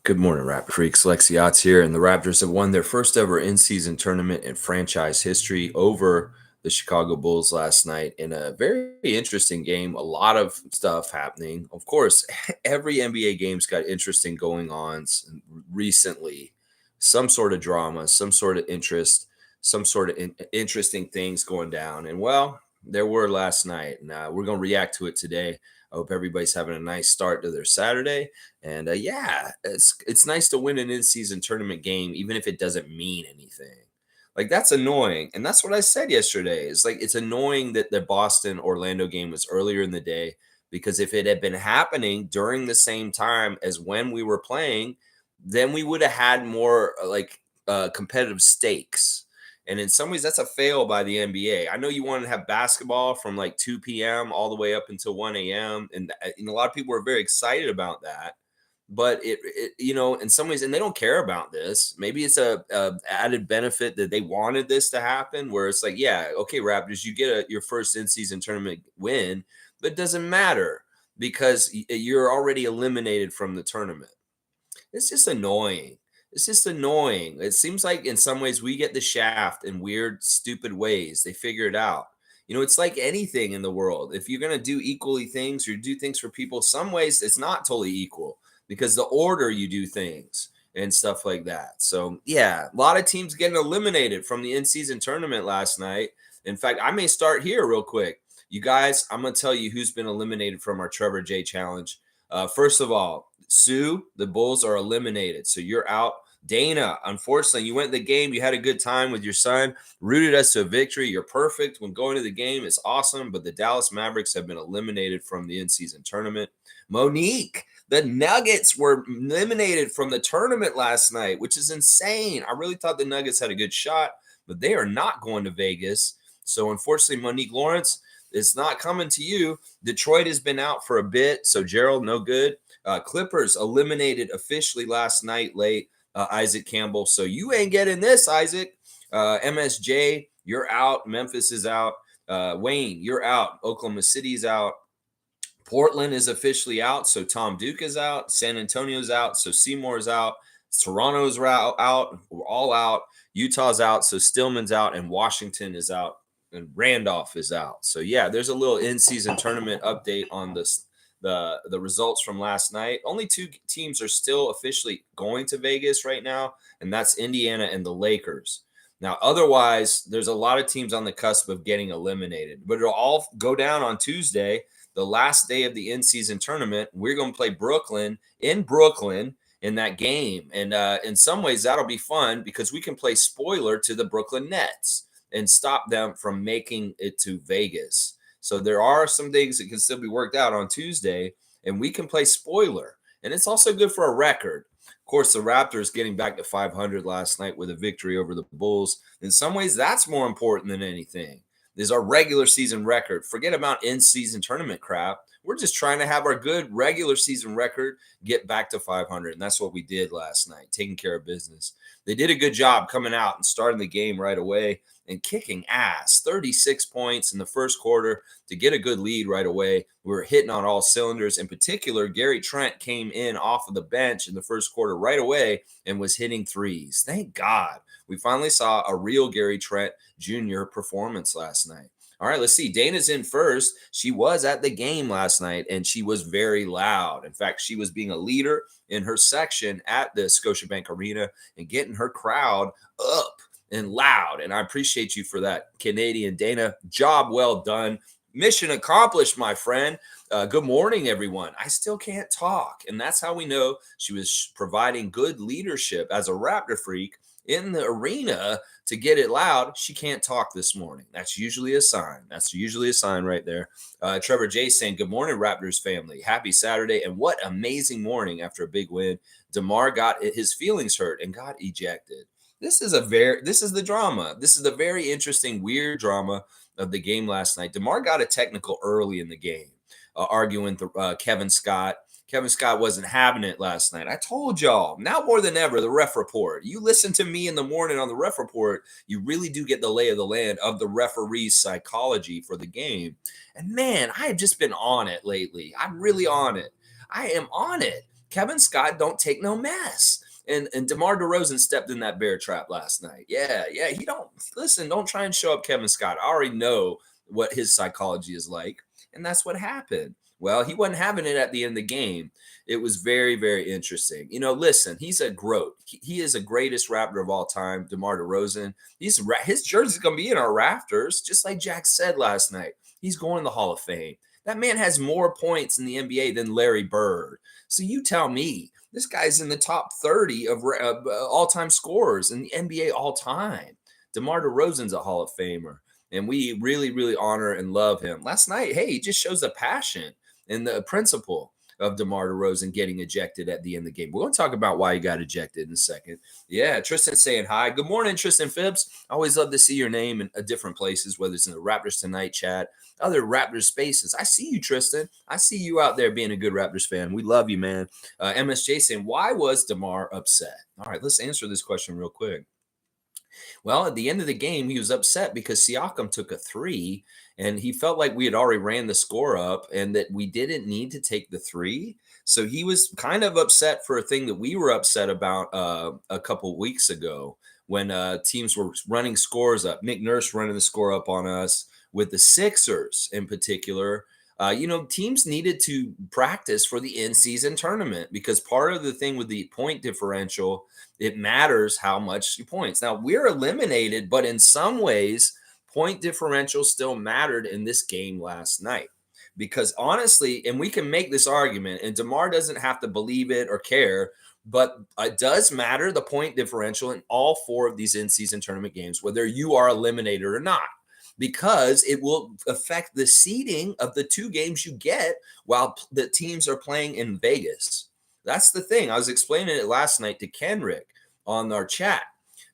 Good morning, Raptor Freaks. Lexiot's here, and the Raptors have won their first ever in-season tournament in franchise history over the Chicago Bulls last night in a very interesting game. A lot of stuff happening. Of course, every NBA game's got interesting going on recently. Some sort of drama, some sort of interest, some sort of interesting things going down. And well, there were last night, and we're going to react to it today. I hope everybody's having a nice start to their Saturday. And yeah, it's nice to win an in-season tournament game, even if it doesn't mean anything. Like that's annoying, and that's what I said yesterday. It's like it's annoying that the Boston Orlando game was earlier in the day because if it had been happening during the same time as when we were playing, then we would have had more competitive stakes. And in some ways, that's a fail by the NBA. I know you want to have basketball from like 2 p.m. all the way up until 1 a.m. And a lot of people are very excited about that, but it in some ways, and they don't care about this. Maybe it's a added benefit that they wanted this to happen, where it's like, yeah, okay, Raptors, you get your first in-season tournament win, but it doesn't matter because you're already eliminated from the tournament. It's just annoying. It's just annoying. It seems like in some ways we get the shaft in weird, stupid ways. They figure it out. It's like anything in the world. If you're going to do equally things or do things for people, some ways it's not totally equal because the order you do things and stuff like that. So, yeah, a lot of teams getting eliminated from the in-season tournament last night. In fact, I may start here real quick. You guys, I'm going to tell you who's been eliminated from our Trevor J challenge. First of all, Sue, the Bulls are eliminated. So you're out. Dana, unfortunately, you went to the game. You had a good time with your son, rooted us to a victory. You're perfect when going to the game. It's awesome. But the Dallas Mavericks have been eliminated from the in-season tournament. Monique, the Nuggets were eliminated from the tournament last night, which is insane. I really thought the Nuggets had a good shot, but they are not going to Vegas. So unfortunately, Monique Lawrence, it's not coming to you. Detroit has been out for a bit. So Gerald, no good. Clippers eliminated officially last night late. Isaac Campbell. So you ain't getting this, Isaac. MSJ, you're out. Memphis is out. Wayne, you're out. Oklahoma City's out. Portland is officially out. So Tom Duke is out. San Antonio's out. So Seymour's out. Toronto's out. We're all out. Utah's out. So Stillman's out. And Washington is out. And Randolph is out. So yeah, there's a little in-season tournament update on this. The results from last night. Only two teams are still officially going to Vegas right now, and that's Indiana and the Lakers. Now, otherwise, there's a lot of teams on the cusp of getting eliminated, but it'll all go down on Tuesday, the last day of the in-season tournament. We're going to play Brooklyn in that game, and in some ways, that'll be fun because we can play spoiler to the Brooklyn Nets and stop them from making it to Vegas. So there are some things that can still be worked out on Tuesday, and we can play spoiler. And it's also good for a record. Of course, the Raptors getting back to 500 last night with a victory over the Bulls. In some ways, that's more important than anything. Is our regular season record. Forget about in-season tournament crap. We're just trying to have our good regular season record get back to 500, and that's what we did last night, taking care of business. They did a good job coming out and starting the game right away and kicking ass. 36 points in the first quarter to get a good lead right away. We were hitting on all cylinders. In particular, Gary Trent came in off of the bench in the first quarter right away and was hitting threes. Thank God. We finally saw a real Gary Trent Jr. performance last night. All right, let's see. Dana's in first. She was at the game last night, and she was very loud. In fact, she was being a leader in her section at the Scotiabank Arena and getting her crowd up and loud. And I appreciate you for that, Canadian Dana. Job well done. Mission accomplished, my friend. Good morning, everyone. I still can't talk. And that's how we know she was providing good leadership as a Raptor freak in the arena to get it loud. She can't talk this morning. That's usually a sign. That's usually a sign right there. Trevor J saying, good morning, Raptors family. Happy Saturday. And what amazing morning after a big win. DeMar got his feelings hurt and got ejected. This is the drama. This is the very interesting, weird drama of the game last night. DeMar got a technical early in the game, arguing with Kevin Scott. Kevin Scott wasn't having it last night. I told y'all, now more than ever, the ref report. You listen to me in the morning on the ref report, you really do get the lay of the land of the referee's psychology for the game. And man, I have just been on it lately. I'm really on it. I am on it. Kevin Scott don't take no mess. And DeMar DeRozan stepped in that bear trap last night. Yeah, yeah. He don't listen. Don't try and show up Kevin Scott. I already know what his psychology is like, and that's what happened. Well, he wasn't having it at the end of the game. It was very, very interesting. Listen, he's a GOAT. He is the greatest Raptor of all time, DeMar DeRozan. His jersey's going to be in our rafters, just like Jack said last night. He's going to the Hall of Fame. That man has more points in the NBA than Larry Bird. So you tell me, this guy's in the top 30 of all-time scorers in the NBA all time. DeMar DeRozan's a Hall of Famer, and we really, really honor and love him. Last night, hey, he just shows the passion and the principle of DeMar DeRozan getting ejected at the end of the game. We're going to talk about why he got ejected in a second. Yeah, Tristan saying hi. Good morning, Tristan Phipps. I always love to see your name in different places, whether it's in the Raptors Tonight chat, other Raptors spaces. I see you, Tristan. I see you out there being a good Raptors fan. We love you, man. MSJ saying, why was DeMar upset? All right, let's answer this question real quick. Well, at the end of the game, he was upset because Siakam took a three and he felt like we had already ran the score up and that we didn't need to take the three. So he was kind of upset for a thing that we were upset about a couple weeks ago when teams were running scores up. Nick Nurse running the score up on us with the Sixers in particular. Teams needed to practice for the in-season tournament because part of the thing with the point differential, it matters how much you points. Now, we're eliminated, but in some ways, point differential still mattered in this game last night. Because honestly, and we can make this argument, and DeMar doesn't have to believe it or care, but it does matter the point differential in all four of these in-season tournament games, whether you are eliminated or not, because it will affect the seeding of the two games you get while the teams are playing in Vegas. That's the thing. I was explaining it last night to Kenrick on our chat.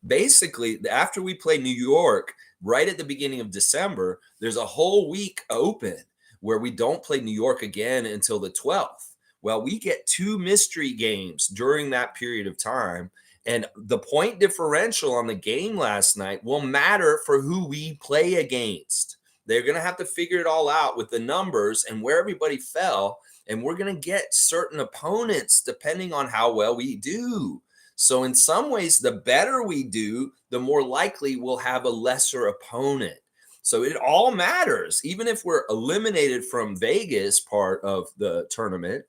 Basically, after we play New York, right at the beginning of December, there's a whole week open where we don't play New York again until the 12th. Well, we get two mystery games during that period of time. And the point differential on the game last night will matter for who we play against. They're going to have to figure it all out with the numbers and where everybody fell. And we're going to get certain opponents depending on how well we do. So in some ways, the better we do, the more likely we'll have a lesser opponent. So it all matters. Even if we're eliminated from Vegas part of the tournament,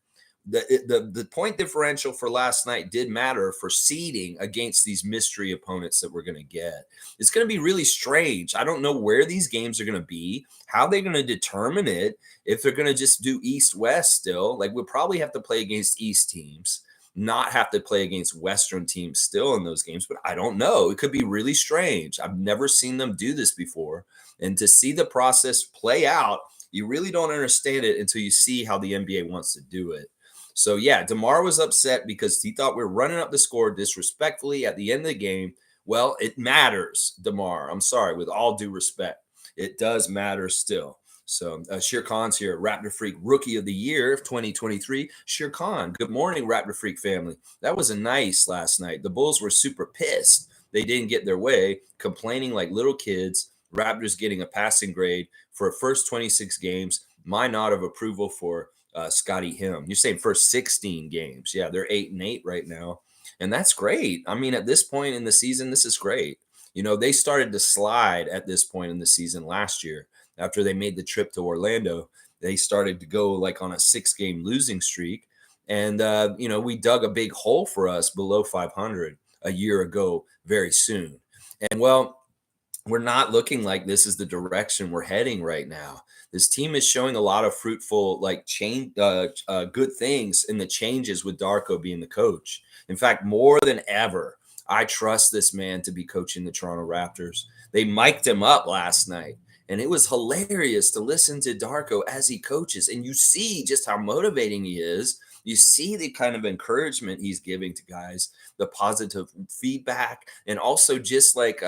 the point differential for last night did matter for seeding against these mystery opponents that we're going to get. It's going to be really strange. I don't know where these games are going to be, how they're going to determine it, if they're going to just do East-West still. Like, we'll probably have to play against East teams, not have to play against Western teams still in those games, but I don't know. It could be really strange. I've never seen them do this before. And to see the process play out, you really don't understand it until you see how the NBA wants to do it. So, yeah, DeMar was upset because he thought we were running up the score disrespectfully at the end of the game. Well, it matters, DeMar. I'm sorry, with all due respect. It does matter still. So, Shere Khan's here, Raptor Freak Rookie of the Year of 2023. Shere Khan, good morning, Raptor Freak family. That was a nice last night. The Bulls were super pissed. They didn't get their way, complaining like little kids. Raptors getting a passing grade for first 26 games. My nod of approval for Scotty Him. You're saying first 16 games. Yeah, they're 8-8 right now. And that's great. I mean, at this point in the season, this is great. They started to slide at this point in the season last year. After they made the trip to Orlando, they started to go like on a 6-game losing streak. And, we dug a big hole for us below 500 a year ago very soon. And, well, we're not looking like this is the direction we're heading right now. This team is showing a lot of fruitful, good things in the changes with Darko being the coach. In fact, more than ever, I trust this man to be coaching the Toronto Raptors. They mic'd him up last night, and it was hilarious to listen to Darko as he coaches. And you see just how motivating he is. You see the kind of encouragement he's giving to guys, the positive feedback, and also just like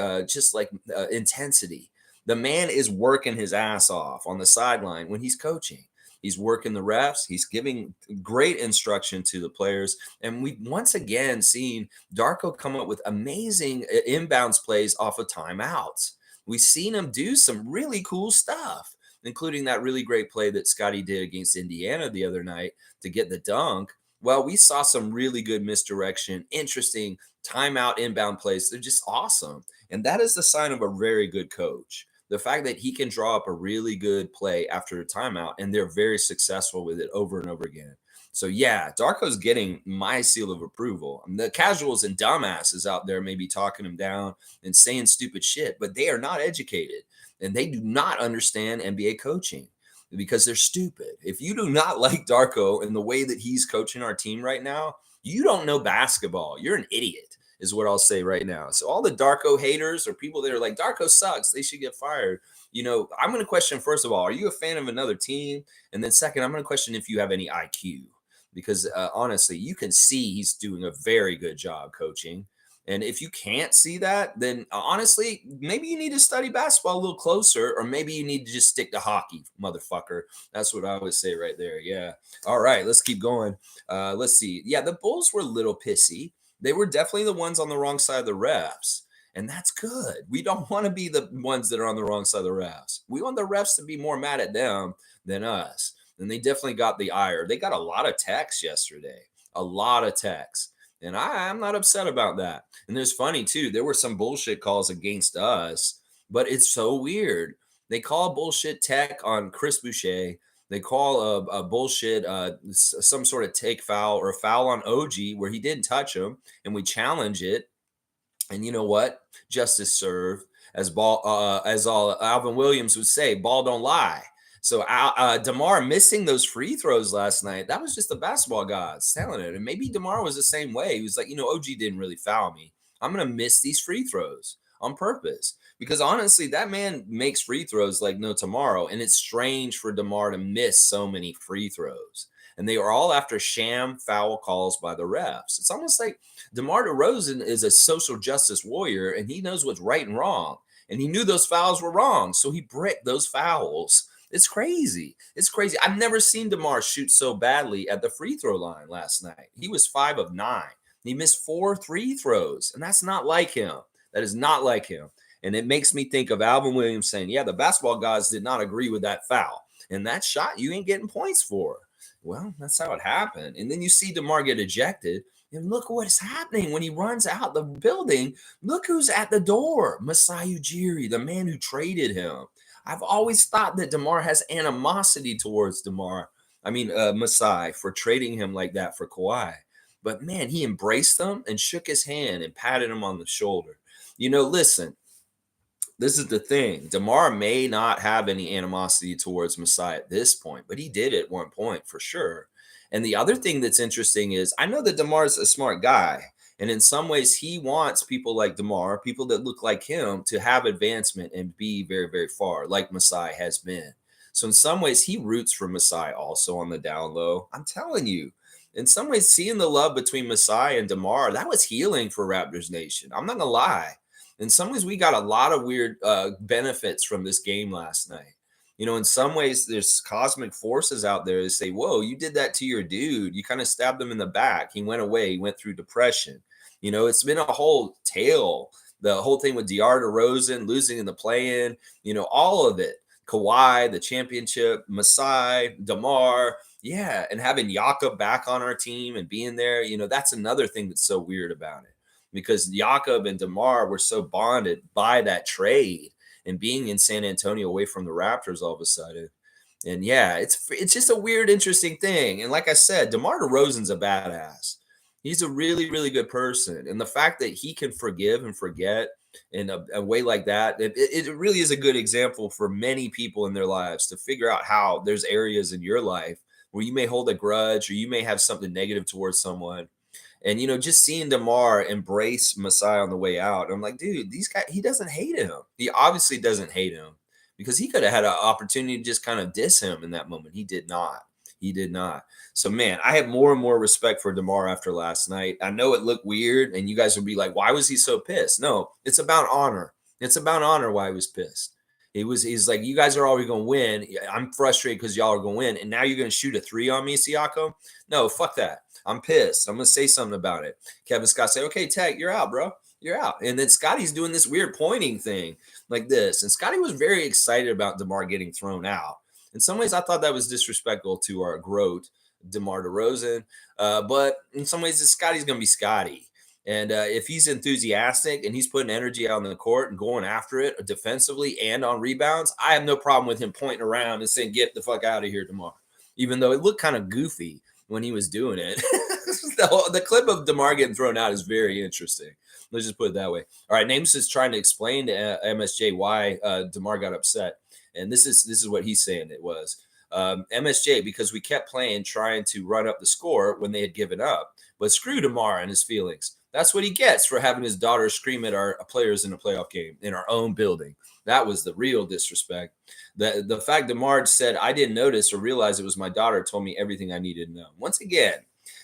intensity. The man is working his ass off on the sideline when he's coaching. He's working the refs. He's giving great instruction to the players. And we've once again seen Darko come up with amazing inbounds plays off of timeouts. We've seen him do some really cool stuff, including that really great play that Scotty did against Indiana the other night to get the dunk. Well, we saw some really good misdirection, interesting timeout inbound plays. They're just awesome. And that is the sign of a very good coach. The fact that he can draw up a really good play after a timeout and they're very successful with it over and over again. So yeah, Darko's getting my seal of approval. The casuals and dumbasses out there may be talking him down and saying stupid shit, but they are not educated and they do not understand NBA coaching because they're stupid. If you do not like Darko and the way that he's coaching our team right now, you don't know basketball. You're an idiot, is what I'll say right now. So all the Darko haters or people that are like, Darko sucks, they should get fired. I'm going to question, first of all, are you a fan of another team? And then second, I'm going to question if you have any IQ. Because honestly, you can see he's doing a very good job coaching. And if you can't see that, then honestly, maybe you need to study basketball a little closer, or maybe you need to just stick to hockey, motherfucker. That's what I would say right there. Yeah. All right, let's keep going. Let's see. Yeah, the Bulls were a little pissy. They were definitely the ones on the wrong side of the refs. And that's good. We don't want to be the ones that are on the wrong side of the refs. We want the refs to be more mad at them than us. And they definitely got the ire. They got a lot of texts yesterday, a lot of texts. And I'm not upset about that. And there's funny too. There were some bullshit calls against us, but it's so weird. They call bullshit tech on Chris Boucher. They call a bullshit some sort of take foul or foul on OG where he didn't touch him, and we challenge it. And you know what? Justice served, as all Alvin Williams would say, ball don't lie. So DeMar missing those free throws last night, that was just the basketball gods telling it. And maybe DeMar was the same way. He was like, OG didn't really foul me. I'm going to miss these free throws on purpose. Because honestly, that man makes free throws like no tomorrow. And it's strange for DeMar to miss so many free throws. And they were all after sham foul calls by the refs. It's almost like DeMar DeRozan is a social justice warrior, and he knows what's right and wrong. And he knew those fouls were wrong, so he bricked those fouls. It's crazy. It's crazy. I've never seen DeMar shoot so badly at the free throw line last night. He was 5 of 9. He missed 4 free throws, and that's not like him. That is not like him. And it makes me think of Alvin Williams saying, yeah, the basketball gods did not agree with that foul. And that shot you ain't getting points for. Well, that's how it happened. And then you see DeMar get ejected. And look what's happening when he runs out the building. Look who's at the door. Masai Ujiri, the man who traded him. I've always thought that DeMar has animosity towards Masai for trading him like that for Kawhi. But man, he embraced him and shook his hand and patted him on the shoulder. Listen, this is the thing. DeMar may not have any animosity towards Masai at this point, but he did at one point for sure. And the other thing that's interesting is I know that DeMar's a smart guy. And in some ways, he wants people like DeMar, people that look like him, to have advancement and be very, very far, like Masai has been. So in some ways, he roots for Masai also on the down low. I'm telling you, in some ways, seeing the love between Masai and DeMar, that was healing for Raptors Nation. I'm not going to lie. In some ways, we got a lot of weird benefits from this game last night. In some ways, there's cosmic forces out there that say, whoa, you did that to your dude. You kind of stabbed him in the back. He went away. He went through depression. It's been a whole tale. The whole thing with DeRozan losing in the play-in, all of it. Kawhi, the championship, Masai, DeMar, yeah, and having Jakob back on our team and being there, that's another thing that's so weird about it. Because Jakob and DeMar were so bonded by that trade and being in San Antonio away from the Raptors all of a sudden. And yeah, it's just a weird, interesting thing. And like I said, DeMar DeRozan's a badass. He's a really, really good person. And the fact that he can forgive and forget in a way like that, it really is a good example for many people in their lives to figure out how there's areas in your life where you may hold a grudge or you may have something negative towards someone. And, just seeing DeMar embrace Masai on the way out, I'm like, dude, these guys, he doesn't hate him. He obviously doesn't hate him because he could have had an opportunity to just kind of diss him in that moment. He did not. He did not. So, man, I have more and more respect for DeMar after last night. I know it looked weird, and you guys would be like, why was he so pissed? No, it's about honor. It's about honor why he was pissed. He's like, you guys are already going to win. I'm frustrated because y'all are going to win. And now you're going to shoot a 3 on me, Siakam? No, fuck that. I'm pissed. I'm going to say something about it. Kevin Scott said, okay, Tech, you're out, bro. You're out. And then Scotty's doing this weird pointing thing like this. And Scotty was very excited about DeMar getting thrown out. In some ways, I thought that was disrespectful to our growth DeMar DeRozan. But in some ways, Scotty's going to be Scotty. And if he's enthusiastic and he's putting energy out on the court and going after it defensively and on rebounds, I have no problem with him pointing around and saying, "Get the fuck out of here, DeMar." Even though it looked kind of goofy when he was doing it. The clip of DeMar getting thrown out is very interesting. Let's just put it that way. All right, Names is trying to explain to MSJ why DeMar got upset, and this is what he's saying. It was MSJ, because we kept playing, trying to run up the score when they had given up. But screw DeMar and his feelings. That's what he gets for having his daughter scream at our players in a playoff game in our own building. That was the real disrespect. The fact DeMar said, "I didn't notice or realize it was my daughter," told me everything I needed to know. Once again,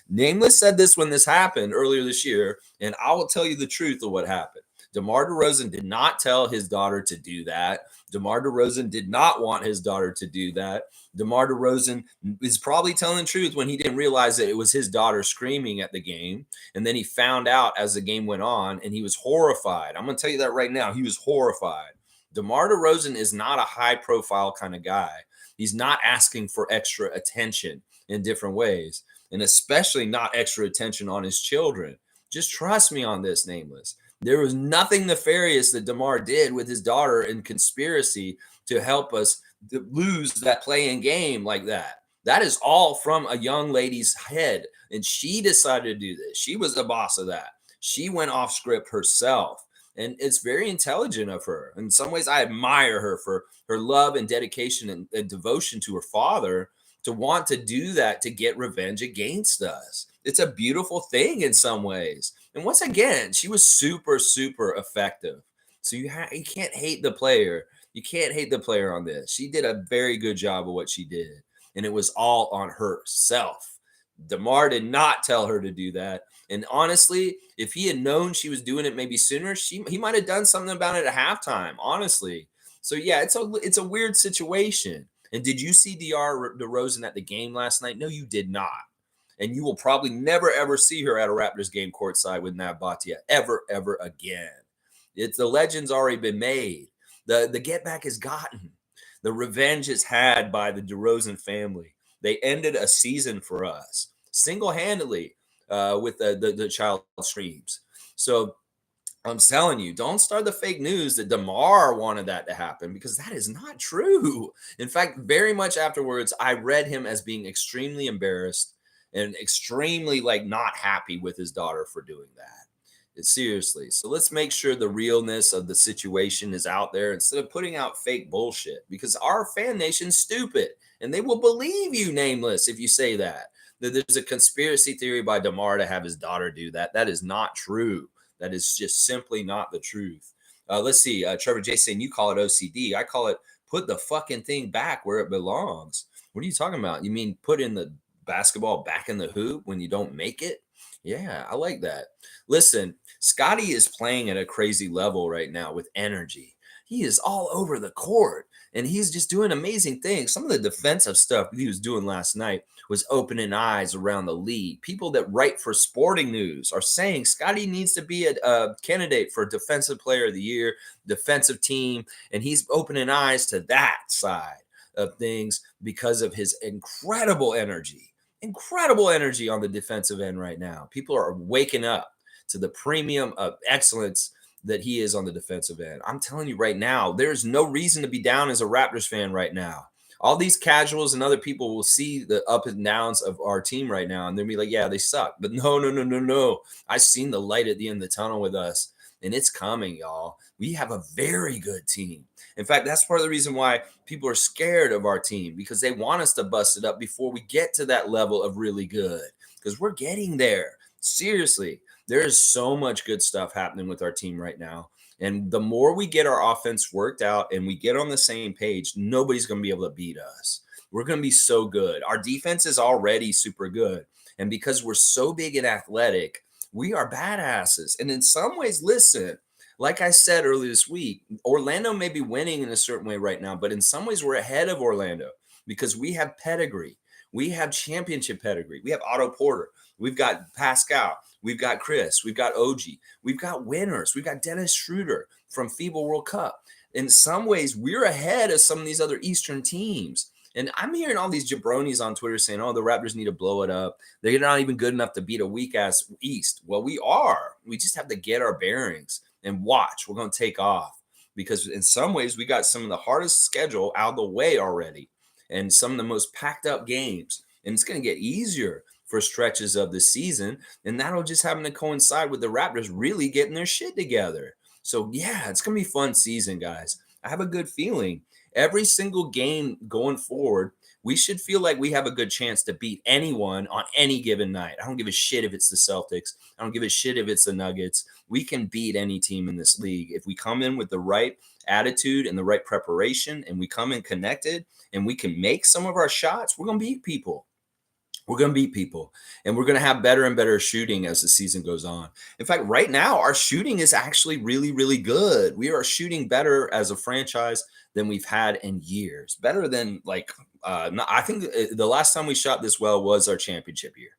Nameless said this when this happened earlier this year, and I will tell you the truth of what happened. DeMar DeRozan did not tell his daughter to do that. DeMar DeRozan did not want his daughter to do that. DeMar DeRozan is probably telling the truth when he didn't realize that it was his daughter screaming at the game. And then he found out as the game went on, and he was horrified. I'm going to tell you that right now. He was horrified. DeMar DeRozan is not a high-profile kind of guy. He's not asking for extra attention in different ways, and especially not extra attention on his children. Just trust me on this, Nameless. There was nothing nefarious that DeMar did with his daughter in conspiracy to help us lose that play-in game like that. That is all from a young lady's head, and she decided to do this. She was the boss of that. She went off script herself, and it's very intelligent of her. In some ways, I admire her for her love and dedication and devotion to her father to want to do that to get revenge against us. It's a beautiful thing in some ways. And once again, she was super, super effective. So you can't hate the player. You can't hate the player on this. She did a very good job of what she did. And it was all on herself. DeMar did not tell her to do that. And honestly, if he had known she was doing it maybe sooner, he might have done something about it at halftime, honestly. So yeah, it's a weird situation. And did you see DeRozan at the game last night? No, you did not. And you will probably never, ever see her at a Raptors game courtside with Nav Bhatia ever, ever again. The legend's already been made. The get back is gotten. The revenge is had by the DeRozan family. They ended a season for us single-handedly with the child streams. So I'm telling you, don't start the fake news that DeMar wanted that to happen, because that is not true. In fact, very much afterwards, I read him as being extremely embarrassed and extremely not happy with his daughter for doing that. Seriously. So let's make sure the realness of the situation is out there instead of putting out fake bullshit, because our fan nation's stupid and they will believe you, Nameless, if you say that there's a conspiracy theory by DeMar to have his daughter do that. That is not true. That is just simply not the truth. Let's see. Trevor J saying you call it OCD. I call it put the fucking thing back where it belongs. What are you talking about? You mean put in the basketball back in the hoop when you don't make it? Yeah, I like that. Listen, Scotty is playing at a crazy level right now with energy. He is all over the court and he's just doing amazing things. Some of the defensive stuff he was doing last night was opening eyes around the league. People that write for Sporting News are saying Scotty needs to be a candidate for Defensive Player of the Year, defensive team, and he's opening eyes to that side of things because of his incredible energy on the defensive end right now. People are waking up to the premium of excellence that he is on the defensive end. I'm telling you right now, there's no reason to be down as a Raptors fan right now. All these casuals and other people will see the up and downs of our team right now, and they'll be like, yeah, they suck. But no. I've seen the light at the end of the tunnel with us, and it's coming, y'all. We have a very good team. In fact, that's part of the reason why people are scared of our team, because they want us to bust it up before we get to that level of really good, because we're getting there. Seriously, there is so much good stuff happening with our team right now. And the more we get our offense worked out and we get on the same page, nobody's going to be able to beat us. We're going to be so good. Our defense is already super good. And because we're so big and athletic, we are badasses. And in some ways, listen, like I said earlier this week, Orlando may be winning in a certain way right now, but in some ways we're ahead of Orlando because we have pedigree. We have championship pedigree. We have Otto Porter. We've got Pascal. We've got Chris. We've got OG. We've got winners. We've got Dennis Schroeder from FIBA World Cup. In some ways, we're ahead of some of these other Eastern teams. And I'm hearing all these jabronis on Twitter saying, oh, the Raptors need to blow it up. They're not even good enough to beat a weak ass East. Well, we are. We just have to get our bearings and watch. We're going to take off because in some ways we got some of the hardest schedule out of the way already and some of the most packed up games. And it's going to get easier for stretches of the season. And that'll just happen to coincide with the Raptors really getting their shit together. So, yeah, it's going to be a fun season, guys. I have a good feeling. Every single game going forward, we should feel like we have a good chance to beat anyone on any given night. I don't give a shit if it's the Celtics. I don't give a shit if it's the Nuggets. We can beat any team in this league. If we come in with the right attitude and the right preparation and we come in connected and we can make some of our shots, we're going to beat people. We're going to beat people, and we're going to have better and better shooting as the season goes on. In fact, right now, our shooting is actually really, really good. We are shooting better as a franchise than we've had in years. Better than I think the last time we shot this well was our championship year.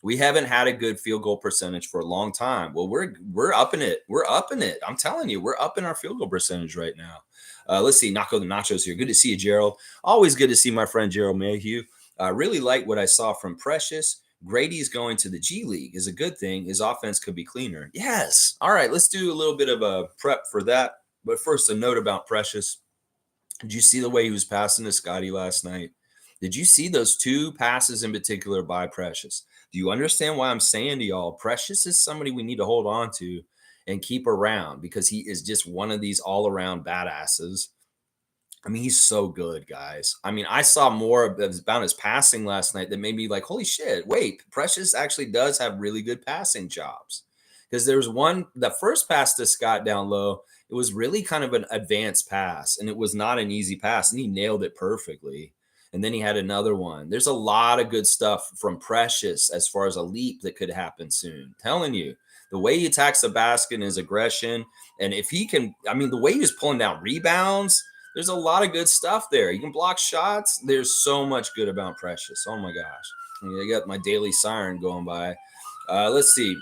We haven't had a good field goal percentage for a long time. Well, we're upping it. We're upping it. I'm telling you, we're upping our field goal percentage right now. Let's see, Naco the Nachos here. Good to see you, Gerald. Always good to see my friend Gerald Mayhew. I really like what I saw from Precious. Grady's going to the G League is a good thing. His offense could be cleaner. Yes. All right, let's do a little bit of a prep for that. But first, a note about Precious. Did you see the way he was passing to Scotty last night? Did you see those two passes in particular by Precious? Do you understand why I'm saying to y'all, Precious is somebody we need to hold on to and keep around because he is just one of these all-around badasses. I mean, he's so good, guys. I mean, I saw more about his passing last night that made me like, holy shit, wait, Precious actually does have really good passing jobs. Because there was one, the first pass to Scott down low, it was really kind of an advanced pass, and it was not an easy pass, and he nailed it perfectly. And then he had another one. There's a lot of good stuff from Precious as far as a leap that could happen soon. Telling you, the way he attacks the basket and his aggression, and if he can, I mean, the way he was pulling down rebounds, there's a lot of good stuff there. You can block shots. There's so much good about Precious. Oh my gosh. I got my daily siren going by. Let's see.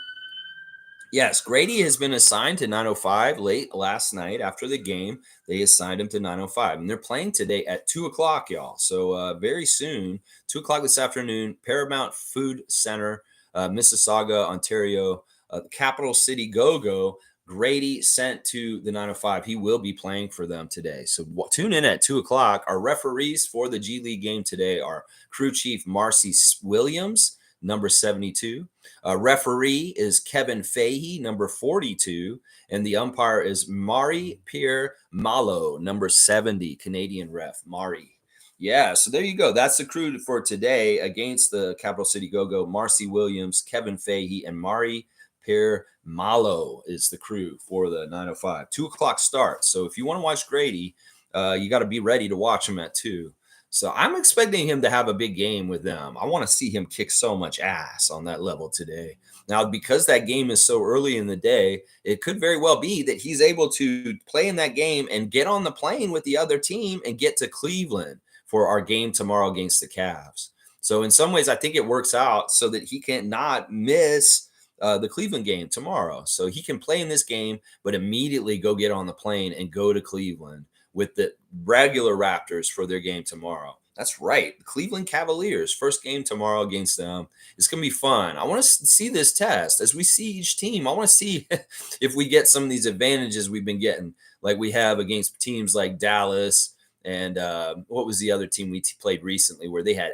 Yes, Grady has been assigned to 905 late last night after the game. They assigned him to 905, and they're playing today at 2 o'clock, y'all. So very soon, 2 o'clock this afternoon, Paramount Food Center, Mississauga, Ontario, Capital City Go-Go. Grady sent to the 905. He will be playing for them today. So tune in at 2 o'clock. Our referees for the G League game today are crew chief Marcy Williams, number 72. Referee is Kevin Fahey, number 42. And the umpire is Mari Pierre Malo, number 70, Canadian ref, Mari. Yeah, so there you go. That's the crew for today against the Capital City Go-Go. Marcy Williams, Kevin Fahey, and Mari Pierre Malo is the crew for the 905. 2 o'clock start. So if you want to watch Grady, you got to be ready to watch him at 2. So I'm expecting him to have a big game with them. I want to see him kick so much ass on that level today. Now, because that game is so early in the day, it could very well be that he's able to play in that game and get on the plane with the other team and get to Cleveland for our game tomorrow against the Cavs. So in some ways, I think it works out so that he can not miss the Cleveland game tomorrow. So he can play in this game, but immediately go get on the plane and go to Cleveland with the regular Raptors for their game tomorrow. That's right. The Cleveland Cavaliers, first game tomorrow against them. It's going to be fun. I want to see this test. As we see each team, I want to see if we get some of these advantages we've been getting, like we have against teams like Dallas and what was the other team we played recently where they had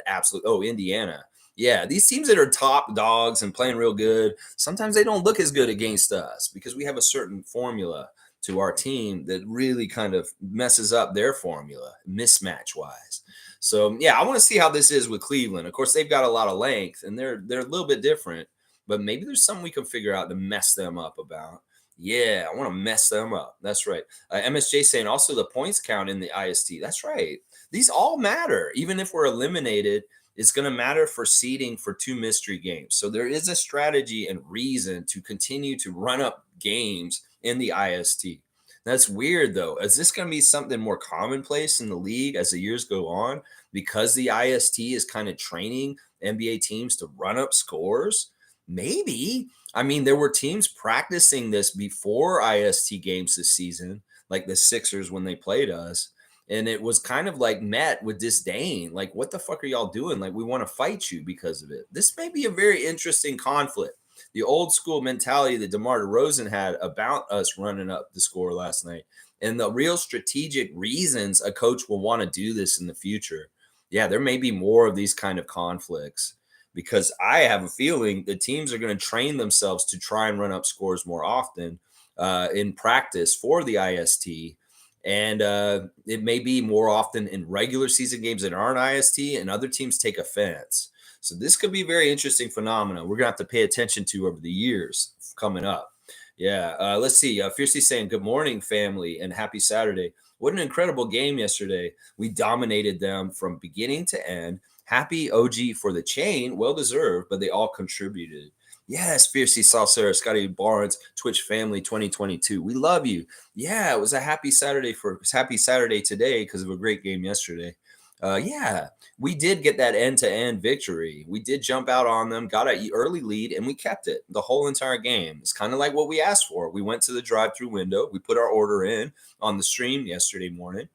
Indiana. Yeah, these teams that are top dogs and playing real good, sometimes they don't look as good against us because we have a certain formula to our team that really kind of messes up their formula mismatch wise. So yeah, I want to see how this is with Cleveland. Of course, they've got a lot of length and they're a little bit different, but maybe there's something we can figure out to mess them up about. Yeah, I want to mess them up. That's right. MSJ saying also the points count in the IST. That's right. These all matter. Even if we're eliminated, it's going to matter for seeding for 2 mystery games. So there is a strategy and reason to continue to run up games in the IST. That's weird, though. Is this going to be something more commonplace in the league as the years go on because the IST is kind of training NBA teams to run up scores? Maybe. I mean, there were teams practicing this before IST games this season, like the Sixers when they played us. and it was kind of like met with disdain. Like, what the fuck are y'all doing? Like, we want to fight you because of it. This may be a very interesting conflict. The old school mentality that DeMar DeRozan had about us running up the score last night, and the real strategic reasons a coach will want to do this in the future. Yeah, there may be more of these kind of conflicts because I have a feeling the teams are going to train themselves to try and run up scores more often in practice for the IST. And it may be more often in regular season games that aren't IST, and other teams take offense. So this could be a very interesting phenomenon we're going to have to pay attention to over the years coming up. Yeah, let's see. Fiercely saying, good morning, family, and happy Saturday. What an incredible game yesterday. We dominated them from beginning to end. Happy OG for the chain. Well deserved, but they all contributed. Yes, Fiercely Salsera, Scotty Barnes, Twitch family 2022. We love you. Yeah, it was a happy Saturday today because of a great game yesterday. Yeah, we did get that end-to-end victory. We did jump out on them, got an early lead, and we kept it the whole entire game. It's kind of like what we asked for. We went to the drive-through window. We put our order in on the stream yesterday morning,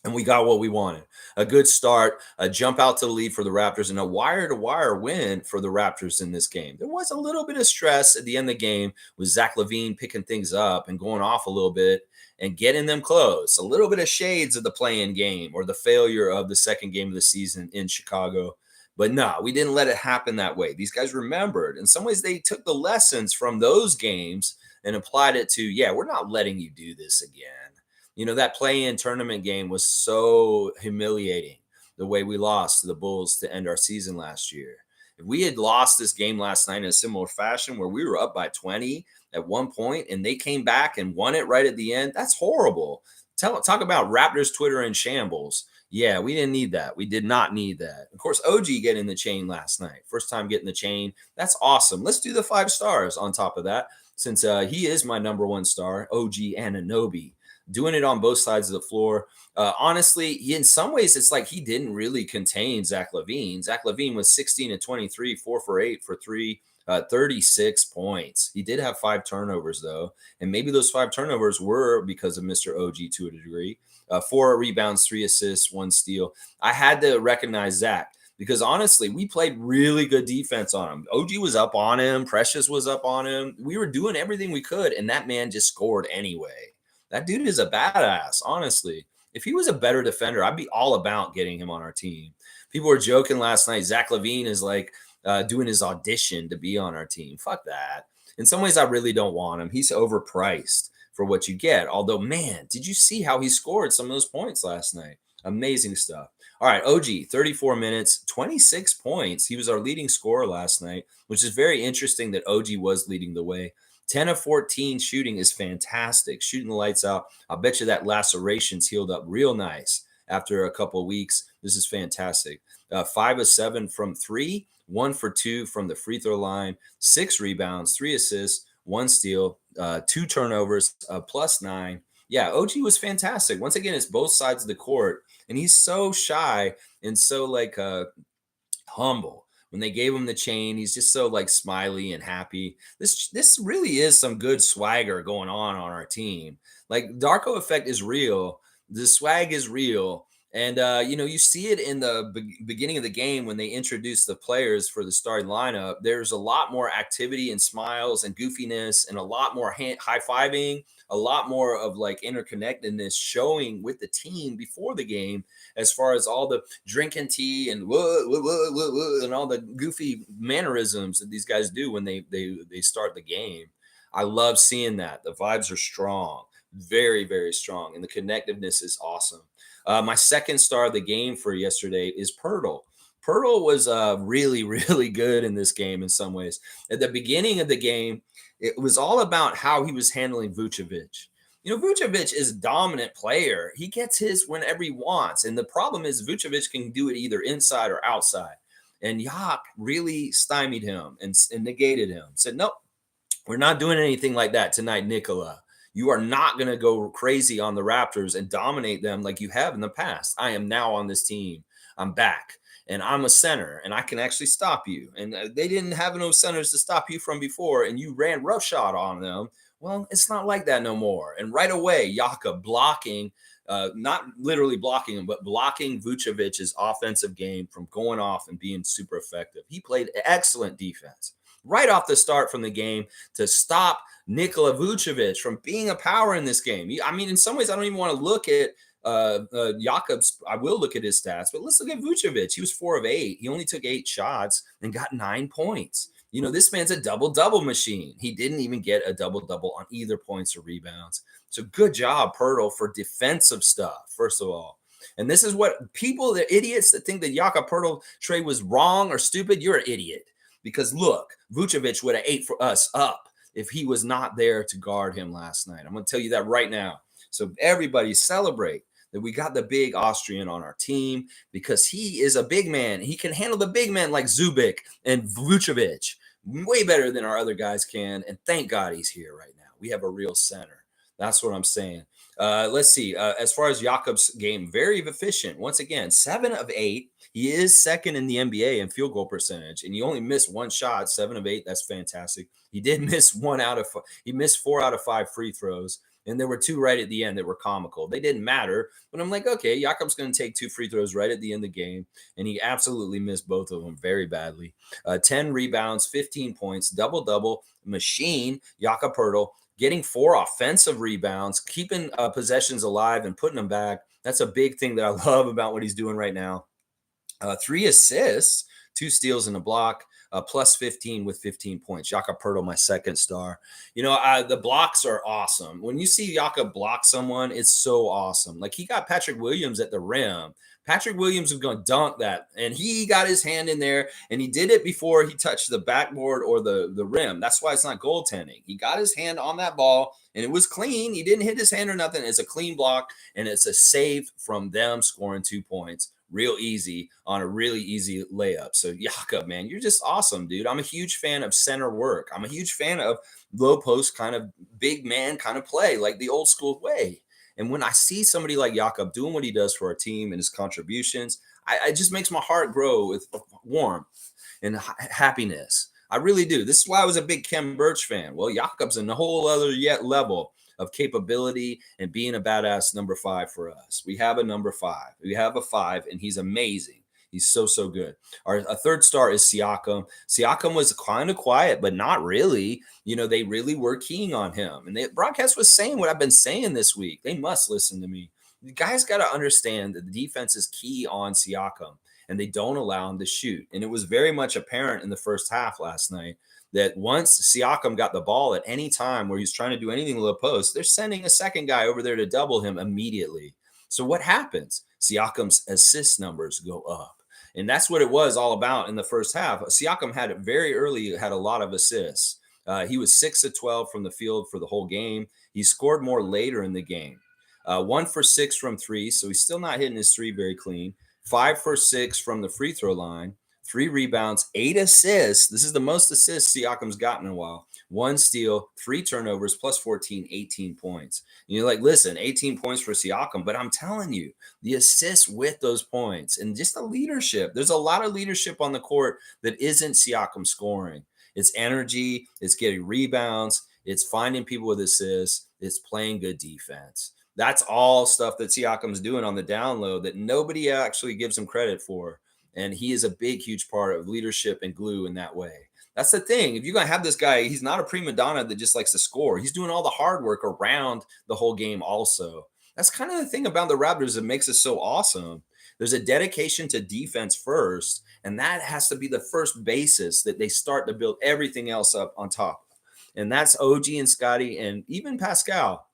and we got what we wanted. A good start, a jump out to the lead for the Raptors, and a wire-to-wire win for the Raptors in this game. There was a little bit of stress at the end of the game with Zach LaVine picking things up and going off a little bit and getting them close. A little bit of shades of the play-in game or the failure of the second game of the season in Chicago. But no, we didn't let it happen that way. These guys remembered. In some ways, they took the lessons from those games and applied it to, yeah, we're not letting you do this again. You know, that play-in tournament game was so humiliating, the way we lost to the Bulls to end our season last year. If we had lost this game last night in a similar fashion where we were up by 20 at one point and they came back and won it right at the end, that's horrible. Talk about Raptors Twitter in shambles. Yeah, we didn't need that. We did not need that. Of course, OG getting the chain last night. First time getting the chain. That's awesome. Let's do the 5 stars on top of that, since he is my number 1 star, OG Anunoby. Doing it on both sides of the floor. Honestly, in some ways, it's like he didn't really contain Zach LaVine. Zach LaVine was 16 and 23, 4 for 8 for 3, 36 points. He did have 5 turnovers, though. And maybe those 5 turnovers were because of Mr. OG to a degree. 4 rebounds, 3 assists, 1 steal. I had to recognize Zach because honestly, we played really good defense on him. OG was up on him. Precious was up on him. We were doing everything we could, and that man just scored anyway. That dude is a badass, honestly. If he was a better defender, I'd be all about getting him on our team. People were joking last night. Zach LaVine is like doing his audition to be on our team. Fuck that. In some ways, I really don't want him. He's overpriced for what you get. Although, man, did you see how he scored some of those points last night? Amazing stuff. All right, OG, 34 minutes, 26 points. He was our leading scorer last night, which is very interesting that OG was leading the way. 10 of 14 shooting is fantastic. Shooting the lights out. I'll bet you that laceration's healed up real nice after a couple of weeks. This is fantastic. 5 of 7 from 3, 1 for 2 from the free throw line, 6 rebounds, 3 assists, 1 steal, 2 turnovers, +9. Yeah, OG was fantastic. Once again, it's both sides of the court, and he's so shy and so humble. When they gave him the chain, he's just so smiley and happy. This really is some good swagger going on our team. Like, Darko effect is real. The swag is real. And, you see it in the beginning of the game when they introduced the players for the starting lineup. There's a lot more activity and smiles and goofiness and a lot more high-fiving, a lot more of interconnectedness showing with the team before the game, as far as all the drinking tea and whoa, whoa, whoa, whoa, whoa, and all the goofy mannerisms that these guys do when they start the game. I love seeing that. The vibes are strong, very, very strong, and the connectiveness is awesome. My second star of the game for yesterday is Pirtle. Pirtle was really, really good in this game in some ways. At the beginning of the game, it was all about how he was handling Vucevic. Vucevic is a dominant player. He gets his whenever he wants. And the problem is Vucevic can do it either inside or outside. And Yak really stymied him and negated him. Said, nope, we're not doing anything like that tonight, Nikola. You are not going to go crazy on the Raptors and dominate them like you have in the past. I am now on this team. I'm back. And I'm a center, and I can actually stop you. And they didn't have no centers to stop you from before, and you ran roughshod on them. Well, it's not like that no more. And right away, Yaka blocking not literally blocking him, but blocking Vucevic's offensive game from going off and being super effective. He played excellent defense right off the start from the game to stop Nikola Vucevic from being a power in this game. I mean, in some ways, I don't even want to look at Jakob's. I will look at his stats, but let's look at Vucevic. He was 4 of 8. He only took 8 shots and got 9 points. You know, this man's a double-double machine. He didn't even get a double-double on either points or rebounds. So good job, Pirtle, for defensive stuff, first of all. And this is what people, the idiots that think that Jakob Pirtle trade was wrong or stupid, you're an idiot. Because look, Vucevic would have ate for us up if he was not there to guard him last night. I'm going to tell you that right now. So everybody celebrate that we got the big Austrian on our team because he is a big man. He can handle the big men like Zubik and Vucevic way better than our other guys can. And thank God he's here right now. We have a real center. That's what I'm saying. Let's see. As far as Jakob's game, very efficient. Once again, 7 of 8. He is second in the NBA in field goal percentage, and he only missed 1 shot, 7 of 8. That's fantastic. He did miss 4 out of 5 free throws. And there were 2 right at the end that were comical. They didn't matter, but I'm like, okay, Jakob's going to take 2 free throws right at the end of the game, and he absolutely missed both of them very badly. 10 rebounds, 15 points, double-double, machine, Jakob Pirtle, getting 4 offensive rebounds, keeping possessions alive and putting them back. That's a big thing that I love about what he's doing right now. 3 assists, 2 steals and a block. Plus 15 with 15 points. Jakob Pirtle, my second star. You know, the blocks are awesome. When you see Jakob block someone, it's so awesome. Like he got Patrick Williams at the rim. Patrick Williams was going to dunk that, and he got his hand in there, and he did it before he touched the backboard or the rim. That's why it's not goaltending. He got his hand on that ball, and it was clean. He didn't hit his hand or nothing. It's a clean block, and it's a save from them scoring 2 points. Real easy on a really easy layup. So Jakob, man, you're just awesome, dude. I'm a huge fan of center work. I'm a huge fan of low post kind of big man kind of play, like the old school way. And when I see somebody like Jakob doing what he does for our team and his contributions, it just makes my heart grow with warmth and happiness. I really do. This is why I was a big Ken Birch fan. Well, Jakob's in a whole other level of capability and being a badass number 5 for us. We have a number 5. We have a 5, and he's amazing. He's so good. Our third star is Siakam. Siakam was kind of quiet, but not really. You know, they really were keying on him. And the broadcast was saying what I've been saying this week. They must listen to me. The guys got to understand that the defense is key on Siakam, and they don't allow him to shoot. And it was very much apparent in the first half last night that once Siakam got the ball at any time where he's trying to do anything low post, they're sending a second guy over there to double him immediately. So what happens? Siakam's assist numbers go up. And that's what it was all about in the first half. Siakam had a lot of assists. He was 6 of 12 from the field for the whole game. He scored more later in the game. 1 for 6 from 3, so he's still not hitting his 3 very clean. 5 for 6 from the free throw line. 3 rebounds, 8 assists. This is the most assists Siakam's gotten in a while. 1 steal, 3 turnovers, plus 14, 18 points. And you're like, listen, 18 points for Siakam, but I'm telling you, the assists with those points and just the leadership. There's a lot of leadership on the court that isn't Siakam scoring. It's energy, it's getting rebounds, it's finding people with assists, it's playing good defense. That's all stuff that Siakam's doing on the down low that nobody actually gives him credit for. And he is a big, huge part of leadership and glue in that way. That's the thing. If you're going to have this guy, he's not a prima donna that just likes to score. He's doing all the hard work around the whole game also. That's kind of the thing about the Raptors that makes it so awesome. There's a dedication to defense first, and that has to be the first basis that they start to build everything else up on top. And that's OG and Scotty and even Pascal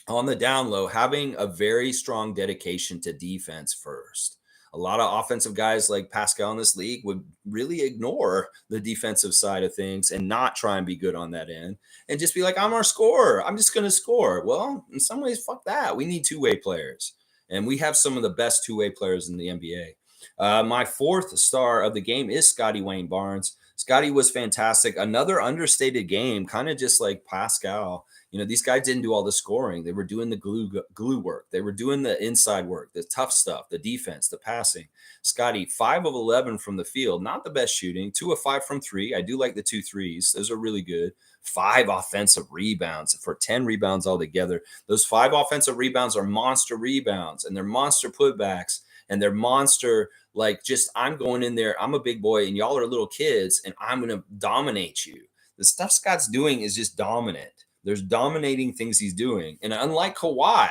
on the down low having a very strong dedication to defense first. A lot of offensive guys like Pascal in this league would really ignore the defensive side of things and not try and be good on that end and just be like, I'm our scorer. I'm just going to score. Well, in some ways, fuck that. We need two-way players. And we have some of the best two-way players in the NBA. My fourth star of the game is Scotty Wayne Barnes. Scotty was fantastic. Another understated game, kind of just like Pascal. These guys didn't do all the scoring. They were doing the glue work. They were doing the inside work, the tough stuff, the defense, the passing. Scotty, 5 of 11 from the field, not the best shooting. 2 of 5 from three. I do like the 2 threes. Those are really good. 5 offensive rebounds for 10 rebounds altogether. Those 5 offensive rebounds are monster rebounds, and they're monster putbacks, and they're monster, like, just, I'm going in there. I'm a big boy and y'all are little kids, and I'm going to dominate you. The stuff Scott's doing is just dominant. There's dominating things he's doing. And unlike Kawhi,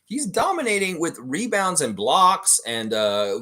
he's dominating with rebounds and blocks and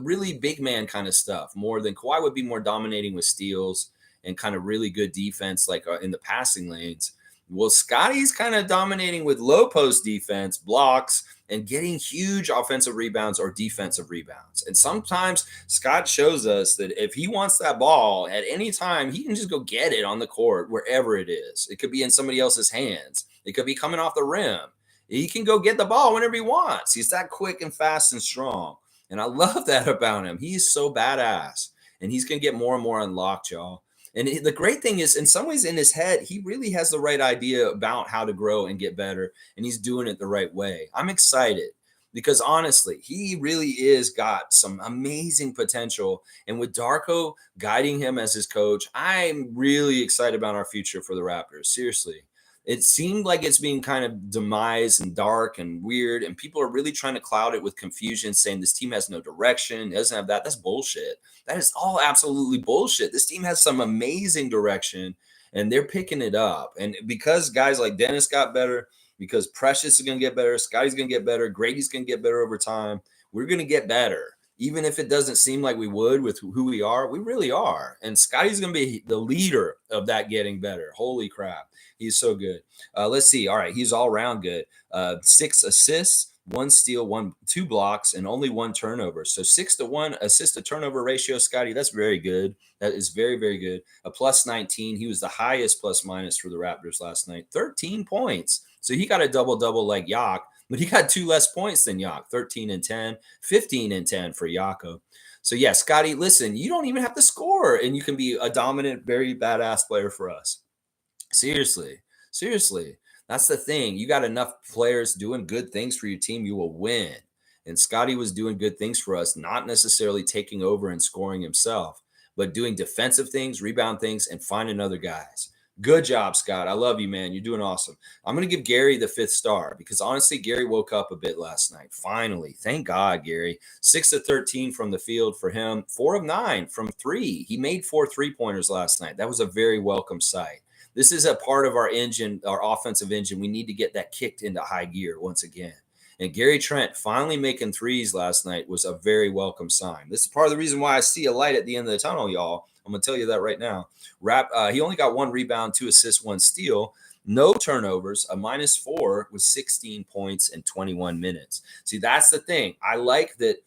really big man kind of stuff, more than Kawhi would be more dominating with steals and kind of really good defense, like in the passing lanes. Well, Scotty's kind of dominating with low post defense, blocks, and getting huge offensive rebounds or defensive rebounds. And sometimes Scott shows us that if he wants that ball at any time, he can just go get it on the court, wherever it is. It could be in somebody else's hands. It could be coming off the rim. He can go get the ball whenever he wants. He's that quick and fast and strong. And I love that about him. He's so badass. And he's going to get more and more unlocked, y'all. And the great thing is, in some ways, in his head, he really has the right idea about how to grow and get better, and he's doing it the right way. I'm excited because, honestly, he really is got some amazing potential. And with Darko guiding him as his coach, I'm really excited about our future for the Raptors. Seriously. It seemed like it's being kind of demise and dark and weird, and people are really trying to cloud it with confusion, saying this team has no direction, doesn't have that. That's bullshit. That is all absolutely bullshit. This team has some amazing direction, and they're picking it up. And because guys like Dennis got better, because Precious is going to get better, Scotty's going to get better, Grady's going to get better over time, we're going to get better. Even if it doesn't seem like we would with who we are, we really are. And Scotty's going to be the leader of that getting better. Holy crap. He's so good. Let's see. All right. He's all around good. 6 assists, 1 steal, 2 blocks, and only 1 turnover. So 6-to-1 assist to turnover ratio, Scotty. That's very good. That is very, very good. A plus 19. He was the highest plus minus for the Raptors last night. 13 points. So he got a double-double like Yak, but he got 2 less points than Yak. 13 and 10, 15 and 10 for Yako. So, yeah, Scotty, listen, you don't even have to score, and you can be a dominant, very badass player for us. Seriously. That's the thing. You got enough players doing good things for your team, you will win. And Scotty was doing good things for us, not necessarily taking over and scoring himself, but doing defensive things, rebound things, and finding other guys. Good job, Scott. I love you, man. You're doing awesome. I'm going to give Gary the 5th star because, honestly, Gary woke up a bit last night. Finally. Thank God, Gary. 6 of 13 from the field for him. 4 of 9 from 3. He made 4 3-pointers last night. That was a very welcome sight. This is a part of our engine, our offensive engine. We need to get that kicked into high gear once again. And Gary Trent finally making threes last night was a very welcome sign. This is part of the reason why I see a light at the end of the tunnel, y'all. I'm going to tell you that right now. He only got 1 rebound, 2 assists, 1 steal, no turnovers, a -4 with 16 points in 21 minutes. See, that's the thing. I like that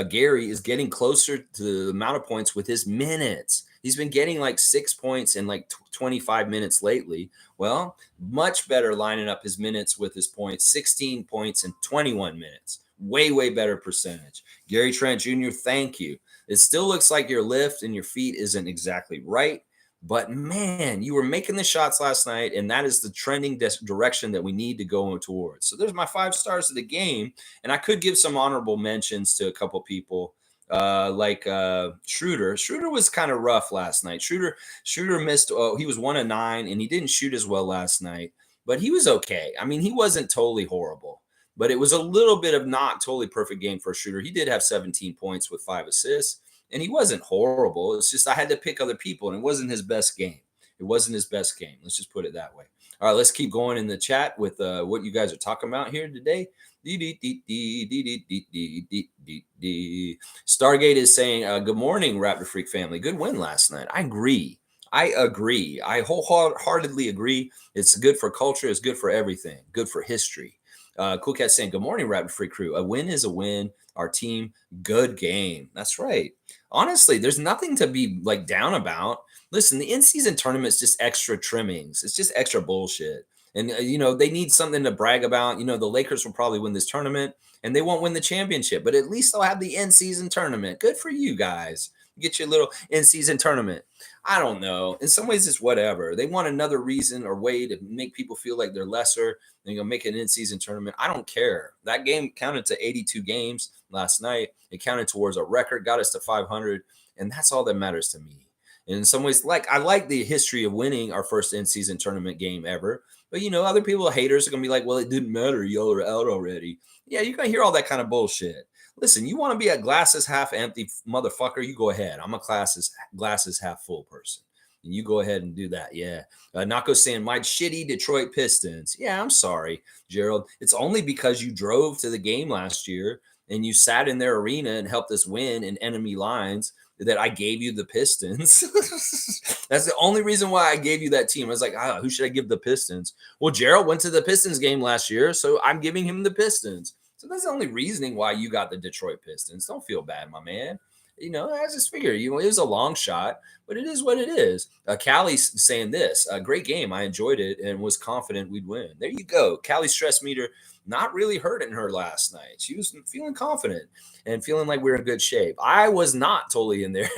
Gary is getting closer to the amount of points with his minutes. He's been getting like 6 points in like 25 minutes lately. Well, much better lining up his minutes with his points, 16 points in 21 minutes. Way, way better percentage. Gary Trent Jr., thank you. It still looks like your lift and your feet isn't exactly right. But, man, you were making the shots last night, and that is the trending direction that we need to go towards. So there's my 5 stars of the game. And I could give some honorable mentions to a couple people. Like Schroeder. Schroeder was kind of rough last night. Schroeder missed. He was 1 of 9, and he didn't shoot as well last night, but he was okay. I mean, he wasn't totally horrible, but it was a little bit of not totally perfect game for Schroeder. He did have 17 points with 5 assists, and he wasn't horrible. It's just I had to pick other people, and it wasn't his best game. Let's just put it that way. All right, let's keep going in the chat with what you guys are talking about here today. Stargate is saying, good morning, Raptor Freak family. Good win last night. I agree. I wholeheartedly agree. It's good for culture. It's good for everything. Good for history. Cool Cat saying, good morning, Raptor Freak crew. A win is a win. Our team, good game. That's right. Honestly, there's nothing to be like down about. Listen, the in-season tournament is just extra trimmings. It's just extra bullshit. And they need something to brag about. The Lakers will probably win this tournament, and they won't win the championship, but at least they'll have the in-season tournament. Good for you guys. Get your little in-season tournament. I don't know. In some ways, it's whatever. They want another reason or way to make people feel like they're lesser. And make an in-season tournament. I don't care. That game counted to 82 games last night. It counted towards a record, got us to 500, and that's all that matters to me. And in some ways, I like the history of winning our first in-season tournament game ever. But other people, haters, are gonna be like, "Well, it didn't matter. Y'all are out already." Yeah, you're gonna hear all that kind of bullshit. Listen, you want to be a glasses half empty motherfucker? You go ahead. I'm a glasses half full person. And you go ahead and do that. Yeah. Nako saying, my shitty Detroit Pistons. Yeah, I'm sorry, Gerald. It's only because you drove to the game last year and you sat in their arena and helped us win in enemy lines that I gave you the Pistons. That's the only reason why I gave you that team. I was like, who should I give the Pistons? Well, Gerald went to the Pistons game last year, so I'm giving him the Pistons. So that's the only reasoning why you got the Detroit Pistons. Don't feel bad, my man. I just figured, it was a long shot, but it is what it is. Callie's saying this, a great game. I enjoyed it and was confident we'd win. There you go. Callie's stress meter not really hurting her last night. She was feeling confident and feeling like we were in good shape. I was not totally in there,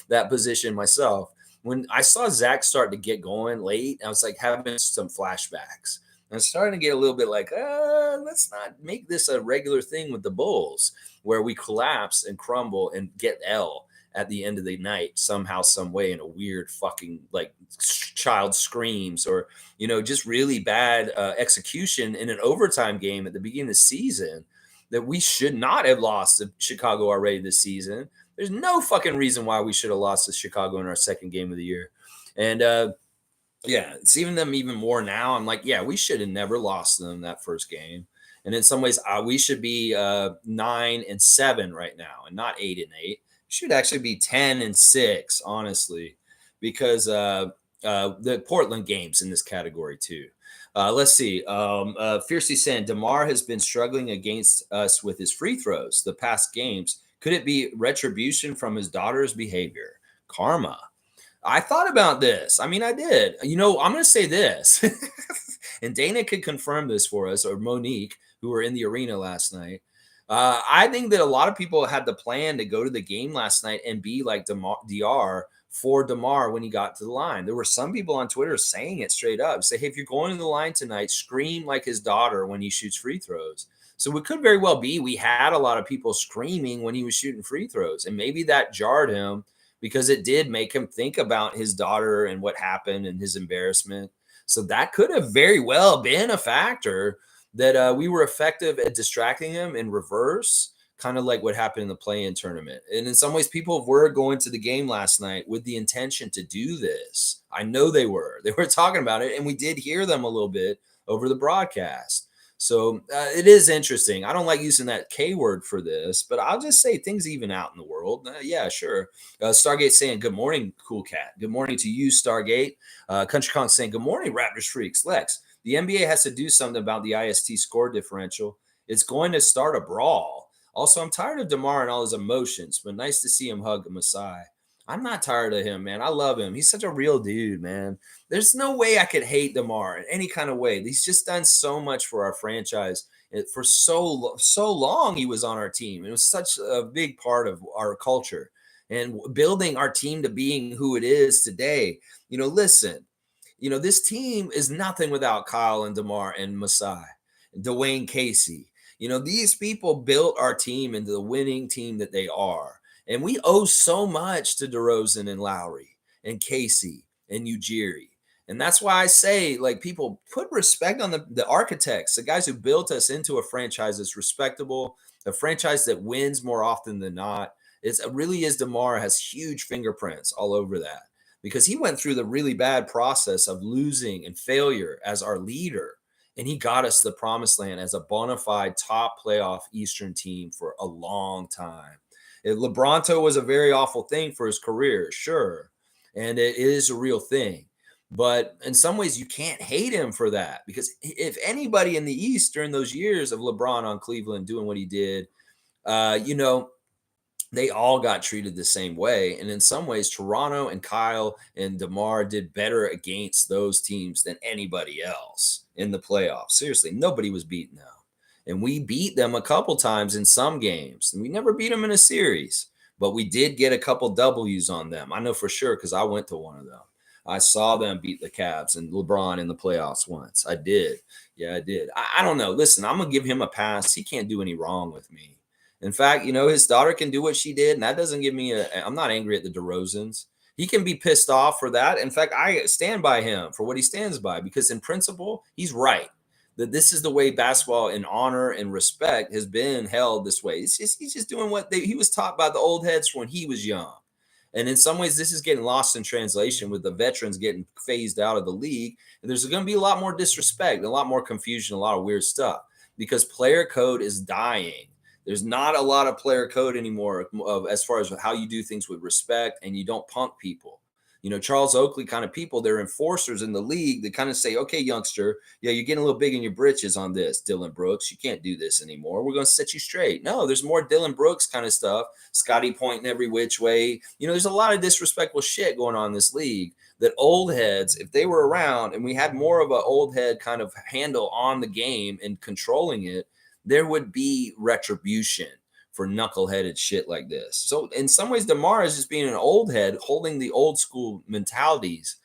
that position myself. When I saw Zach start to get going late, I was like having some flashbacks. I'm starting to get a little bit like, let's not make this a regular thing with the Bulls where we collapse and crumble and get L at the end of the night somehow, some way, in a weird fucking child screams or, just really bad execution in an overtime game at the beginning of the season that we should not have lost to Chicago already this season. There's no fucking reason why we should have lost to Chicago in our second game of the year. And, yeah, it's even more now. I'm like, yeah, we should have never lost them that first game. And in some ways, we should be 9-7 right now, and not 8-8. Should actually be 10-6, honestly, because the Portland games in this category too. Let's see. Fiercely saying DeMar has been struggling against us with his free throws the past games. Could it be retribution from his daughter's behavior? Karma. I thought about this. I mean, I did. I'm going to say this, and Dana could confirm this for us, or Monique, who were in the arena last night. I think that a lot of people had the plan to go to the game last night and be like DR for DeMar when he got to the line. There were some people on Twitter saying it straight up. Say, hey, if you're going to the line tonight, scream like his daughter when he shoots free throws. So it could very well be we had a lot of people screaming when he was shooting free throws, and maybe that jarred him, because it did make him think about his daughter and what happened and his embarrassment. So that could have very well been a factor that we were effective at distracting him in reverse, kind of like what happened in the play-in tournament. And in some ways, people were going to the game last night with the intention to do this. I know they were. They were talking about it, and we did hear them a little bit over the broadcast. So it is interesting. I don't like using that K word for this, but I'll just say things even out in the world. Yeah, sure. Stargate saying, good morning, cool cat. Good morning to you, Stargate. Country Kong saying, good morning, Raptors freaks. Lex, the NBA has to do something about the IST score differential. It's going to start a brawl. Also, I'm tired of DeMar and all his emotions, but nice to see him hug Masai. I'm not tired of him, man. I love him. He's such a real dude, man. There's no way I could hate DeMar in any kind of way. He's just done so much for our franchise. For so long, he was on our team. It was such a big part of our culture and building our team to being who it is today. Listen, this team is nothing without Kyle and DeMar and Masai, Dwayne Casey. These people built our team into the winning team that they are. And we owe so much to DeRozan and Lowry and Casey and Ujiri. And that's why I say, people put respect on the architects, the guys who built us into a franchise that's respectable, a franchise that wins more often than not. It really is. DeMar has huge fingerprints all over that because he went through the really bad process of losing and failure as our leader. And he got us to the promised land as a bona fide top playoff Eastern team for a long time. LeBronto was a very awful thing for his career, sure. And it is a real thing. But in some ways, you can't hate him for that, because if anybody in the East during those years of LeBron on Cleveland doing what he did, they all got treated the same way. And in some ways, Toronto and Kyle and DeMar did better against those teams than anybody else in the playoffs. Seriously, nobody was beating them. And we beat them a couple times in some games. And we never beat them in a series, but we did get a couple W's on them. I know for sure because I went to one of them. I saw them beat the Cavs and LeBron in the playoffs once. I did. Yeah, I did. I don't know. Listen, I'm going to give him a pass. He can't do any wrong with me. In fact, his daughter can do what she did, and that doesn't give me I'm not angry at the DeRozans. He can be pissed off for that. In fact, I stand by him for what he stands by because in principle, he's right. That this is the way basketball in honor and respect has been held this way. He's just doing what he was taught by the old heads when he was young. And in some ways, this is getting lost in translation with the veterans getting phased out of the league. And there's going to be a lot more disrespect, a lot more confusion, a lot of weird stuff because player code is dying. There's not a lot of player code anymore as far as how you do things with respect and you don't punk people. Charles Oakley kind of people, they're enforcers in the league that kind of say, okay, youngster, yeah, you're getting a little big in your britches on this, Dylan Brooks. You can't do this anymore. We're going to set you straight. No, there's more Dylan Brooks kind of stuff. Scotty pointing every which way. There's a lot of disrespectful shit going on in this league that old heads, if they were around and we had more of an old head kind of handle on the game and controlling it, there would be retribution for knuckleheaded shit like this. So in some ways, DeMar is just being an old head, holding the old school mentalities,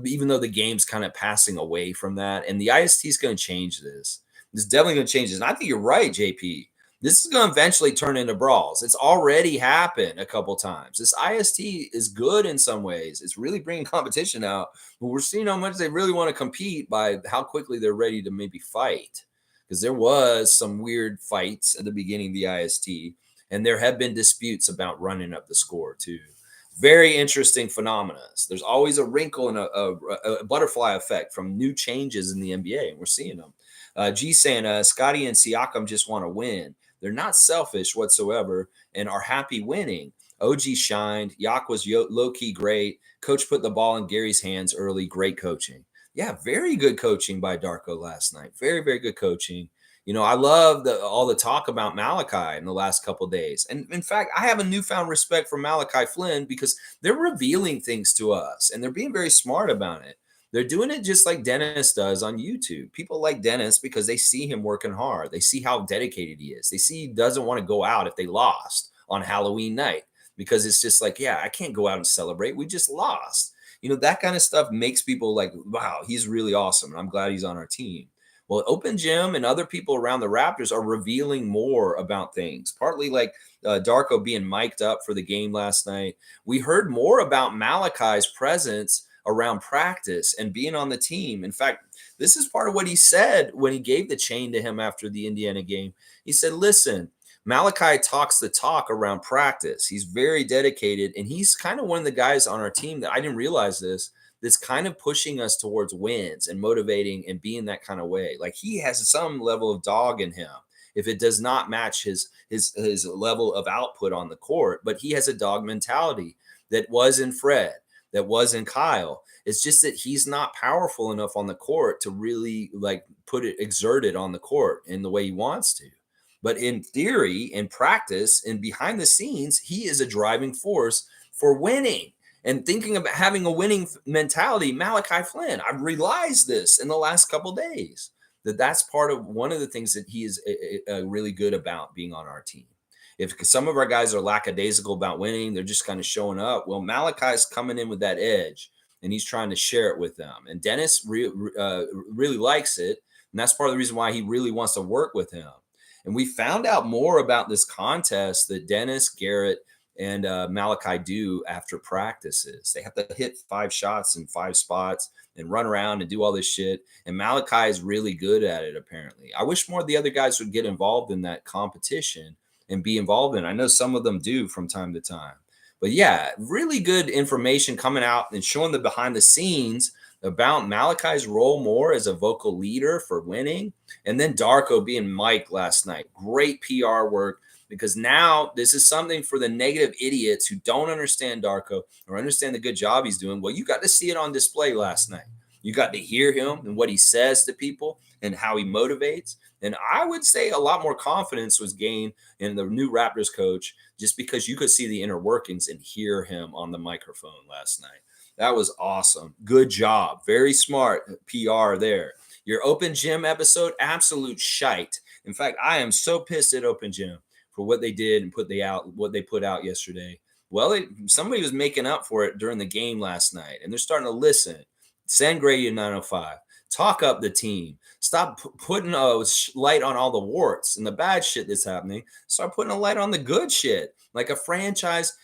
even though the game's kind of passing away from that. And the IST is going to change this. It's definitely going to change this. And I think you're right, JP. This is going to eventually turn into brawls. It's already happened a couple times. This IST is good in some ways. It's really bringing competition out. But we're seeing how much they really want to compete by how quickly they're ready to maybe fight. Because there was some weird fights at the beginning of the IST, and there have been disputes about running up the score too. Very interesting phenomena. There's always a wrinkle and a butterfly effect from new changes in the NBA, and we're seeing them. G saying, Scotty and Siakam just want to win. They're not selfish whatsoever and are happy winning. OG shined. Yak was low-key great. Coach put the ball in Gary's hands early. Great coaching. Yeah, very good coaching by Darko last night. Very, very good coaching. I love all the talk about Malachi in the last couple of days. And in fact, I have a newfound respect for Malachi Flynn because they're revealing things to us and they're being very smart about it. They're doing it just like Dennis does on YouTube. People like Dennis because they see him working hard. They see how dedicated he is. They see he doesn't want to go out if they lost on Halloween night because it's just like, yeah, I can't go out and celebrate. We just lost. That kind of stuff makes people like, wow, he's really awesome. And I'm glad he's on our team. Well, Open Gym and other people around the Raptors are revealing more about things, partly like Darko being mic'd up for the game last night. We heard more about Malachi's presence around practice and being on the team. In fact, this is part of what he said when he gave the chain to him after the Indiana game. He said, listen, Malachi talks the talk around practice. He's very dedicated, and he's kind of one of the guys on our team that I didn't realize this, that's kind of pushing us towards wins and motivating and being that kind of way. Like he has some level of dog in him if it does not match his level of output on the court, but he has a dog mentality that was in Fred, that was in Kyle. It's just that he's not powerful enough on the court to really exert it on the court in the way he wants to. But in theory, in practice, and behind the scenes, he is a driving force for winning and thinking about having a winning mentality. Malachi Flynn, I've realized this in the last couple of days, that's part of one of the things that he is really good about being on our team. If some of our guys are lackadaisical about winning, they're just kind of showing up. Well, Malachi's coming in with that edge, and he's trying to share it with them. And Dennis really likes it, and that's part of the reason why he really wants to work with him. And we found out more about this contest that Dennis, Garrett, and Malachi do after practices. They have to hit 5 shots in 5 spots and run around and do all this shit. And Malachi is really good at it, apparently. I wish more of the other guys would get involved in that competition and be involved in it. I know some of them do from time to time. But yeah, really good information coming out and showing the behind the scenes about Malachi's role more as a vocal leader for winning. And then Darko being Mike last night. Great PR work, because now this is something for the negative idiots who don't understand Darko or understand the good job he's doing. Well, you got to see it on display last night. You got to hear him and what he says to people and how he motivates. And I would say a lot more confidence was gained in the new Raptors coach just because you could see the inner workings and hear him on the microphone last night. That was awesome. Good job. Very smart PR there. Your Open Gym episode, absolute shite. In fact, I am so pissed at Open Gym for what they did and what they put out yesterday. Well, somebody was making up for it during the game last night, and they're starting to listen. Send Grady to 905. Talk up the team. Stop putting a light on all the warts and the bad shit that's happening. Start putting a light on the good shit, like a franchise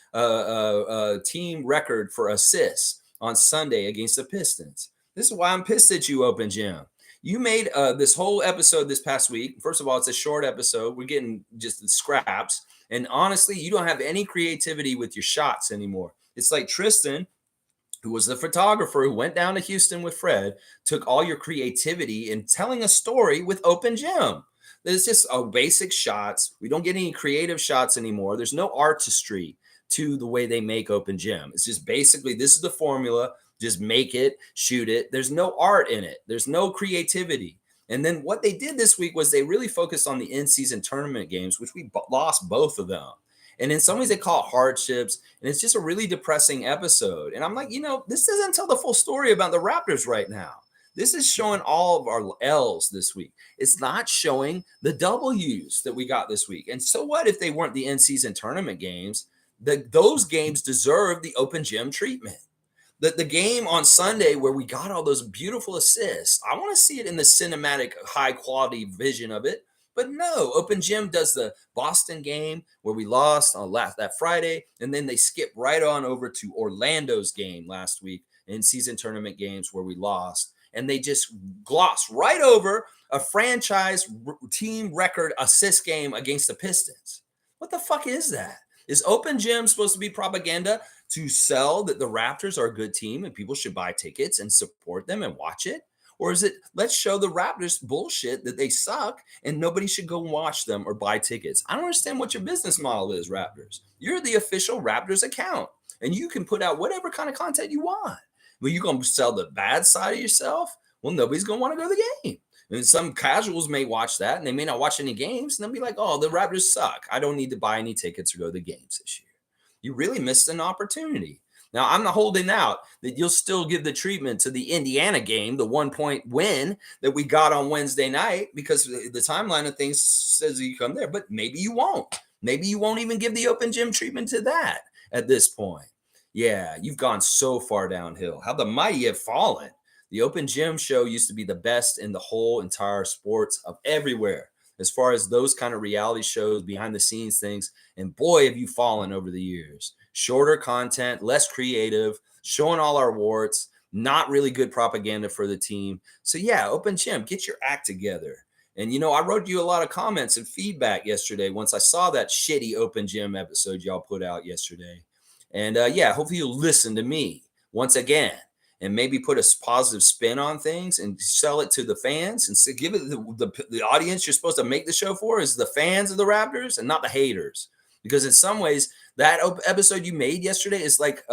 team record for assists on Sunday against the Pistons. This is why I'm pissed at you, Open Gym. You made this whole episode this past week. First of all, it's a short episode. We're getting just the scraps. And honestly, you don't have any creativity with your shots anymore. It's like Tristan, who was the photographer who went down to Houston with Fred, took all your creativity in telling a story with Open Gym. There's just basic shots. We don't get any creative shots anymore. There's no artistry to the way they make Open Gym. It's just basically, this is the formula. Just make it, shoot it. There's no art in it. There's no creativity. And then what they did this week was they really focused on the in-season tournament games, which we lost both of them. And in some ways, they call it hardships. And it's just a really depressing episode. And I'm like, this doesn't tell the full story about the Raptors right now. This is showing all of our L's this week. It's not showing the W's that we got this week. And so what if they weren't the in-season tournament games? Those games deserve the Open Gym treatment. The game on Sunday where we got all those beautiful assists, I want to see it in the cinematic high quality vision of it. But no, Open Gym does the Boston game where we lost on that Friday, and then they skip right on over to Orlando's game last week in season tournament games where we lost, and they just gloss right over a franchise team record assist game against the Pistons. What the fuck is that? Is Open Gym supposed to be propaganda to sell that the Raptors are a good team and people should buy tickets and support them and watch it? Or is it, let's show the Raptors bullshit that they suck and nobody should go watch them or buy tickets? I don't understand what your business model is, Raptors. You're the official Raptors account and you can put out whatever kind of content you want. But you're going to sell the bad side of yourself? Well, nobody's going to want to go to the game. And some casuals may watch that and they may not watch any games and they'll be like, oh, the Raptors suck. I don't need to buy any tickets or go to the games this year. You really missed an opportunity. Now, I'm not holding out that you'll still give the treatment to the Indiana game, the 1-point win that we got on Wednesday night, because the timeline of things says you come there, but maybe you won't. Maybe you won't even give the Open Gym treatment to that at this point. Yeah, you've gone so far downhill. How the mighty have fallen. The Open Gym show used to be the best in the whole entire sports of everywhere, as far as those kind of reality shows, behind the scenes things. And boy, have you fallen over the years. Shorter content, less creative, showing all our warts, not really good propaganda for the team. So yeah, Open Gym, get your act together. And I wrote you a lot of comments and feedback yesterday once I saw that shitty Open Gym episode y'all put out yesterday. And yeah, hopefully you'll listen to me once again and maybe put a positive spin on things and sell it to the fans and give it the audience you're supposed to make the show for is the fans of the Raptors and not the haters. Because in some ways, that episode you made yesterday is like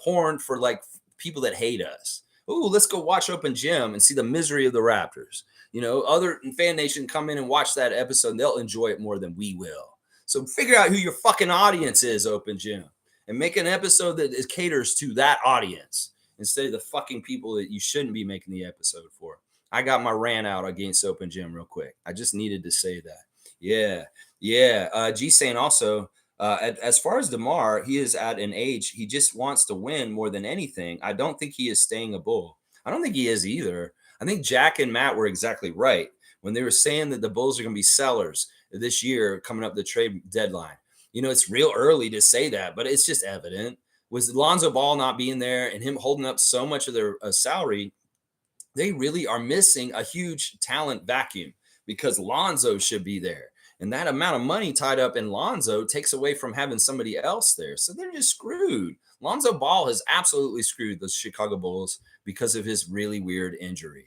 porn for like people that hate us. Ooh, let's go watch Open Gym and see the misery of the Raptors. Other fan nation come in and watch that episode and they'll enjoy it more than we will. So figure out who your fucking audience is, Open Gym, and make an episode that caters to that audience instead of the fucking people that you shouldn't be making the episode for. I got my rant out against Open Gym real quick. I just needed to say that. Yeah. G saying also, as far as DeMar, he is at an age, he just wants to win more than anything. I don't think he is staying a Bull. I don't think he is either. I think Jack and Matt were exactly right when they were saying that the Bulls are going to be sellers this year coming up the trade deadline. It's real early to say that, but it's just evident. With Lonzo Ball not being there and him holding up so much of their salary, they really are missing a huge talent vacuum because Lonzo should be there. And that amount of money tied up in Lonzo takes away from having somebody else there. So they're just screwed. Lonzo Ball has absolutely screwed the Chicago Bulls because of his really weird injury.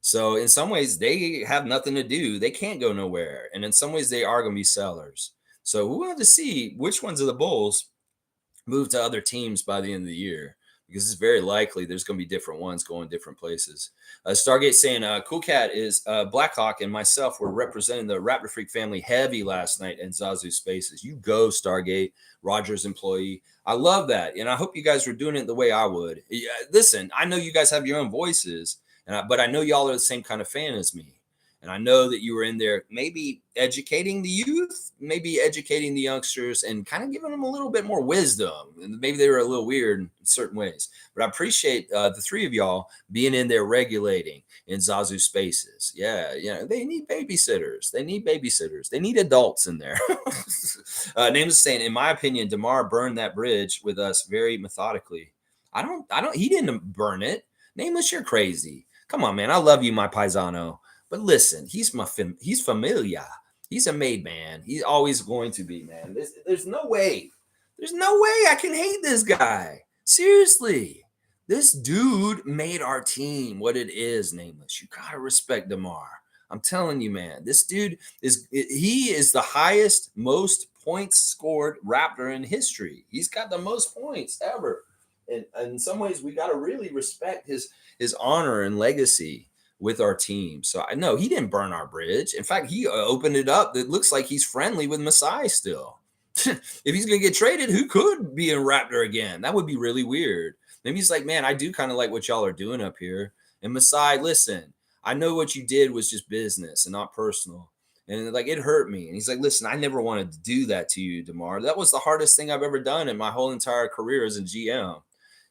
So in some ways, they have nothing to do. They can't go nowhere. And in some ways, they are going to be sellers. So we'll have to see which ones of the Bulls move to other teams by the end of the year. because it's very likely there's going to be different ones going different places. Stargate saying, Cool Cat is Blackhawk and myself were representing the Raptor Freak family heavy last night in Zazu Spaces. You go, Stargate, Rogers employee. I love that. And I hope you guys were doing it the way I would. Yeah, listen, I know you guys have your own voices, but I know y'all are the same kind of fan as me. And I know that you were in there maybe educating the youth, maybe educating the youngsters and kind of giving them a little bit more wisdom. And maybe they were a little weird in certain ways. But I appreciate the three of y'all being in there regulating in Zazu Spaces. Yeah, they need babysitters. They need babysitters. They need adults in there. Name is saying, in my opinion, DeMar burned that bridge with us very methodically. He didn't burn it. Nameless, you're crazy. Come on, man. I love you, my paisano. But listen, he's familia. He's a made man. He's always going to be, man. There's no way. There's no way I can hate this guy. Seriously. This dude made our team what it is, Nameless. You gotta respect DeMar. I'm telling you, man. This dude is the highest, most points scored Raptor in history. He's got the most points ever. And in some ways, we gotta really respect his honor and legacy with our team. So I know he didn't burn our bridge. In fact, he opened it up. It looks like he's friendly with Masai still. If he's going to get traded, who could be in Raptor again? That would be really weird. Maybe he's like, man, I do kind of like what y'all are doing up here. And Masai, listen, I know what you did was just business and not personal. And like, it hurt me. And he's like, listen, I never wanted to do that to you, DeMar. That was the hardest thing I've ever done in my whole entire career as a GM.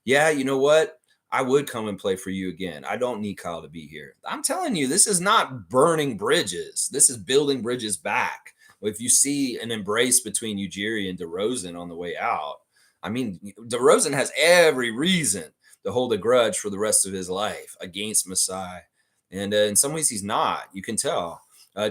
Yeah, you know what? I would come and play for you again. I don't need Kyle to be here. I'm telling you, this is not burning bridges. This is building bridges back. If you see an embrace between Ujiri and DeRozan on the way out, I mean, DeRozan has every reason to hold a grudge for the rest of his life against Masai. And in some ways, he's not. You can tell.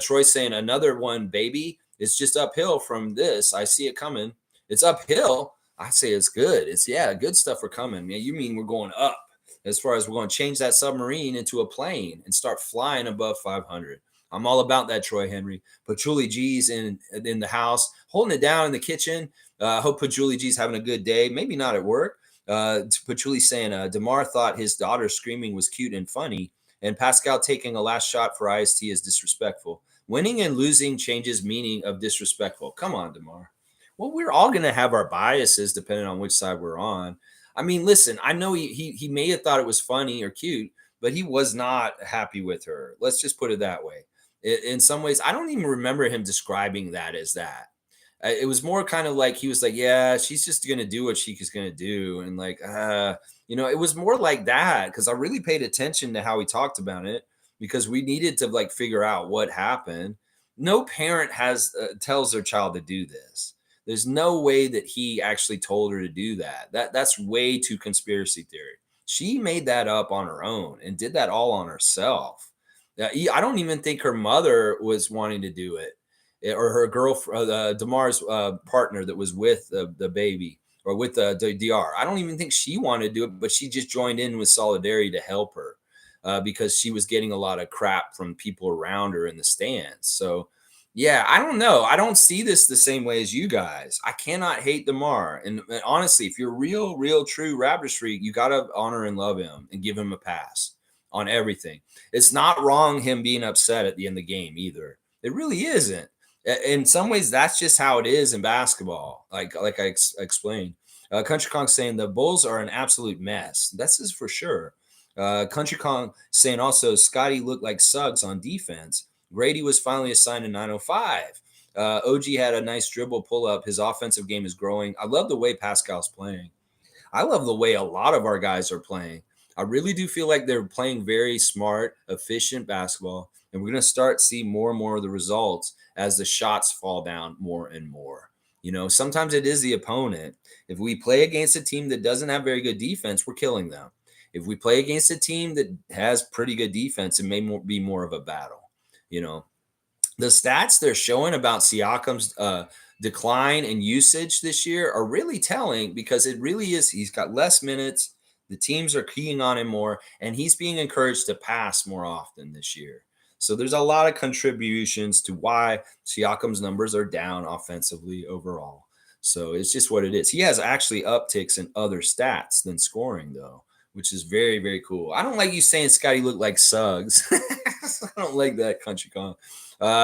Troy's saying another one, baby. It's just uphill from this. I see it coming. It's uphill. I say it's good. It's good stuff are coming. Yeah, you mean we're going up? As far as we're going to change that submarine into a plane and start flying above 500. I'm all about that, Troy Henry. Patchouli G's in the house, holding it down in the kitchen. I hope Patchouli G's having a good day. Maybe not at work. Patchouli saying DeMar thought his daughter screaming was cute and funny, and Pascal taking a last shot for IST is disrespectful. Winning and losing changes meaning of disrespectful. Come on, DeMar. Well, we're all going to have our biases depending on which side we're on. I mean, listen, I know he may have thought it was funny or cute, but he was not happy with her. Let's just put it that way. In some ways, I don't even remember him describing that as that. It was more kind of like he was like, yeah, she's just going to do what she's going to do. And like, it was more like that because I really paid attention to how he talked about it because we needed to like figure out what happened. No parent tells their child to do this. There's no way that he actually told her to do that. That's way too conspiracy theory. She made that up on her own and did that all on herself. I don't even think her mother was wanting to do it, or her girlfriend, DeMar's partner that was with the baby or with the DR. I don't even think she wanted to do it, but she just joined in with solidarity to help her because she was getting a lot of crap from people around her in the stands. So. Yeah, I don't know. I don't see this the same way as you guys. I cannot hate DeMar. And honestly, if you're real, true Raptors freak, you got to honor and love him and give him a pass on everything. It's not wrong him being upset at the end of the game either. It really isn't. In some ways, that's just how it is in basketball, like I explained. Country Kong saying the Bulls are an absolute mess. That's just for sure. Country Kong saying also Scotty looked like Suggs on defense. Grady was finally assigned a 905. OG had a nice dribble pull up. His offensive game is growing. I love the way Pascal's playing. I love the way a lot of our guys are playing. I really do feel like they're playing very smart, efficient basketball, and we're going to start see more and more of the results as the shots fall down more and more. Sometimes it is the opponent. If we play against a team that doesn't have very good defense, we're killing them. If we play against a team that has pretty good defense, it may be more of a battle. The stats they're showing about Siakam's decline in usage this year are really telling because it really is. He's got less minutes. The teams are keying on him more, and he's being encouraged to pass more often this year. So there's a lot of contributions to why Siakam's numbers are down offensively overall. So it's just what it is. He has actually upticks in other stats than scoring, though, which is very, very cool. I don't like you saying Scotty looked like Suggs. I don't like that country con.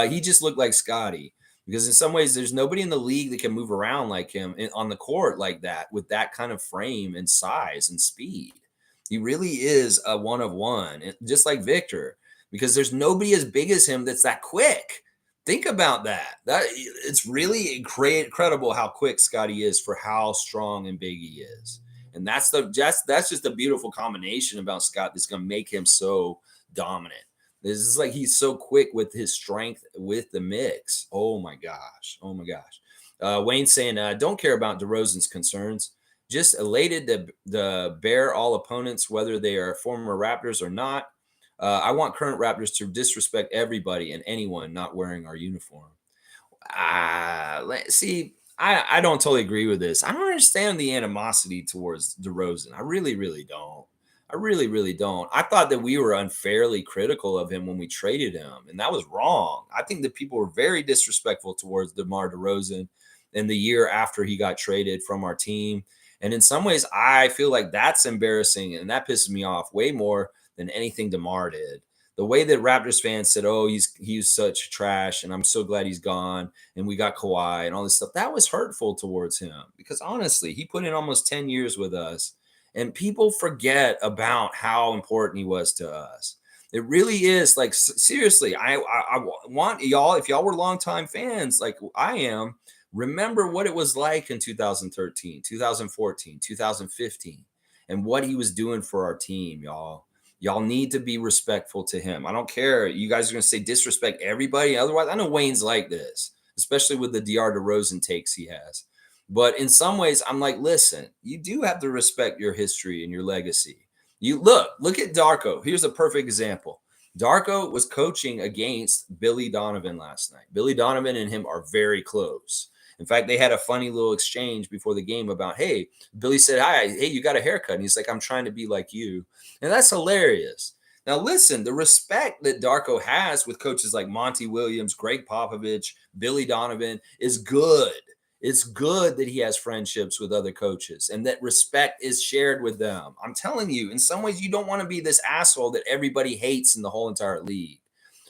He just looked like Scotty because in some ways there's nobody in the league that can move around like him on the court like that with that kind of frame and size and speed. He really is a one of one, just like Victor, because there's nobody as big as him that's that quick. Think about that. That it's really incredible how quick Scotty is for how strong and big he is. And that's just a beautiful combination about Scott that's going to make him so dominant. This is like he's so quick with his strength with the mix. Oh my gosh. Oh my gosh. Wayne saying, don't care about DeRozan's concerns. Just elated to bear all opponents, whether they are former Raptors or not. I want current Raptors to disrespect everybody and anyone not wearing our uniform. See, I don't totally agree with this. I don't understand the animosity towards DeRozan. I really, really don't. I really, really don't. I thought that we were unfairly critical of him when we traded him, and that was wrong. I think that people were very disrespectful towards DeMar DeRozan in the year after he got traded from our team. And in some ways, I feel like that's embarrassing, and that pisses me off way more than anything DeMar did. The way that Raptors fans said, "Oh, he's such trash," and I'm so glad he's gone, and we got Kawhi and all this stuff, that was hurtful towards him because honestly, he put in almost 10 years with us, and people forget about how important he was to us. It really is like seriously. I want y'all, if y'all were longtime fans like I am, remember what it was like in 2013, 2014, 2015, and what he was doing for our team, y'all. Y'all need to be respectful to him. I don't care. You guys are going to say disrespect everybody. Otherwise, I know Wayne's like this, especially with the DR DeRozan takes he has. But in some ways, I'm like, listen, you do have to respect your history and your legacy. You look at Darko. Here's a perfect example. Darko was coaching against Billy Donovan last night. Billy Donovan and him are very close. In fact, they had a funny little exchange before the game about, hey, Billy said, hi, hey, you got a haircut. And he's like, I'm trying to be like you. And that's hilarious. Now, listen, the respect that Darko has with coaches like Monty Williams, Greg Popovich, Billy Donovan is good. It's good that he has friendships with other coaches and that respect is shared with them. I'm telling you, in some ways, you don't want to be this asshole that everybody hates in the whole entire league.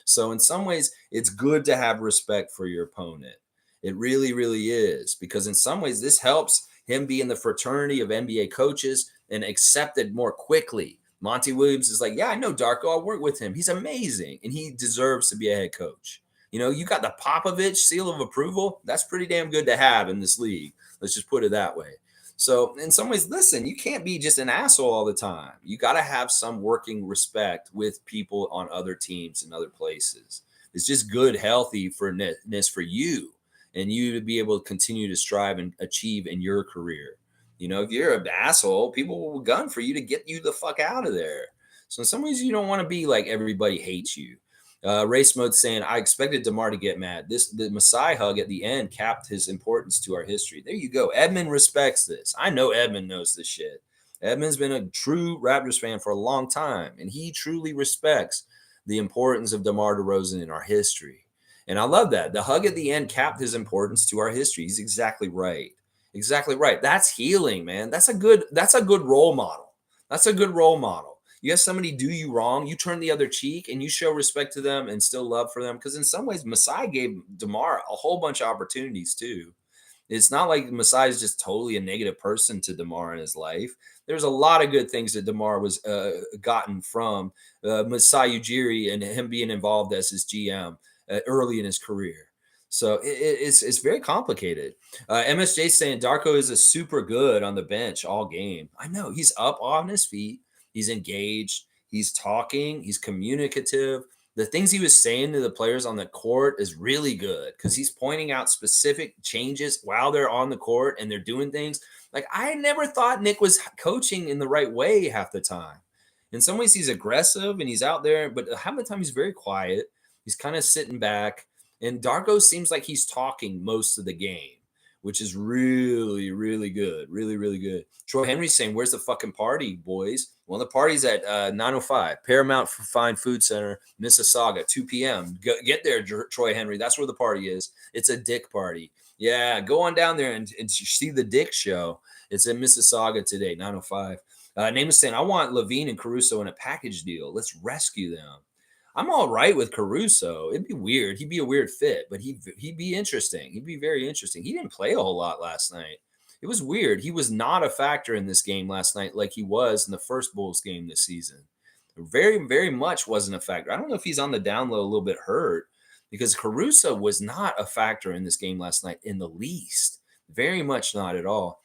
So, in some ways, it's good to have respect for your opponent. It really, really is, because in some ways, this helps him be in the fraternity of NBA coaches and accepted more quickly. Monty Williams is like, yeah, I know Darko. I'll work with him. He's amazing, and he deserves to be a head coach. You know, you got the Popovich seal of approval. That's pretty damn good to have in this league. Let's just put it that way. So, in some ways, listen, you can't be just an asshole all the time. You got to have some working respect with people on other teams and other places. It's just good, healthy for you and you to be able to continue to strive and achieve in your career. You know, if you're an asshole, people will gun for you to get you the fuck out of there. So in some ways, you don't want to be like everybody hates you. Race mode saying, I expected DeMar to get mad. The Masai hug at the end capped his importance to our history. There you go. Edmund respects this. I know Edmund knows this shit. Edmund's been a true Raptors fan for a long time, and he truly respects the importance of DeMar DeRozan in our history. And I love that. The hug at the end capped his importance to our history. He's exactly right. Exactly right. That's healing, man. That's a good role model. That's a good role model. You have somebody do you wrong, you turn the other cheek and you show respect to them and still love for them. Because in some ways, Masai gave DeMar a whole bunch of opportunities too. It's not like Masai is just totally a negative person to DeMar in his life. There's a lot of good things that DeMar was gotten from Masai Ujiri and him being involved as his GM early in his career. So it's very complicated. MSJ saying Darko is a super good on the bench all game. I know he's up on his feet. He's engaged. He's talking. He's communicative. The things he was saying to the players on the court is really good because he's pointing out specific changes while they're on the court and they're doing things. Like I never thought Nick was coaching in the right way half the time. In some ways, he's aggressive and he's out there, but half the time he's very quiet. He's kind of sitting back. And Darko seems like he's talking most of the game, which is really, really good. Really, really good. Troy Henry's saying, "Where's the fucking party, boys?" Well, the party's at 9:05, Paramount Fine Food Center, Mississauga, 2 p.m. Get there, Troy Henry. That's where the party is. It's a dick party. Yeah, go on down there and see the Dick Show. It's in Mississauga today, 9:05. Name is saying, "I want Levine and Caruso in a package deal. Let's rescue them." I'm all right with Caruso. It'd be weird. He'd be a weird fit, but he'd be interesting. He'd be very interesting. He didn't play a whole lot last night. It was weird. He was not a factor in this game last night like he was in the first Bulls game this season. Very, very much wasn't a factor. I don't know if he's on the down low a little bit hurt because Caruso was not a factor in this game last night in the least. Very much not at all.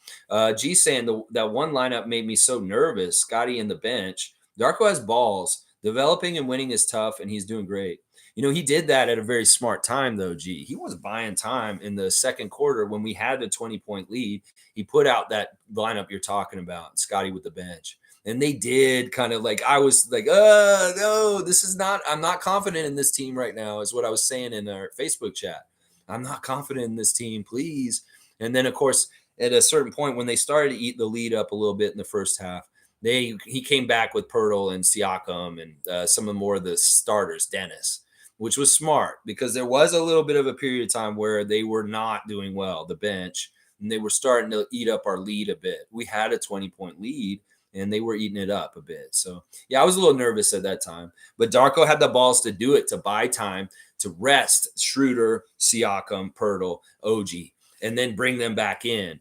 G saying that one lineup made me so nervous. Scotty in the bench. Darko has balls. Developing and winning is tough, and he's doing great. He did that at a very smart time, though, G. He was buying time in the second quarter when we had a 20-point lead. He put out that lineup you're talking about, Scotty with the bench. And they did kind of like, I was like, no, this is not, I'm not confident in this team right now, is what I was saying in our Facebook chat. I'm not confident in this team, please. And then, of course, at a certain point, when they started to eat the lead up a little bit in the first half, he came back with Pirtle and Siakam and some of more of the starters, Dennis, which was smart because there was a little bit of a period of time where they were not doing well, the bench, and they were starting to eat up our lead a bit. We had a 20-point lead, and they were eating it up a bit. So, yeah, I was a little nervous at that time. But Darko had the balls to do it, to buy time, to rest Schroeder, Siakam, Pirtle, OG, and then bring them back in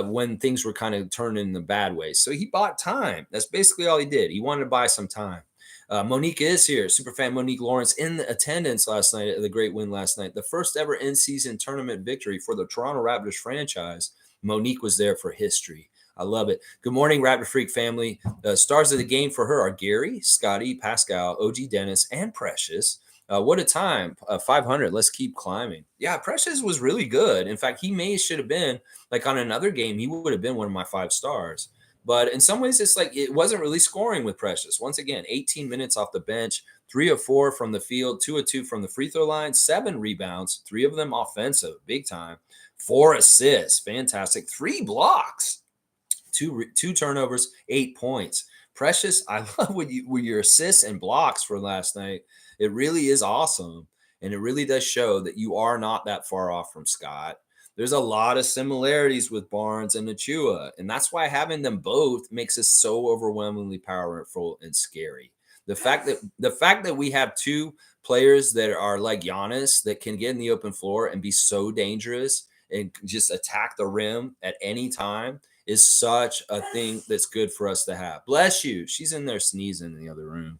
when things were kind of turning in the bad way. So he bought time. That's basically all he did. He wanted to buy some time. Monique is here. Superfan Monique Lawrence in attendance last night at the great win last night. The first ever in-season tournament victory for the Toronto Raptors franchise. Monique was there for history. I love it. Good morning, Raptor Freak family. Stars of the game for her are Gary, Scotty, Pascal, OG Dennis, and Precious. What a time. 500. Let's keep climbing. Yeah, Precious was really good. In fact, should have been like on another game, he would have been one of my 5 stars. But in some ways, it's like it wasn't really scoring with Precious. Once again, 18 minutes off the bench, 3 of 4 from the field, 2 of 2 from the free throw line, 7 rebounds, 3 of them offensive, big time, 4 assists, fantastic, 3 blocks, 2 turnovers, 8 points. Precious, I love with your assists and blocks for last night. It really is awesome. And it really does show that you are not that far off from Scott. There's a lot of similarities with Barnes and Achua. And that's why having them both makes us so overwhelmingly powerful and scary. The fact that we have 2 players that are like Giannis that can get in the open floor and be so dangerous and just attack the rim at any time is such a thing that's good for us to have. Bless you. She's in there sneezing in the other room.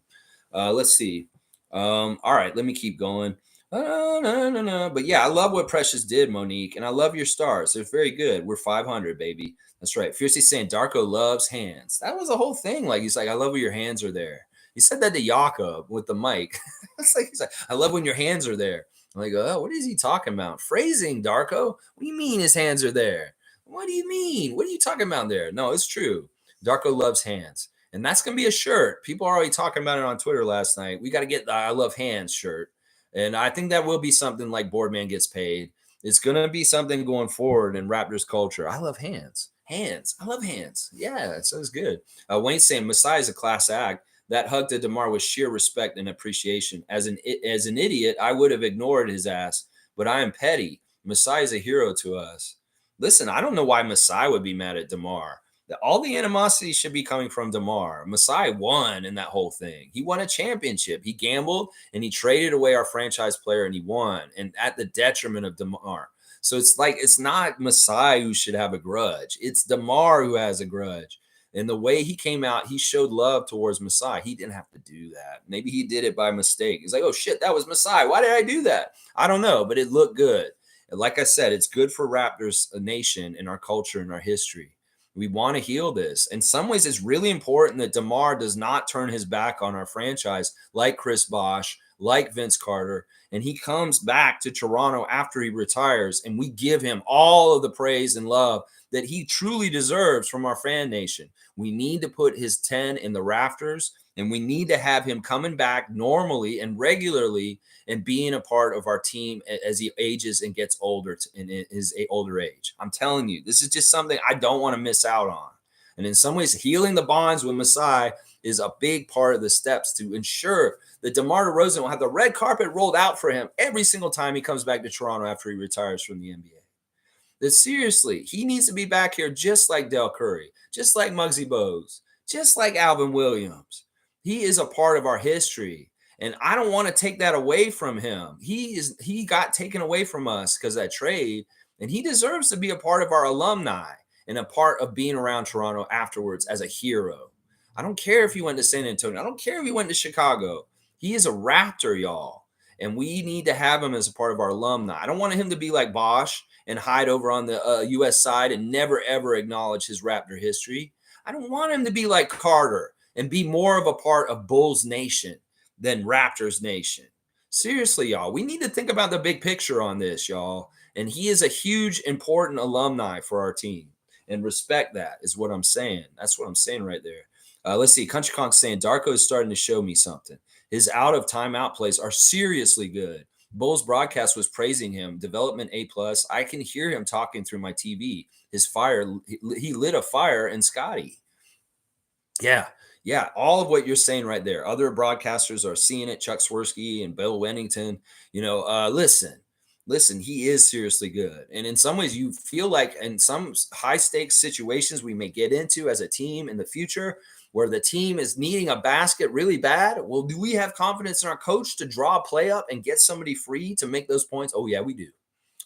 Let's see. All right, let me keep going. But yeah, I love what Precious did, Monique, and I love your stars. They're very good. We're 500, baby. That's right. Fiercely saying Darko loves hands. That was a whole thing. Like he's like, I love when your hands are there. He said that to Jakob with the mic. It's like he's like, I love when your hands are there. I'm like, oh, what is he talking about? Phrasing, Darko. What do you mean his hands are there? What do you mean? What are you talking about there? No, it's true. Darko loves hands. And that's going to be a shirt. People are already talking about it on Twitter last night. We got to get the I love hands shirt. And I think that will be something like Boardman gets paid. It's going to be something going forward in Raptors culture. I love hands. Hands. I love hands. Yeah, it sounds good. Wayne saying Masai is a class act. That hug to DeMar was sheer respect and appreciation. As an idiot, I would have ignored his ass. But I am petty. Masai is a hero to us. Listen, I don't know why Masai would be mad at DeMar. All the animosity should be coming from DeMar. Masai won in that whole thing. He won a championship. He gambled and he traded away our franchise player and he won, and at the detriment of DeMar. So it's like it's not Masai who should have a grudge. It's DeMar who has a grudge. And the way he came out, he showed love towards Masai. He didn't have to do that. Maybe he did it by mistake. He's like, oh, shit, that was Masai. Why did I do that? I don't know, but it looked good. And like I said, it's good for Raptors, a nation, and our culture and our history. We want to heal this. In some ways, it's really important that DeMar does not turn his back on our franchise like Chris Bosh, like Vince Carter, and he comes back to Toronto after he retires, and we give him all of the praise and love that he truly deserves from our fan nation. We need to put his 10 in the rafters, and we need to have him coming back normally and regularly and being a part of our team as he ages and gets older in his older age. I'm telling you, this is just something I don't want to miss out on. And in some ways, healing the bonds with Masai is a big part of the steps to ensure that DeMar DeRozan will have the red carpet rolled out for him every single time he comes back to Toronto after he retires from the NBA. That seriously, he needs to be back here just like Del Curry, just like Muggsy Bogues, just like Alvin Williams. He is a part of our history, and I don't want to take that away from him. He got taken away from us because of that trade, and he deserves to be a part of our alumni and a part of being around Toronto afterwards as a hero. I don't care if he went to San Antonio. I don't care if he went to Chicago. He is a Raptor, y'all, and we need to have him as a part of our alumni. I don't want him to be like Bosch and hide over on the U.S. side and never, ever acknowledge his Raptor history. I don't want him to be like Carter and be more of a part of Bulls Nation than Raptors Nation. Seriously, y'all, we need to think about the big picture on this, y'all. And he is a huge, important alumni for our team. And respect that is what I'm saying. That's what I'm saying right there. Let's see. Country Kong saying Darko is starting to show me something. His out of timeout plays are seriously good. Bulls broadcast was praising him. Development A+. I can hear him talking through my TV. His fire, he lit a fire in Scotty. Yeah. Yeah. All of what you're saying right there. Other broadcasters are seeing it. Chuck Swirsky and Bill Wennington. Listen, he is seriously good. And in some ways, you feel like in some high stakes situations we may get into as a team in the future where the team is needing a basket really bad. Well, do we have confidence in our coach to draw a play up and get somebody free to make those points? Oh, yeah, we do.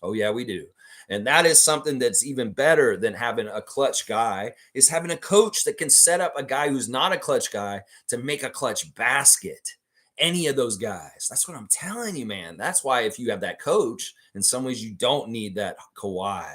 Oh, yeah, we do. And that is something that's even better than having a clutch guy, is having a coach that can set up a guy who's not a clutch guy to make a clutch basket. Any of those guys. That's what I'm telling you, man. That's why if you have that coach, in some ways you don't need that Kawhi.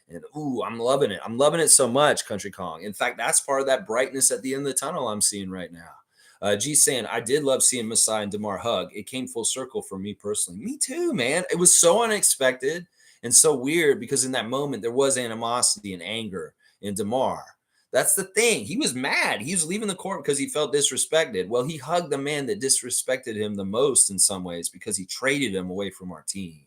And I'm loving it. I'm loving it so much, Country Kong. In fact, that's part of that brightness at the end of the tunnel I'm seeing right now. G saying, I did love seeing Masai and DeMar hug. It came full circle for me personally. Me too, man. It was so unexpected and so weird because in that moment there was animosity and anger in DeMar. That's the thing. He was mad. He was leaving the court because he felt disrespected. Well, he hugged the man that disrespected him the most in some ways because he traded him away from our team.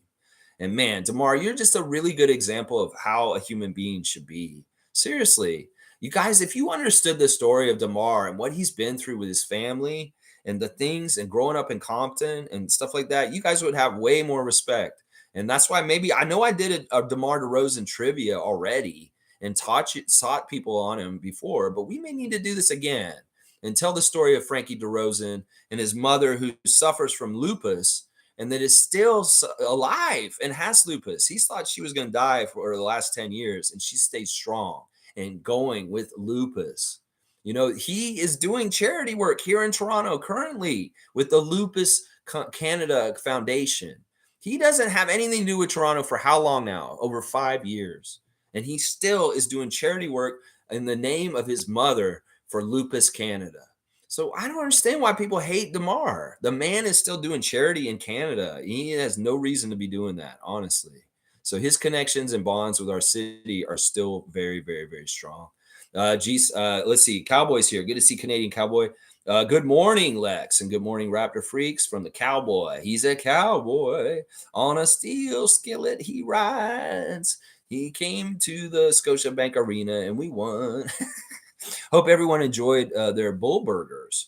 And man, DeMar, you're just a really good example of how a human being should be. Seriously, you guys, if you understood the story of DeMar and what he's been through with his family and the things and growing up in Compton and stuff like that, you guys would have way more respect. And that's why maybe I know I did a DeMar DeRozan trivia already and taught people on him before, but we may need to do this again and tell the story of Frankie DeRozan and his mother who suffers from lupus and that is still alive and has lupus. He thought she was going to die for the last 10 years, and she stayed strong and going with lupus. You know, he is doing charity work here in Toronto currently with the Lupus Canada Foundation. He doesn't have anything to do with Toronto for how long now? Over 5 years. And he still is doing charity work in the name of his mother for Lupus Canada. So I don't understand why people hate DeMar. The man is still doing charity in Canada. He has no reason to be doing that, honestly. So his connections and bonds with our city are still very, very, very strong. Let's see. Cowboys here. Good to see Canadian Cowboy. Good morning, Lex, and good morning, Raptor Freaks from the Cowboy. He's a cowboy on a steel skillet he rides. He came to the Scotiabank Arena and we won. Hope everyone enjoyed their bull burgers.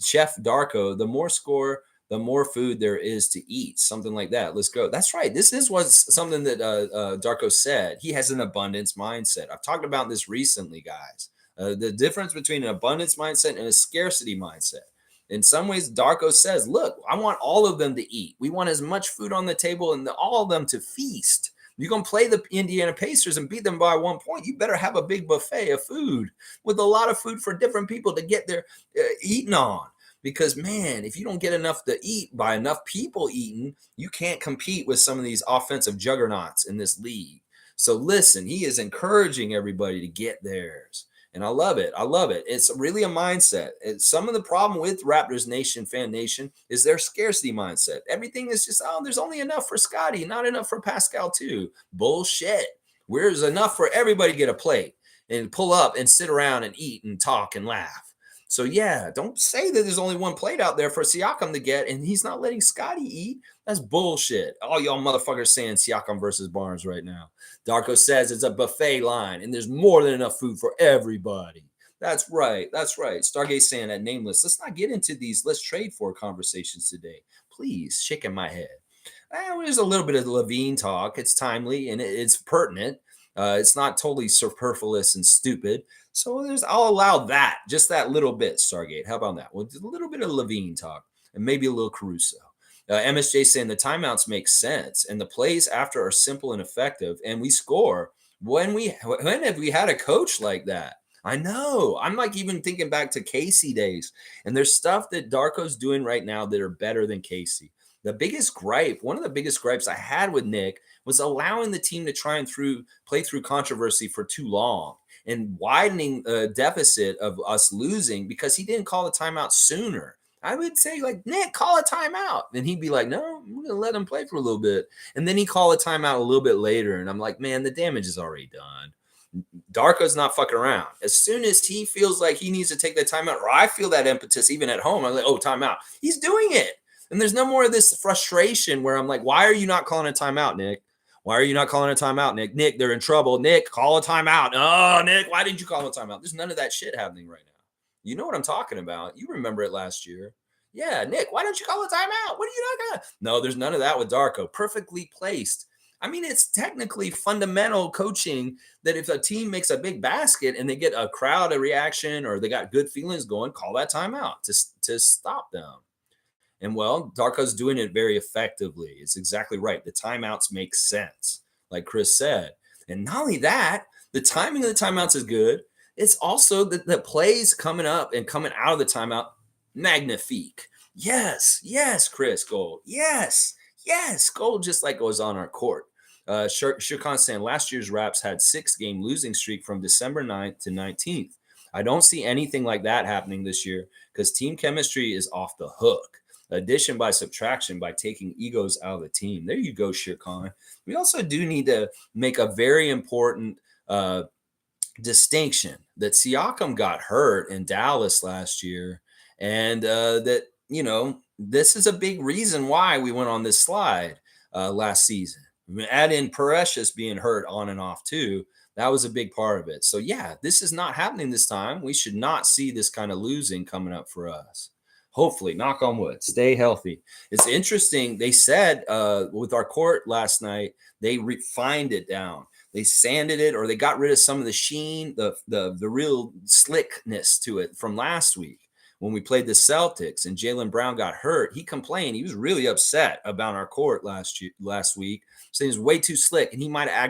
Chef Darko, the more score, the more food there is to eat. Something like that. Let's go. That's right. This was something that Darko said. He has an abundance mindset. I've talked about this recently, guys. The difference between an abundance mindset and a scarcity mindset. In some ways, Darko says, look, I want all of them to eat. We want as much food on the table and all of them to feast. You're going to play the Indiana Pacers and beat them by 1 point. You better have a big buffet of food with a lot of food for different people to get their eating on. Because, man, if you don't get enough to eat by enough people eating, you can't compete with some of these offensive juggernauts in this league. So, listen, he is encouraging everybody to get theirs. And I love it. I love it. It's really a mindset. Some of the problem with Raptors Nation, Fan Nation, is their scarcity mindset. Everything is just, there's only enough for Scotty, not enough for Pascal too. Bullshit. Where's enough for everybody to get a plate and pull up and sit around and eat and talk and laugh. So yeah, don't say that there's only one plate out there for Siakam to get and he's not letting Scotty eat. That's bullshit. All y'all motherfuckers saying Siakam versus Barnes right now. Darko says it's a buffet line and there's more than enough food for everybody. That's right. That's right. Stargate saying that nameless. Let's not get into these let's trade for conversations today. Please, shaking my head. There's a little bit of Levine talk. It's timely and it's pertinent. It's not totally superfluous and stupid. So I'll allow that, just that little bit, Stargate. How about that? Well, a little bit of Levine talk and maybe a little Caruso. MSJ saying the timeouts make sense and the plays after are simple and effective, and we score. When have we had a coach like that? I know. I'm like even thinking back to Casey days, and there's stuff that Darko's doing right now that are better than Casey. One of the biggest gripes I had with Nick was allowing the team to try and play through controversy for too long and widening a deficit of us losing because he didn't call a timeout sooner. I would say, like, Nick, call a timeout. And he'd be like, no, I'm going to let him play for a little bit. And then he'd call a timeout a little bit later. And I'm like, man, the damage is already done. Darko's not fucking around. As soon as he feels like he needs to take that timeout, or I feel that impetus even at home, I'm like, oh, timeout. He's doing it. And there's no more of this frustration where I'm like, why are you not calling a timeout, Nick? Why are you not calling a timeout, Nick? Nick, they're in trouble. Nick, call a timeout. Oh, Nick, why didn't you call a timeout? There's none of that shit happening right now. You know what I'm talking about. You remember it last year. Yeah, Nick, why don't you call a timeout? What are you not going to? No, there's none of that with Darko. Perfectly placed. I mean, it's technically fundamental coaching that if a team makes a big basket and they get a crowd, a reaction, or they got good feelings going, call that timeout to stop them. And well, Darko's doing it very effectively. It's exactly right. The timeouts make sense, like Chris said. And not only that, the timing of the timeouts is good. It's also the plays coming up and coming out of the timeout, magnifique. Yes, Chris Gold. Yes, Gold just like goes on our court. Shirkan saying last year's Raps had 6-game losing streak from December 9th to 19th. I don't see anything like that happening this year because team chemistry is off the hook. Addition by subtraction by taking egos out of the team. There you go, Shirkan. We also do need to make a very important distinction that Siakam got hurt in Dallas last year, and that, you know, this is a big reason why we went on this slide last season. Add in Precious being hurt on and off too. That was a big part of it. So yeah, this is not happening this time. We should not see this kind of losing coming up for us. Hopefully, knock on wood, stay healthy. It's interesting. They said with our court last night, they refined it down. They sanded it, or they got rid of some of the sheen, the real slickness to it from last week when we played the Celtics and Jaylen Brown got hurt. He complained. He was really upset about our court last week, saying it was way too slick, and he might have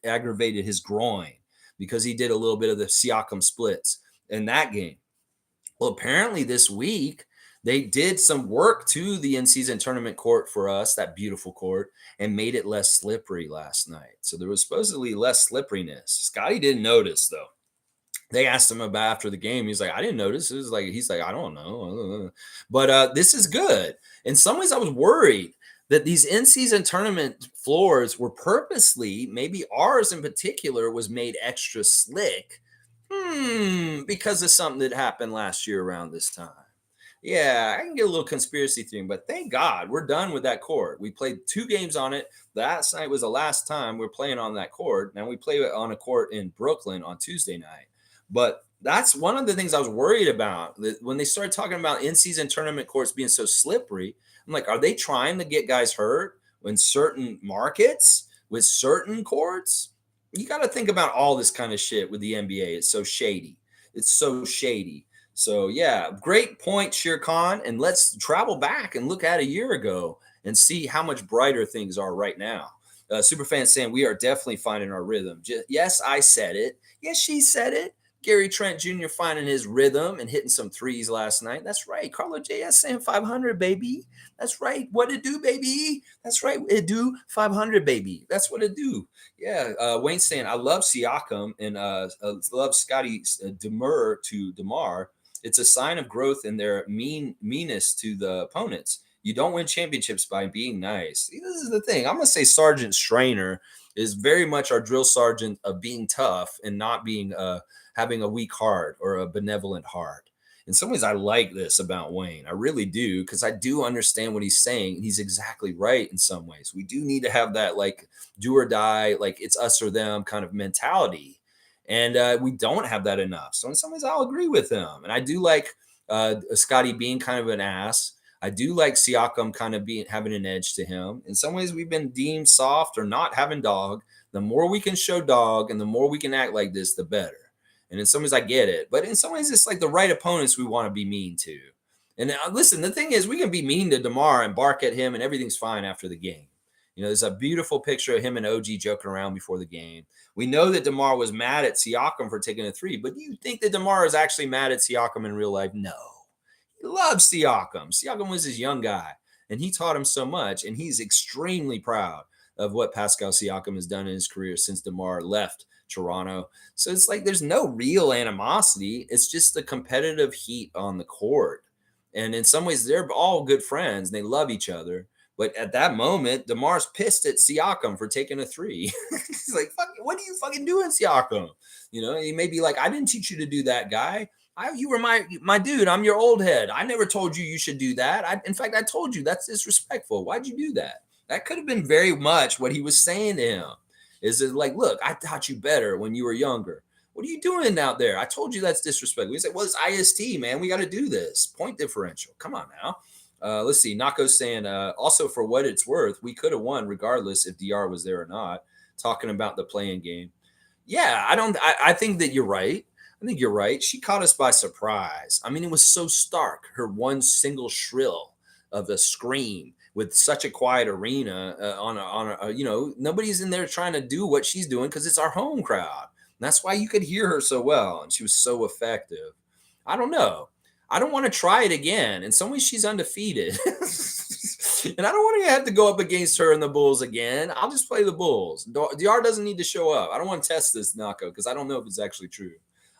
aggravated his groin because he did a little bit of the Siakam splits in that game. Well, apparently this week, they did some work to the in-season tournament court for us, that beautiful court, and made it less slippery last night. So there was supposedly less slipperiness. Scotty didn't notice, though. They asked him about after the game. He's like, I didn't notice. He's like, I don't know. But this is good. In some ways, I was worried that these in-season tournament floors were purposely, maybe ours in particular, was made extra slick because of something that happened last year around this time. Yeah, I can get a little conspiracy theory, but thank God we're done with that court. We played 2 games on it. Last night was the last time we're playing on that court. Now we play on a court in Brooklyn on Tuesday night. But that's one of the things I was worried about. When they started talking about in-season tournament courts being so slippery, I'm like, are they trying to get guys hurt in certain markets with certain courts? You got to think about all this kind of shit with the NBA. It's so shady. So, yeah, great point, Shere Khan. And let's travel back and look at a year ago and see how much brighter things are right now. Superfan saying we are definitely finding our rhythm. Yes, I said it. Yes, she said it. Gary Trent Jr. finding his rhythm and hitting some threes last night. That's right. Carlo JS saying 500, baby. That's right. What it do, baby? That's right. It do 500, baby. That's what it do. Yeah. Wayne saying, I love Siakam and love Scotty DeMar. It's a sign of growth in their meanness to the opponents. You don't win championships by being nice. See, this is the thing. I'm gonna say Sergeant Strainer is very much our drill sergeant of being tough and not being having a weak heart or a benevolent heart. In some ways, I like this about Wayne. I really do, because I do understand what he's saying. And he's exactly right in some ways. We do need to have that like do or die, like it's us or them kind of mentality. And we don't have that enough. So in some ways, I'll agree with him. And I do like Scotty being kind of an ass. I do like Siakam kind of being having an edge to him. In some ways, we've been deemed soft or not having dog. The more we can show dog and the more we can act like this, the better. And in some ways, I get it. But in some ways, it's like the right opponents we want to be mean to. And listen, the thing is, we can be mean to DeMar and bark at him, and everything's fine after the game. You know, there's a beautiful picture of him and OG joking around before the game. We know that DeMar was mad at Siakam for taking a three, but do you think that DeMar is actually mad at Siakam in real life? No. He loves Siakam. Siakam was his young guy, and he taught him so much, and he's extremely proud of what Pascal Siakam has done in his career since DeMar left Toronto. So it's like there's no real animosity. It's just the competitive heat on the court. And in some ways, they're all good friends and they love each other. But at that moment, DeMar's pissed at Siakam for taking a three. He's like, "Fuck, what are you fucking doing, Siakam?" You know, he may be like, "I didn't teach you to do that, guy. You were my dude. I'm your old head. I never told you should do that. In fact, I told you that's disrespectful. Why'd you do that?" That could have been very much what he was saying to him. Is it like, "Look, I taught you better when you were younger. What are you doing out there? I told you that's disrespectful." He's like, "Well, it's IST, man. We got to do this. Point differential. Come on now." Let's see. Nako's saying, also for what it's worth, we could have won regardless if DR was there or not. Talking about the playing game. Yeah, I think that you're right. I think you're right. She caught us by surprise. I mean, it was so stark. Her one single shrill of a scream with such a quiet arena you know, nobody's in there trying to do what she's doing because it's our home crowd. And that's why you could hear her so well. And she was so effective. I don't know. I don't want to try it again. In some ways, she's undefeated. And I don't want to have to go up against her and the Bulls again. I'll just play the Bulls. DR doesn't need to show up. I don't want to test this, Nako, because I don't know if it's actually true.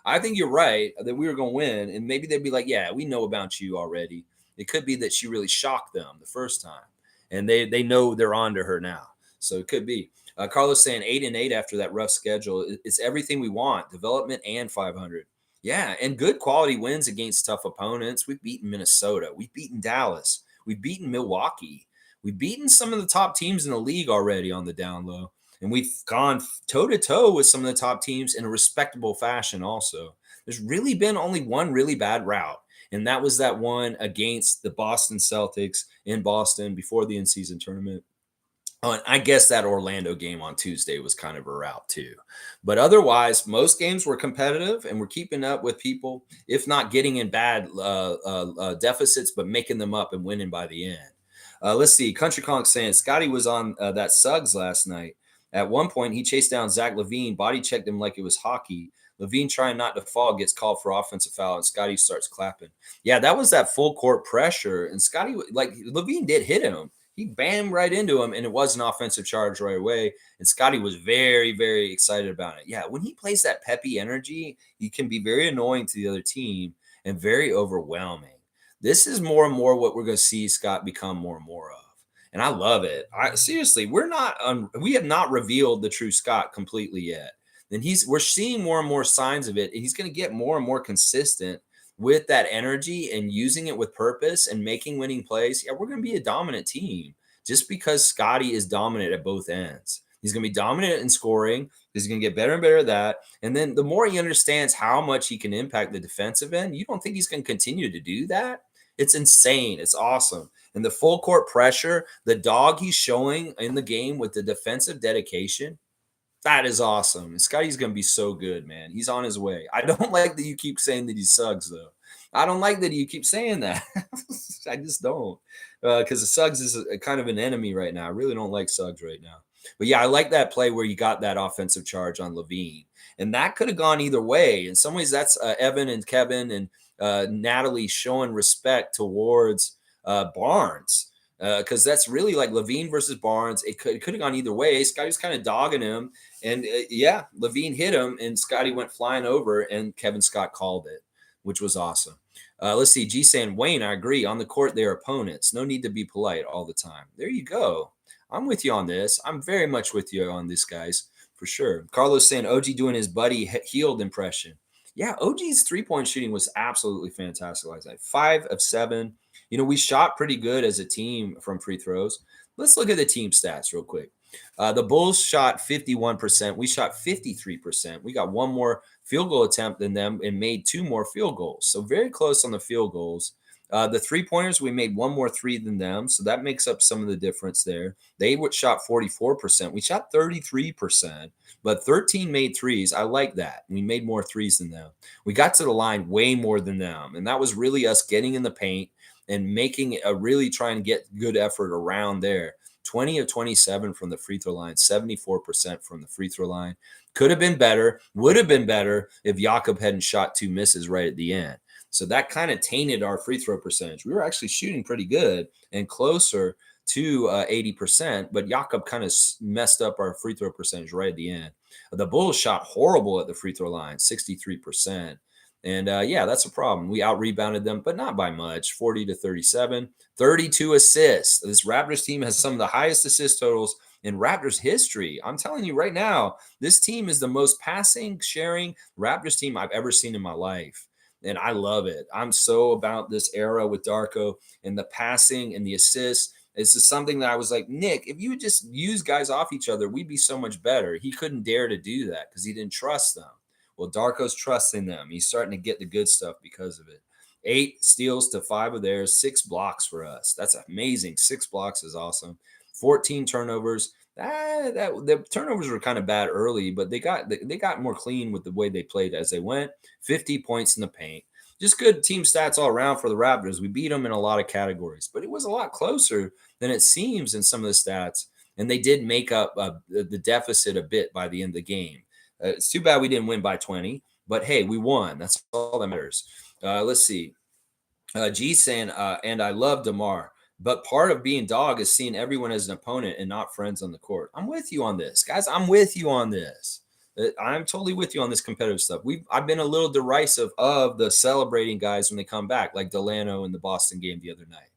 I think you're right that we were going to win. And maybe they'd be like, "Yeah, we know about you already." It could be that she really shocked them the first time. And they know they're on to her now. So it could be. Carlos saying 8-8 after that rough schedule. It's everything we want, development and 500. Yeah, and good quality wins against tough opponents. We've beaten Minnesota. We've beaten Dallas. We've beaten Milwaukee. We've beaten some of the top teams in the league already on the down low. And we've gone toe-to-toe with some of the top teams in a respectable fashion also. There's really been only one really bad route, and that was that one against the Boston Celtics in Boston before the in-season tournament. And I guess that Orlando game on Tuesday was kind of a route too. But otherwise, most games were competitive and we're keeping up with people, if not getting in bad deficits, but making them up and winning by the end. Let's see. Country Conk saying Scotty was on that Suggs last night. At one point, he chased down Zach LaVine, body checked him like it was hockey. LaVine trying not to fall gets called for offensive foul, and Scotty starts clapping. Yeah, that was that full court pressure. And Scotty, like LaVine did hit him. He bammed right into him, and it was an offensive charge right away. And Scotty was very, very excited about it. Yeah, when he plays that peppy energy, he can be very annoying to the other team and very overwhelming. This is more and more what we're going to see Scott become more and more of. And I love it. Seriously, we have not revealed the true Scott completely yet. And we're seeing more and more signs of it, and he's going to get more and more consistent with that energy and using it with purpose and making winning plays. Yeah, we're going to be a dominant team just because Scotty is dominant at both ends. He's going to be dominant in scoring. He's going to get better and better at that. And then the more he understands how much he can impact the defensive end, you don't think he's going to continue to do that? It's insane. It's awesome. And the full court pressure, the dog he's showing in the game with the defensive dedication, that is awesome. And Scotty's going to be so good, man. He's on his way. I don't like that you keep saying that he Suggs, though. I don't like that you keep saying that. I just don't. Because Suggs is a kind of an enemy right now. I really don't like Suggs right now. But yeah, I like that play where you got that offensive charge on LaVine. And that could have gone either way. In some ways, that's Evan and Kevin and Natalie showing respect towards Barnes. Because that's really like LaVine versus Barnes. It could have gone either way. Scotty was kind of dogging him. And yeah, LaVine hit him and Scotty went flying over and Kevin Scott called it. which was awesome. Let's see. G saying, Wayne, I agree. On the court, they're opponents. No need to be polite all the time. There you go. I'm with you on this. I'm very much with you on this, guys, for sure. Carlos saying, OG doing his buddy Healed impression. Yeah, OG's 3-point shooting was absolutely fantastic last night. 5 of 7. We shot pretty good as a team from free throws. Let's look at the team stats real quick. The Bulls shot 51%. We shot 53%. We got one more field goal attempt than them and made two more field goals. So very close on the field goals. The 3-pointers, we made one more three than them. So that makes up some of the difference there. They shot 44%. We shot 33%, but 13 made threes. I like that. We made more threes than them. We got to the line way more than them. And that was really us getting in the paint and making a really trying to get good effort around there. 20 of 27 from the free throw line, 74% from the free throw line. Could have been better, would have been better if Jakob hadn't shot 2 misses right at the end. So that kind of tainted our free throw percentage. We were actually shooting pretty good and closer to 80%, but Jakob kind of messed up our free throw percentage right at the end. The Bulls shot horrible at the free throw line, 63%. And yeah, that's a problem. We out rebounded them, but not by much, 40-37, 32 assists. This Raptors team has some of the highest assist totals in Raptors history. I'm telling you right now, this team is the most passing, sharing Raptors team I've ever seen in my life. And I love it. I'm so about this era with Darko and the passing and the assists. It's just something that I was like, Nick, if you would just use guys off each other, we'd be so much better. He couldn't dare to do that because he didn't trust them. Well, Darko's trusting them. He's starting to get the good stuff because of it. 8 steals to 5 of theirs, 6 blocks for us. That's amazing. 6 blocks is awesome. 14 turnovers. The turnovers were kind of bad early, but they got more clean with the way they played as they went. 50 points in the paint. Just good team stats all around for the Raptors. We beat them in a lot of categories, but it was a lot closer than it seems in some of the stats. And they did make up the deficit a bit by the end of the game. It's too bad we didn't win by 20, but hey, we won. That's all that matters. Let's see. G saying, and I love DeMar, but part of being dog is seeing everyone as an opponent and not friends on the court. I'm with you on this, guys. I'm with you on this. I'm totally with you on this competitive stuff. I've been a little derisive of the celebrating guys when they come back, like Delano in the Boston game the other night.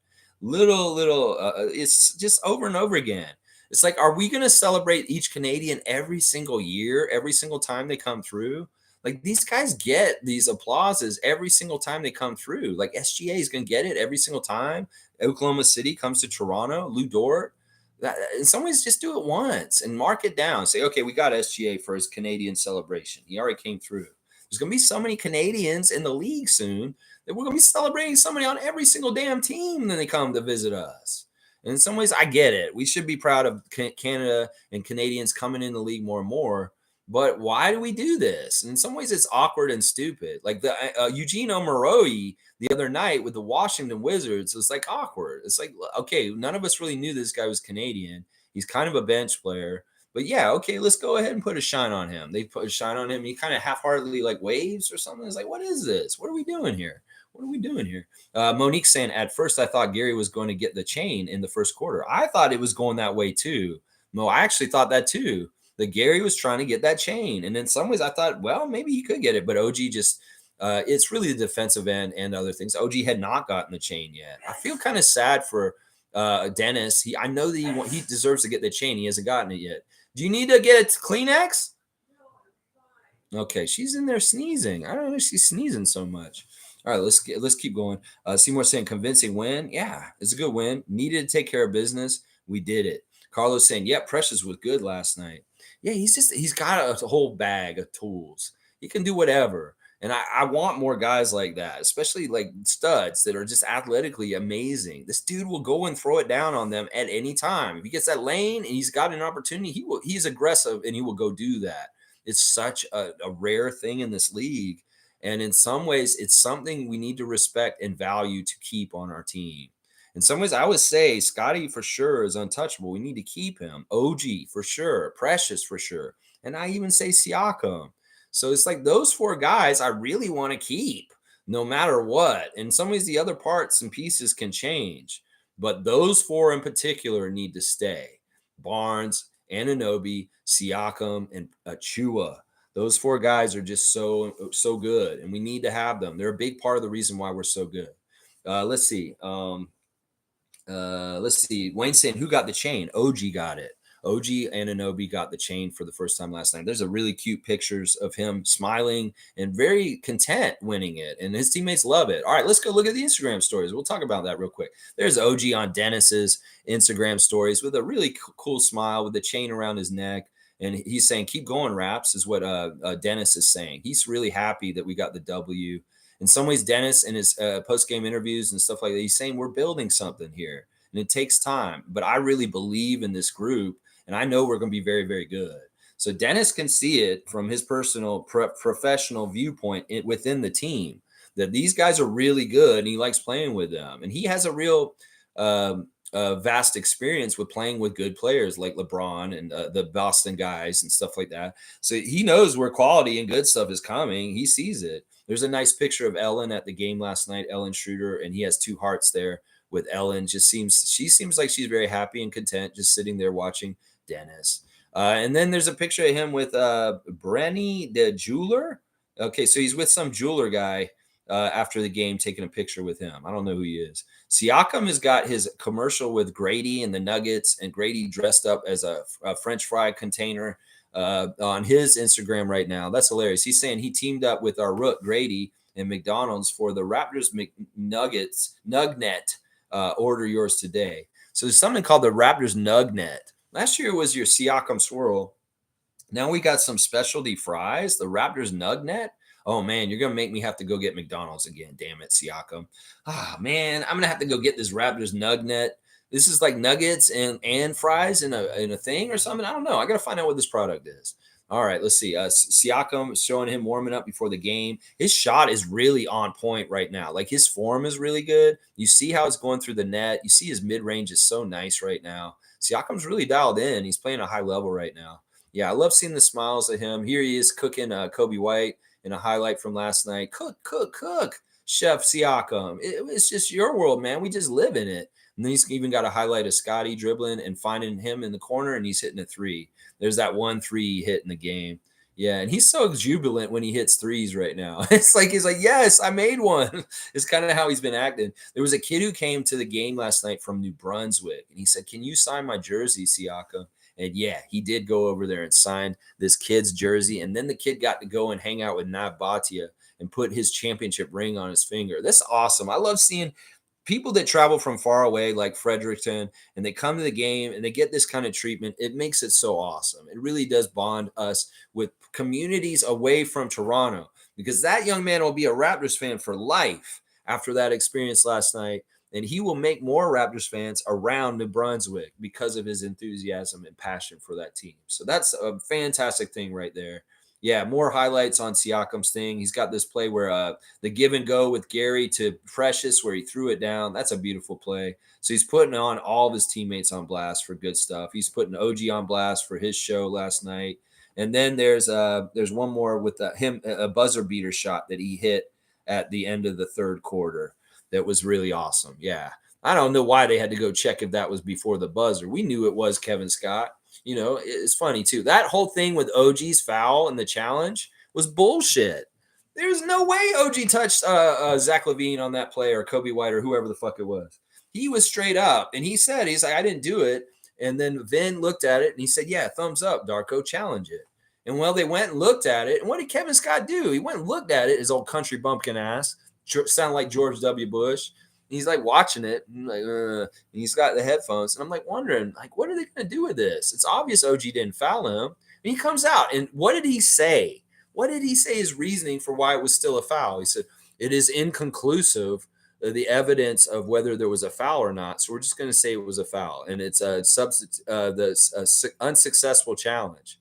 It's just over and over again. It's like, are we going to celebrate each Canadian every single year, every single time they come through? Like, these guys get these applauses every single time they come through. Like, SGA is going to get it every single time Oklahoma City comes to Toronto. Lou Dort. In some ways, just do it once and mark it down. Say, okay, we got SGA for his Canadian celebration. He already came through. There's going to be so many Canadians in the league soon that we're going to be celebrating somebody on every single damn team when they come to visit us. And in some ways, I get it. We should be proud of Canada and Canadians coming in the league more and more. But why do we do this? And in some ways, it's awkward and stupid. Like the Eugene Omoruyi the other night with the Washington Wizards was like awkward. It's like, okay, none of us really knew this guy was Canadian. He's kind of a bench player. But yeah, okay, let's go ahead and put a shine on him. They put a shine on him. He kind of half-heartedly like waves or something. It's like, what is this? What are we doing here? What are we doing here? Monique saying, at first I thought Gary was going to get the chain in the first quarter. I thought it was going that way too. No, I actually thought that too. That Gary was trying to get that chain. And in some ways I thought, well, maybe he could get it. But OG just, it's really the defensive end and other things. OG had not gotten the chain yet. I feel kind of sad for Dennis. I know that he deserves to get the chain. He hasn't gotten it yet. Do you need to get a Kleenex? Okay, she's in there sneezing. I don't know if she's sneezing so much. All right, let's keep going. Seymour saying convincing win. Yeah, it's a good win. Needed to take care of business. We did it. Carlos saying, yeah, Precious was good last night. Yeah, he's got a whole bag of tools. He can do whatever. And I want more guys like that, especially like studs that are just athletically amazing. This dude will go and throw it down on them at any time. If he gets that lane and he's got an opportunity, he's aggressive and he will go do that. It's such a rare thing in this league. And in some ways, it's something we need to respect and value to keep on our team. In some ways, I would say Scotty for sure is untouchable. We need to keep him. OG for sure. Precious for sure. And I even say Siakam. So it's like those 4 guys I really want to keep no matter what. In some ways, the other parts and pieces can change. But those 4 in particular need to stay. Barnes, Anunoby, Siakam, and Achua. Those four guys are just so good, and we need to have them. They're a big part of the reason why we're so good. Let's see. Let's see. Wayne saying, who got the chain? OG got it. OG Ananobi got the chain for the first time last night. There's a really cute pictures of him smiling and very content winning it, and his teammates love it. All right, let's go look at the Instagram stories. We'll talk about that real quick. There's OG on Dennis's Instagram stories with a really cool smile with the chain around his neck. And he's saying, keep going, Raps, is what Dennis is saying. He's really happy that we got the W. In some ways, Dennis in his post-game interviews and stuff like that, he's saying we're building something here, and it takes time. But I really believe in this group, and I know we're going to be very, very good. So Dennis can see it from his personal, professional viewpoint within the team that these guys are really good, and he likes playing with them. And he has a real vast experience with playing with good players like LeBron and the Boston guys and stuff like that. So he knows where quality and good stuff is coming. He sees it. There's a nice picture of Ellen at the game last night, Ellen Schroeder, and he has two hearts there with Ellen. She seems like she's very happy and content just sitting there watching Dennis. And then there's a picture of him with Brenny the jeweler. Okay, so he's with some jeweler guy after the game, taking a picture with him. I don't know who he is. Siakam has got his commercial with Grady and the Nuggets, and Grady dressed up as a French fry container on his Instagram right now. That's hilarious. He's saying he teamed up with our rook Grady and McDonald's for the Raptors McNuggets Nugnet. Order yours today. So there's something called the Raptors Nugnet. Last year was your Siakam swirl. Now we got some specialty fries, the Raptors Nugnet. Oh man, you're gonna make me have to go get McDonald's again. Damn it, Siakam. Ah man, I'm gonna have to go get this Raptors Nugnet. This is like nuggets and fries in a thing or something. I don't know. I gotta find out what this product is. All right, let's see. Siakam showing him warming up before the game. His shot is really on point right now. Like his form is really good. You see how it's going through the net. You see his mid range is so nice right now. Siakam's really dialed in. He's playing a high level right now. Yeah, I love seeing the smiles of him. Here he is cooking Kobe White in a highlight from last night. Cook, Chef Siakam. It's just your world, man. We just live in it. And then he's even got a highlight of Scotty dribbling and finding him in the corner, and he's hitting a three. There's that 1-3 he hit in the game. Yeah, and he's so jubilant when he hits threes right now. It's like he's like, yes, I made one. It's kind of how he's been acting. There was a kid who came to the game last night from New Brunswick, and he said, can you sign my jersey, Siakam? And yeah, he did go over there and signed this kid's jersey. And then the kid got to go and hang out with Nav Bhatia and put his championship ring on his finger. That's awesome. I love seeing people that travel from far away, like Fredericton, and they come to the game and they get this kind of treatment. It makes it so awesome. It really does bond us with communities away from Toronto, because that young man will be a Raptors fan for life after that experience last night. And he will make more Raptors fans around New Brunswick because of his enthusiasm and passion for that team. So that's a fantastic thing right there. Yeah, more highlights on Siakam's thing. He's got this play where the give and go with Gary to Precious, where he threw it down. That's a beautiful play. So he's putting on all of his teammates on blast for good stuff. He's putting OG on blast for his show last night. And then there's one more with a buzzer beater shot that he hit at the end of the third quarter. That was really awesome. Yeah. I don't know why they had to go check if that was before the buzzer. We knew it was Kevin Scott. You know, it's funny too. That whole thing with OG's foul and the challenge was bullshit. There's no way OG touched Zach LaVine on that play, or Kobe White, or whoever the fuck it was. He was straight up, and he's like, I didn't do it. And then Vin looked at it and he said, yeah, thumbs up, Darko, challenge it. And well, they went and looked at it. And what did Kevin Scott do? He went and looked at it, his old country bumpkin ass. Sound like George W. Bush. He's like watching it, and he's got the headphones, and I'm like wondering, like, what are they going to do with this? It's obvious OG didn't foul him, and he comes out, and what did he say? What did he say his reasoning for why it was still a foul? He said it is inconclusive, the evidence of whether there was a foul or not. So we're just going to say it was a foul, and it's a unsuccessful challenge.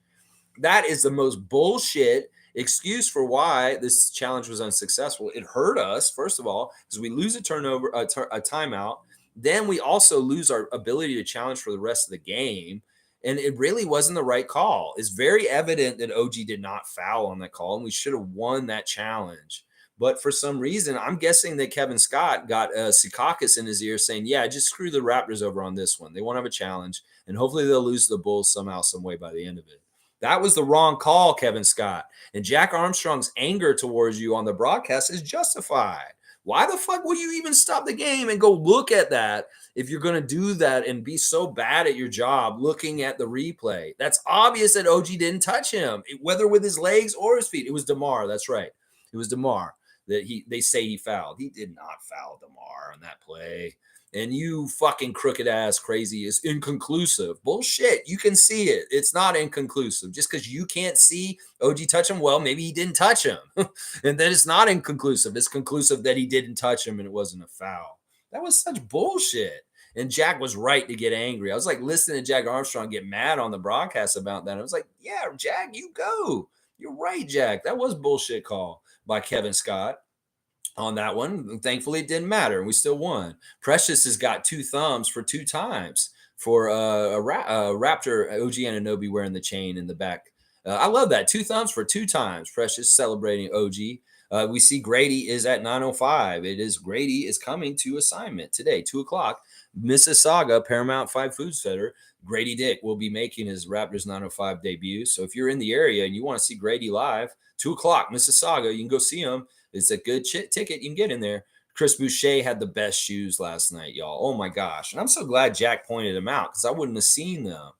That is the most bullshit excuse for why this challenge was unsuccessful. It hurt us, first of all, because we lose a turnover, a timeout. Then we also lose our ability to challenge for the rest of the game. And it really wasn't the right call. It's very evident that OG did not foul on that call, and we should have won that challenge. But for some reason, I'm guessing that Kevin Scott got Secaucus in his ear saying, yeah, just screw the Raptors over on this one. They won't have a challenge, and hopefully they'll lose to the Bulls somehow, some way by the end of it. That was the wrong call, Kevin Scott. And Jack Armstrong's anger towards you on the broadcast is justified. Why the fuck would you even stop the game and go look at that if you're going to do that and be so bad at your job looking at the replay? That's obvious that OG didn't touch him, whether with his legs or his feet. It was DeMar. That's right. It was DeMar that they say he fouled. He did not foul DeMar on that play. And you fucking crooked ass crazy is inconclusive. Bullshit. You can see it. It's not inconclusive. Just because you can't see OG touch him, well, maybe he didn't touch him. And then it's not inconclusive. It's conclusive that he didn't touch him and it wasn't a foul. That was such bullshit. And Jack was right to get angry. I was like listening to Jack Armstrong get mad on the broadcast about that. I was like, yeah, Jack, you go. You're right, Jack. That was bullshit call by Kevin Scott on that one. Thankfully, it didn't matter. We still won. Precious has got 2 thumbs for 2 times for a Raptor OG Anunoby wearing the chain in the back. I love that. 2 thumbs for 2 times. Precious celebrating OG. We see Grady is at 9:05. It is Grady is coming to assignment today, 2:00. Mississauga Paramount 5 Food Center. Grady Dick will be making his Raptors 9:05 debut. So if you're in the area and you want to see Grady live, 2:00 Mississauga, you can go see him. It's a good ticket. You can get in there. Chris Boucher had the best shoes last night, y'all. Oh my gosh. And I'm so glad Jack pointed them out because I wouldn't have seen them.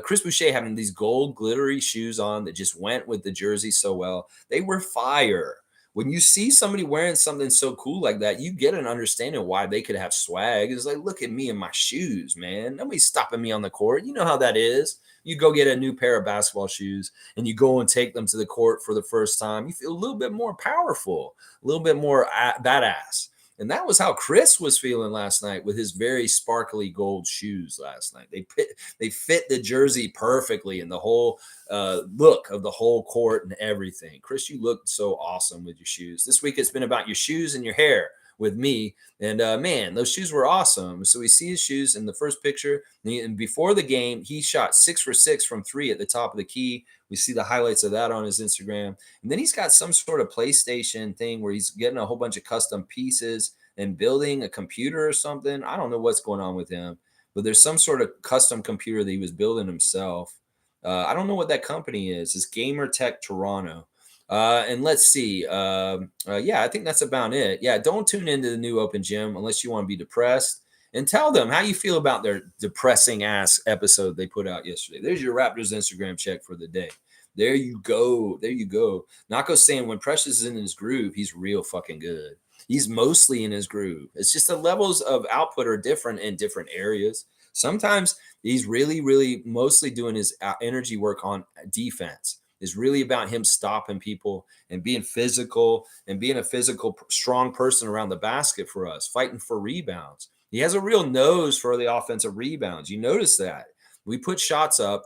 Chris Boucher having these gold glittery shoes on that just went with the jersey so well. They were fire. When you see somebody wearing something so cool like that, you get an understanding of why they could have swag. It's like, look at me and my shoes, man. Nobody's stopping me on the court. You know how that is. You go get a new pair of basketball shoes and you go and take them to the court for the first time. You feel a little bit more powerful, a little bit more badass. And that was how Chris was feeling last night with his very sparkly gold shoes last night. They fit the jersey perfectly and the whole look of the whole court and everything. Chris, you looked so awesome with your shoes. This week it's been about your shoes and your hair with me. And man, those shoes were awesome. So we see his shoes in the first picture. And before the game, he shot 6 for 6 from 3 at the top of the key. We see the highlights of that on his Instagram. And then he's got some sort of PlayStation thing where he's getting a whole bunch of custom pieces and building a computer or something. I don't know what's going on with him, but there's some sort of custom computer that he was building himself. I don't know what that company is. It's Gamer Tech Toronto. And let's see. Yeah, I think that's about it. Yeah, don't tune into the new open gym unless you want to be depressed. And tell them how you feel about their depressing ass episode they put out yesterday. There's your Raptors Instagram check for the day. There you go. There you go. Nako's saying when Precious is in his groove, he's real fucking good. He's mostly in his groove. It's just the levels of output are different in different areas. Sometimes he's really, really mostly doing his energy work on defense. Is really about him stopping people and being physical and being a physical, strong person around the basket for us, fighting for rebounds. He has a real nose for the offensive rebounds. You notice that. We put shots up.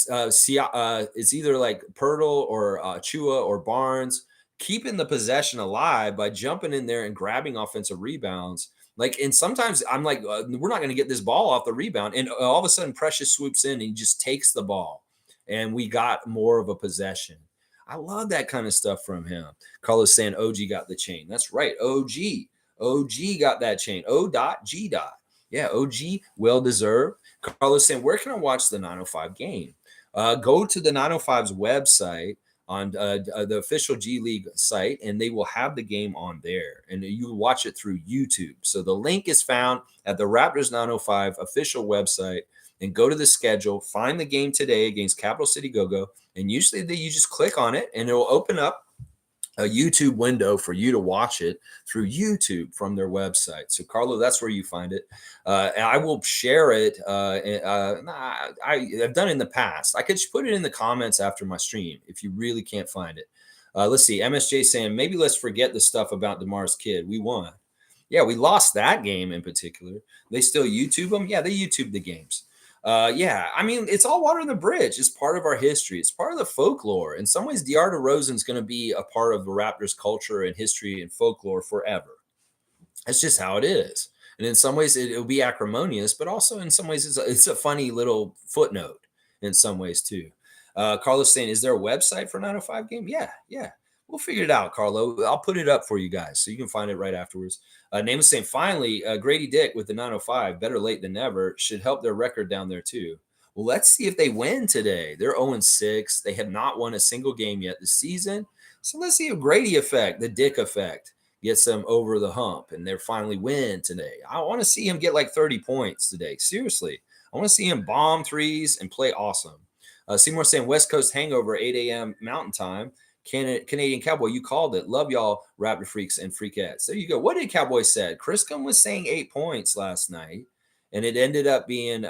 It's either like Pirtle or Chua or Barnes keeping the possession alive by jumping in there and grabbing offensive rebounds. Like, and sometimes I'm like, we're not going to get this ball off the rebound. And all of a sudden, Precious swoops in and he just takes the ball. And we got more of a possession. I love that kind of stuff from him. Carlos saying OG got the chain. That's right. OG got that chain. O.G. Yeah, OG, well deserved. Carlos saying, where can I watch the 905 game? Go to the 905's website on the official G League site, and they will have the game on there. And you watch it through YouTube. So the link is found at the Raptors 905 official website. And go to the schedule, find the game today against Capital City Go-Go, and usually you just click on it, and it will open up a YouTube window for you to watch it through YouTube from their website. So, Carlo, that's where you find it. And I will share it. I've done it in the past. I could put it in the comments after my stream if you really can't find it. Let's see. MSJ saying, maybe let's forget the stuff about DeMar's kid. We won. Yeah, we lost that game in particular. They still YouTube them? Yeah, they YouTube the games. Yeah, I mean, it's all water in the bridge. It's part of our history. It's part of the folklore. In some ways, DeRozan is going to be a part of the Raptors culture and history and folklore forever. That's just how it is. And in some ways, it'll be acrimonious, but also in some ways, it's a funny little footnote in some ways, too. Carlos saying, is there a website for 905 game? Yeah. We'll figure it out, Carlo. I'll put it up for you guys so you can find it right afterwards. Name is saying, finally, Grady Dick with the 905, better late than never, should help their record down there too. Well, let's see if they win today. They're 0-6. They have not won a single game yet this season. So let's see if Grady effect, the Dick effect, gets them over the hump and they're finally win today. I want to see him get like 30 points today. Seriously. I want to see him bomb threes and play awesome. Seymour saying West Coast hangover, 8 a.m. Mountain Time. Canadian Cowboy, you called it. Love y'all, Raptor freaks and freakettes. There you go. What did Cowboy said? Criscom was saying 8 points last night, and it ended up being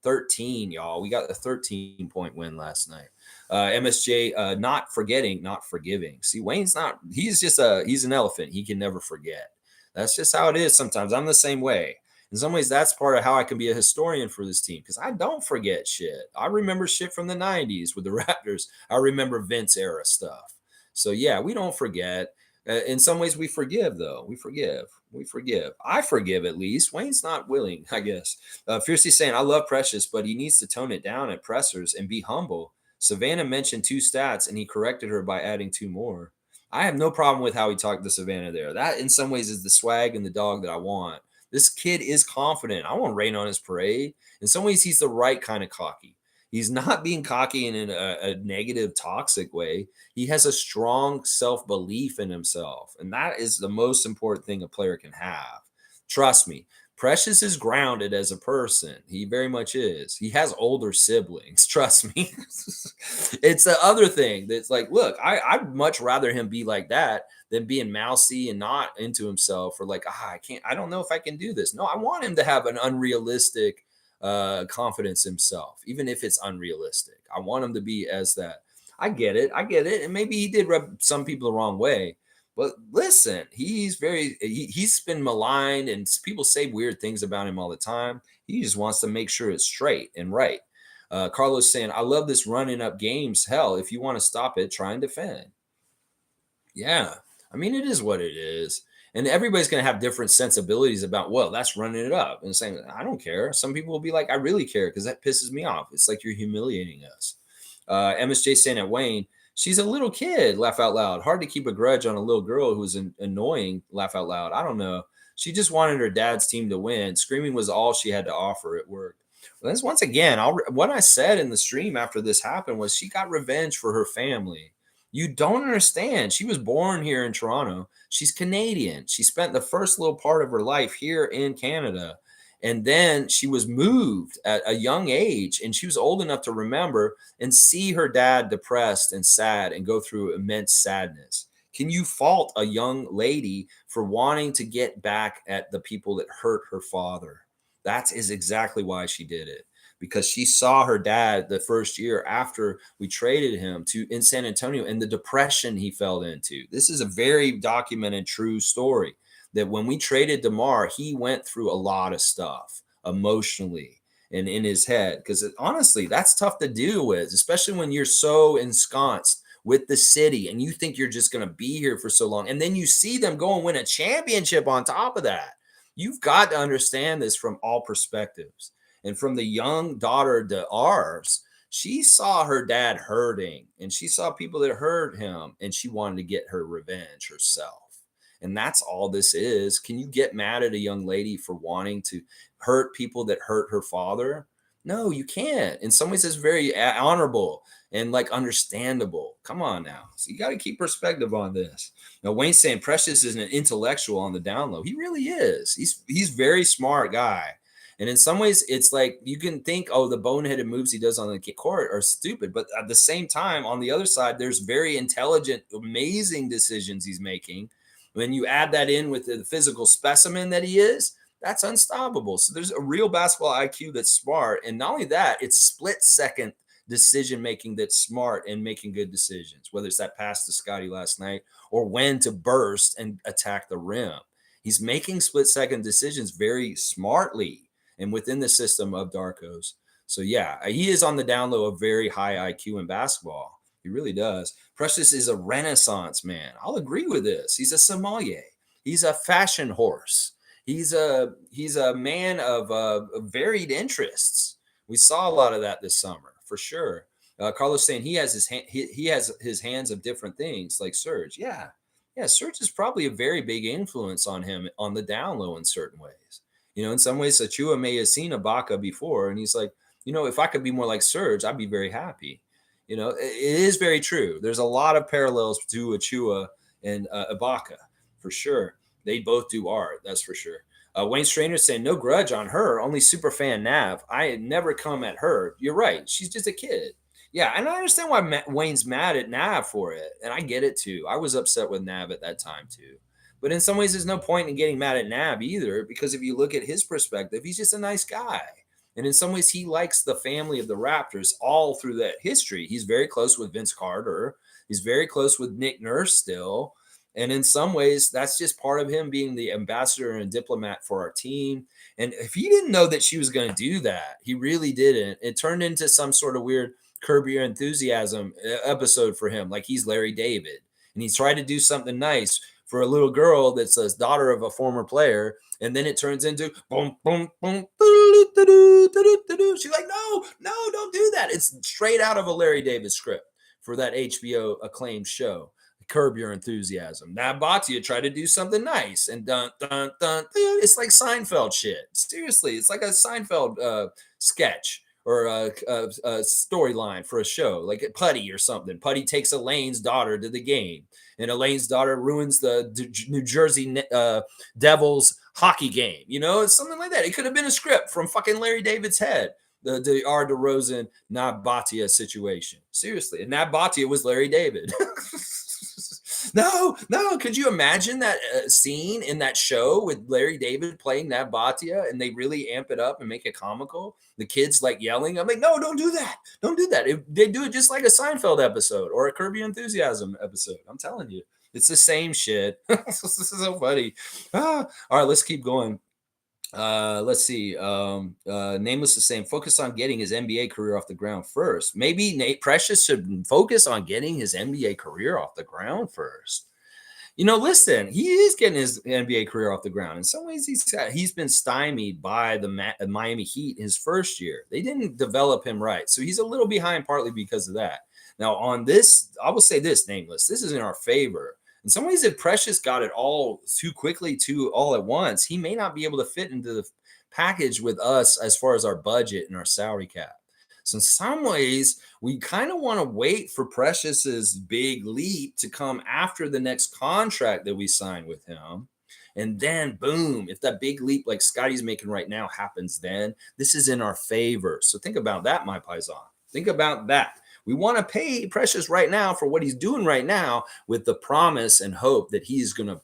13, y'all. We got a 13-point win last night. MSJ, not forgetting, not forgiving. See, Wayne's not, he's an elephant. He can never forget. That's just how it is sometimes. I'm the same way. In some ways, that's part of how I can be a historian for this team because I don't forget shit. I remember shit from the 90s with the Raptors. I remember Vince era stuff. So, yeah, we don't forget. In some ways, we forgive, though. We forgive. We forgive. I forgive at least. Wayne's not willing, I guess. Fiercely saying, I love Precious, but he needs to tone it down at pressers and be humble. Savannah mentioned 2 stats, and he corrected her by adding 2 more. I have no problem with how he talked to Savannah there. That, in some ways, is the swag and the dog that I want. This kid is confident. I won't rain on his parade. In some ways, he's the right kind of cocky. He's not being cocky in a negative, toxic way. He has a strong self belief in himself. And that is the most important thing a player can have. Trust me, Precious is grounded as a person. He very much is. He has older siblings. Trust me. It's the other thing that's like, look, I'd much rather him be like that than being mousy and not into himself or like, I don't know if I can do this. No, I want him to have an unrealistic confidence himself, even if it's unrealistic. I want him to be as that. I get it. I get it. And maybe he did rub some people the wrong way. But listen, he's been maligned and people say weird things about him all the time. He just wants to make sure it's straight and right. Carlos saying, I love this running up games. Hell, if you want to stop it, try and defend. Yeah. I mean, it is what it is. And everybody's going to have different sensibilities about, well, that's running it up and saying, I don't care. Some people will be like, I really care because that pisses me off. It's like you're humiliating us. MSJ saying at Wayne, she's a little kid, laugh out loud. Hard to keep a grudge on a little girl who's annoying, laugh out loud. I don't know. She just wanted her dad's team to win. Screaming was all she had to offer. It worked. Well, that's once again, what I said in the stream after this happened was she got revenge for her family. You don't understand. She was born here in Toronto. She's Canadian. She spent the first little part of her life here in Canada. And then she was moved at a young age, and she was old enough to remember and see her dad depressed and sad and go through immense sadness. Can you fault a young lady for wanting to get back at the people that hurt her father? That is exactly why she did it, because she saw her dad the first year after we traded him to in San Antonio and the depression he fell into. This is a very documented, true story that when we traded DeMar, he went through a lot of stuff emotionally and in his head. Because honestly, that's tough to deal with, especially when you're so ensconced with the city and you think you're just going to be here for so long. And then you see them go and win a championship on top of that. You've got to understand this from all perspectives. And from the young daughter to ours, she saw her dad hurting and she saw people that hurt him and she wanted to get her revenge herself. And that's all this is. Can you get mad at a young lady for wanting to hurt people that hurt her father? No, you can't. In some ways, it's very honorable and like understandable. Come on now. So you got to keep perspective on this. Now, Wayne's saying Precious is an intellectual on the down low. He really is. He's very smart guy. And in some ways, it's like you can think, oh, the boneheaded moves he does on the court are stupid. But at the same time, on the other side, there's very intelligent, amazing decisions he's making. When you add that in with the physical specimen that he is, that's unstoppable. So there's a real basketball IQ that's smart. And not only that, it's split second decision making that's smart and making good decisions, whether it's that pass to Scotty last night or when to burst and attack the rim. He's making split second decisions very smartly and within the system of Darko's. So yeah, he is on the down low a very high IQ in basketball. He really does. Precious is a renaissance man. I'll agree with this. He's a sommelier. He's a fashion horse. He's a man of varied interests. We saw a lot of that this summer for sure. Carlos saying he has his hands of different things like Serge. Yeah, Serge is probably a very big influence on him on the down low in certain ways. In some ways, Achua may have seen Ibaka before, and he's like, If I could be more like Serge, I'd be very happy. It is very true. There's a lot of parallels to Achua and Ibaka for sure. They both do art, that's for sure. Wayne Strainer saying, no grudge on her, only super fan Nav. I had never come at her. You're right. She's just a kid. Yeah, and I understand why Wayne's mad at Nav for it, and I get it too. I was upset with Nav at that time too. But in some ways, there's no point in getting mad at Nav either, because if you look at his perspective, he's just a nice guy. And in some ways, he likes the family of the Raptors all through that history. He's very close with Vince Carter. He's very close with Nick Nurse still. And in some ways, that's just part of him being the ambassador and diplomat for our team. And if he didn't know that she was going to do that, he really didn't. It turned into some sort of weird Curb Your Enthusiasm episode for him, like he's Larry David. And he's tried to do something nice for a little girl that's a daughter of a former player. And then it turns into boom, boom, boom. She's like, no, don't do that. It's straight out of a Larry David script for that HBO acclaimed show. Curb Your Enthusiasm. Now Batia tried to do something nice, and dun dun dun. It's like Seinfeld shit. Seriously, it's like a Seinfeld sketch or a storyline for a show, like Putty or something. Putty takes Elaine's daughter to the game, and Elaine's daughter ruins the New Jersey Devils hockey game. It's something like that. It could have been a script from fucking Larry David's head. The DeRozan Nabatia situation. Seriously, and Nabatia was Larry David. No. Could you imagine that scene in that show with Larry David playing that Batia, and they really amp it up and make it comical? The kids like yelling. I'm like, no, don't do that. Don't do that. They do it just like a Seinfeld episode or a Curb Your Enthusiasm episode. I'm telling you, it's the same shit. This is so funny. All right, let's keep going. Let's see. Nameless is saying, focus on getting his NBA career off the ground first. Maybe Nate Precious should focus on getting his NBA career off the ground first. Listen, he is getting his NBA career off the ground. In some ways, he's been stymied by the Miami Heat his first year. They didn't develop him right. So he's a little behind partly because of that. Now, on this, I will say this, Nameless, this is in our favor. In some ways, if Precious got it all too quickly, all at once, he may not be able to fit into the package with us as far as our budget and our salary cap. So in some ways, we kind of want to wait for Precious's big leap to come after the next contract that we sign with him. And then, boom, if that big leap like Scotty's making right now happens then, this is in our favor. So think about that, my paisan. Think about that. We want to pay Precious right now for what he's doing right now with the promise and hope that he's going to,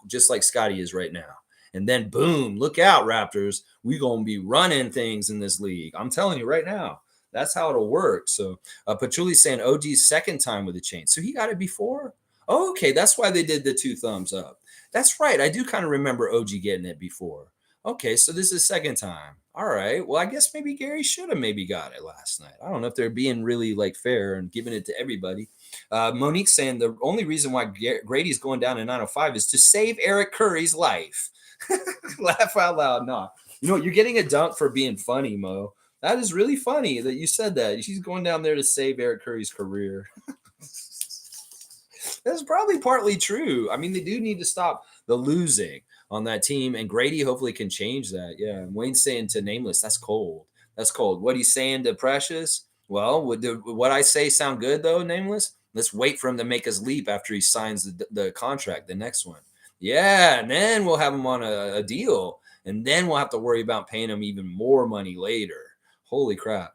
just like Scotty is right now. And then, boom, look out, Raptors. We're going to be running things in this league. I'm telling you right now. That's how it'll work. So Pachuli's saying OG's second time with the chain. So he got it before? Oh, okay, that's why they did the 2 thumbs up. That's right. I do kind of remember OG getting it before. Okay, so this is second time. All right. Well, I guess maybe Gary should have maybe got it last night. I don't know if they're being really like fair and giving it to everybody. Monique's saying the only reason why Grady's going down to 905 is to save Eric Curry's life. Laugh out loud. No. You're getting a dunk for being funny, Mo. That is really funny that you said that. She's going down there to save Eric Curry's career. That's probably partly true. I mean, they do need to stop the losing on that team, and Grady hopefully can change that. Yeah, Wayne's saying to Nameless, that's cold. That's cold. What he's saying to Precious, well, would what I say sound good, though, Nameless? Let's wait for him to make his leap after he signs the contract, the next one. Yeah, and then we'll have him on a deal, and then we'll have to worry about paying him even more money later. Holy crap.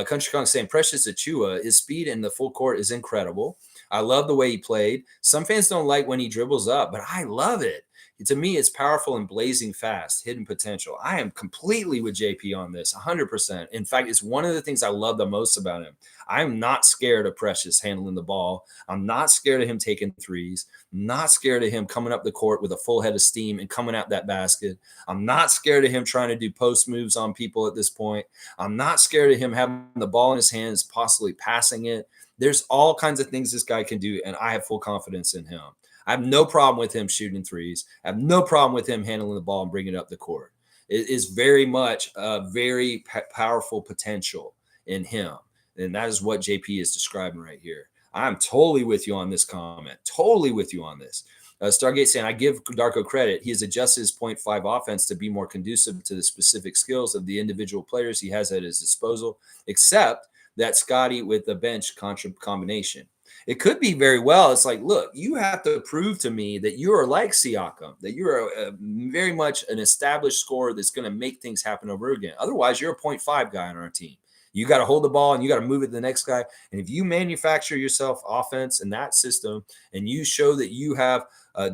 Country Kong saying, Precious Achua, his speed in the full court is incredible. I love the way he played. Some fans don't like when he dribbles up, but I love it. To me, it's powerful and blazing fast, hidden potential. I am completely with JP on this, 100%. In fact, it's one of the things I love the most about him. I'm not scared of Precious handling the ball. I'm not scared of him taking threes. I'm not scared of him coming up the court with a full head of steam and coming out that basket. I'm not scared of him trying to do post moves on people at this point. I'm not scared of him having the ball in his hands, possibly passing it. There's all kinds of things this guy can do, and I have full confidence in him. I have no problem with him shooting threes. I have no problem with him handling the ball and bringing it up the court. It is very much a very powerful potential in him. And that is what JP is describing right here. I'm totally with you on this comment. Totally with you on this. Stargate saying, I give Darko credit. He has adjusted his point 0.5 offense to be more conducive to the specific skills of the individual players he has at his disposal, except that Scotty with the bench combination. It could be very well. It's like, look, you have to prove to me that you are like Siakam, that you're very much an established scorer that's going to make things happen over again. Otherwise, you're a 0.5 guy on our team. You got to hold the ball and you got to move it to the next guy. And if you manufacture yourself offense in that system and you show that you have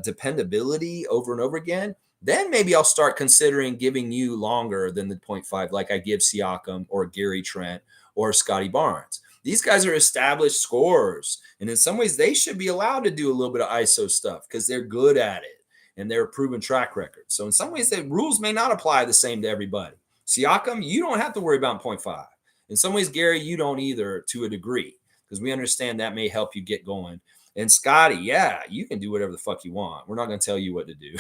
dependability over and over again, then maybe I'll start considering giving you longer than the 0.5, like I give Siakam or Gary Trent or Scotty Barnes. These guys are established scorers. And in some ways, they should be allowed to do a little bit of ISO stuff because they're good at it and they're a proven track record. So in some ways, the rules may not apply the same to everybody. Siakam, you don't have to worry about 0.5. In some ways, Gary, you don't either to a degree because we understand that may help you get going. And Scotty, yeah, you can do whatever the fuck you want. We're not going to tell you what to do.